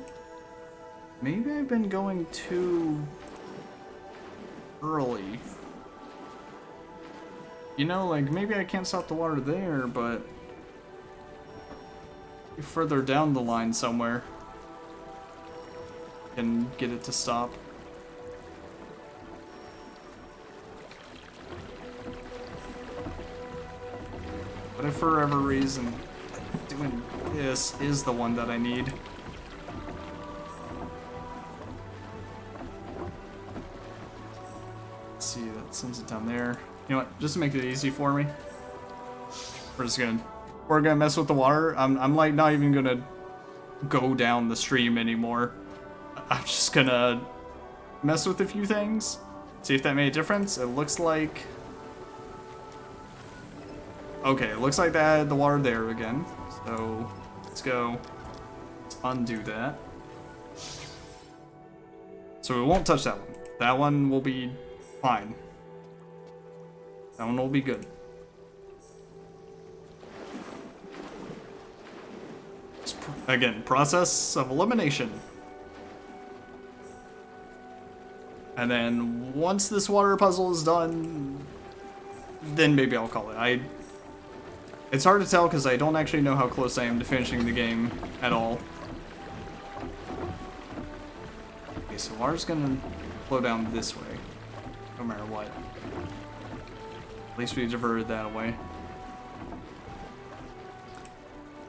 Maybe I've been going too early. You know, like maybe I can't stop the water there, but further down the line somewhere. can get it to stop. But if for whatever reason doing this is the one that I need. Let's see, that sends it down there. You know what? Just to make it easy for me, we're gonna mess with the water. I'm like not even gonna go down the stream anymore. I'm just gonna mess with a few things, see if that made a difference. It looks like, okay, it looks like that added the water there again. So let's go, let's undo that. So we won't touch that one. That one will be fine. That one will be good. Again, process of elimination. And then once this water puzzle is done, then maybe I'll call it. It's hard to tell because I don't actually know how close I am to finishing the game at all. Okay, so water's gonna flow down this way, no matter what. At least we diverted that away.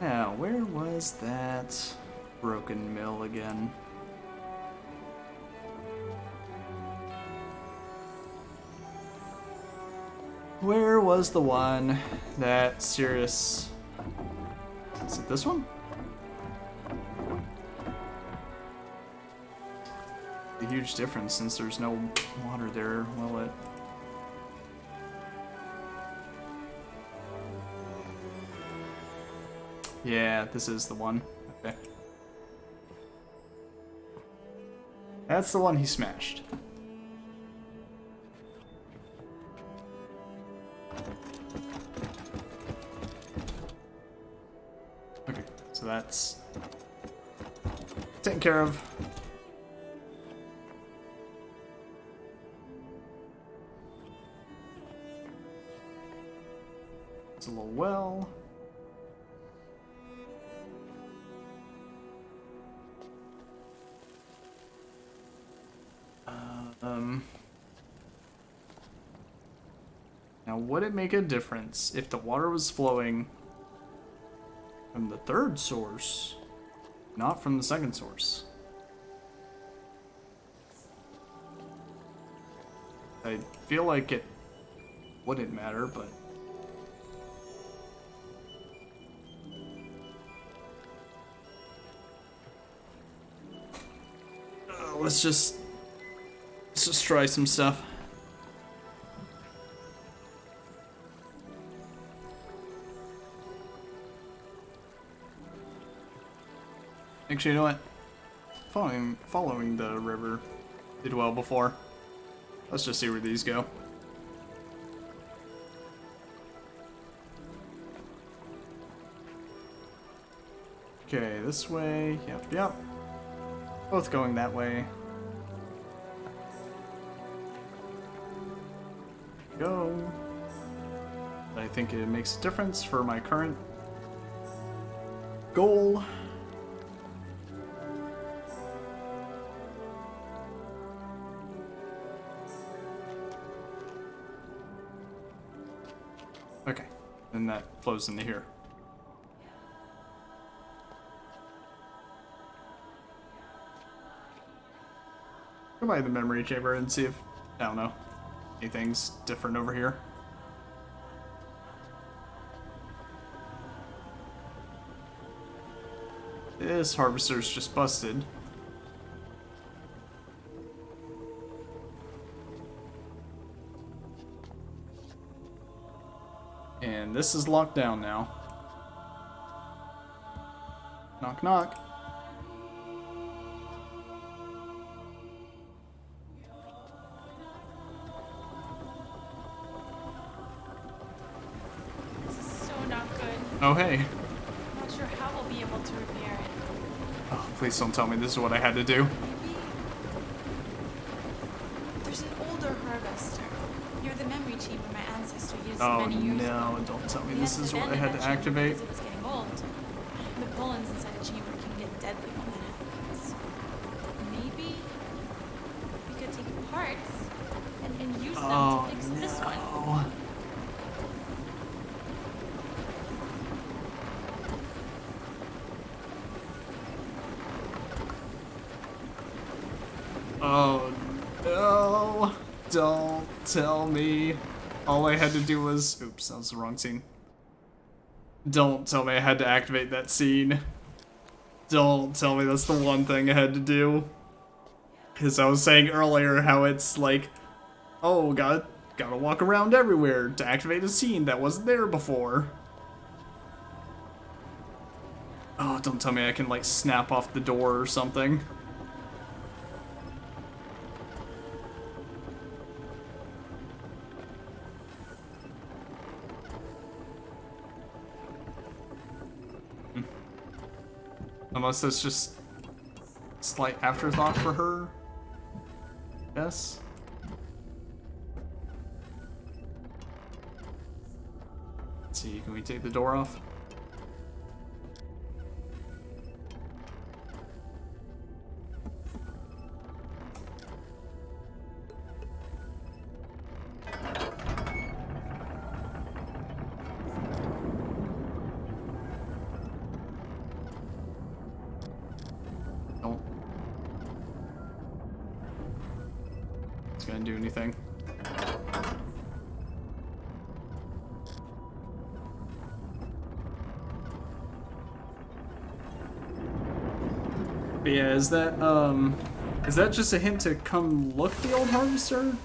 Now, where was that broken mill again? Where was the one that Sirius... Is it this one? A huge difference since there's no water there, will it? Yeah, this is the one. Okay. That's the one he smashed. Okay, so that's taken care of. It's a little well. Now, would it make a difference if the water was flowing from the third source, not from the second source? I feel like it wouldn't matter, but... let's just try some stuff. Actually, you know what? Following the river did well before. Let's just see where these go. Okay, this way. Yep. Both going that way. Go. I think it makes a difference for my current goal. Okay, and that flows into here. Go by the memory chamber and see if, I don't know, anything's different over here. This harvester's just busted. And this is locked down now. Knock, knock. This is so not good. Oh, hey. I'm not sure how we'll be able to repair it. Oh, please don't tell me this is what I had to do. Maybe there's an older harvester near the memory chamber my ancestor used Oh many years ago. no, don't tell me We this had is what I abandon had that to chamber activate. because it was getting old. The pollens inside the chamber can get deadly when that happens. Maybe Oh no. Don't tell me. All I had to do was... Oops, that was the wrong scene. Don't tell me I had to activate that scene. Don't tell me that's the one thing I had to do. Because I was saying earlier how it's like, oh, gotta walk around everywhere to activate a scene that wasn't there before. Oh, don't tell me I can, like, snap off the door or something. Unless that's just slight afterthought for her. Yes. Let's see, can we take the door off? Gonna do anything. But yeah, is that just a hint to come look at the old harvester?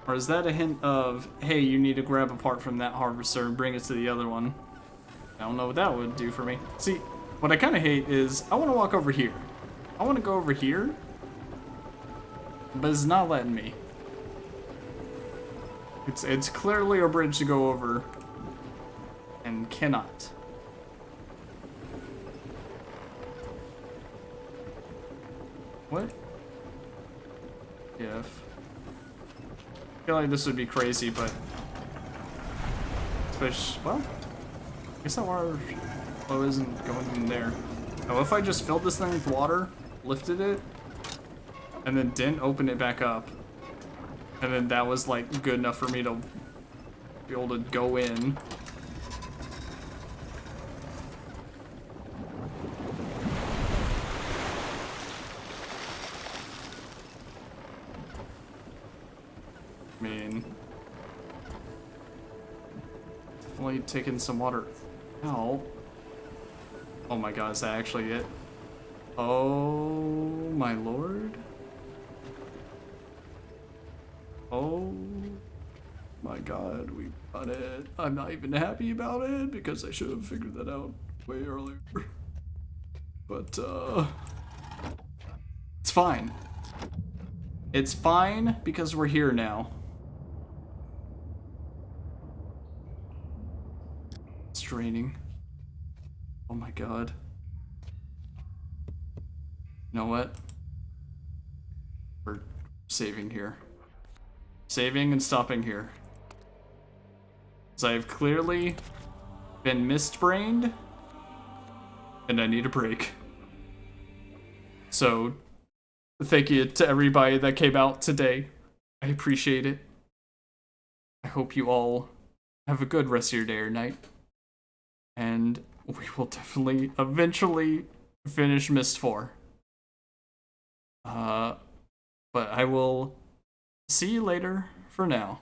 Or is that a hint of, hey, you need to grab a part from that harvester and bring it to the other one? I don't know what that would do for me. See, what I kind of hate is, I want to walk over here. I want to go over here, but it's not letting me. It's clearly a bridge to go over, and cannot. What? If. I feel like this would be crazy, but... Especially, well, I guess that water flow isn't going in there. Oh, if I just filled this thing with water, lifted it, and then didn't open it back up, and then that was like good enough for me to be able to go in. I mean, definitely taking some water out. Oh my god, is that actually it? Oh my lord. Oh my god, we've done it. I'm not even happy about it because I should have figured that out way earlier. But, it's fine. It's fine because we're here now. It's draining. Oh my god. You know what? We're saving here. Saving and stopping here. Because I have clearly been mist-brained, and I need a break. So, thank you to everybody that came out today. I appreciate it. I hope you all have a good rest of your day or night. And we will definitely, eventually, finish Myst 4. But I will see you later for now.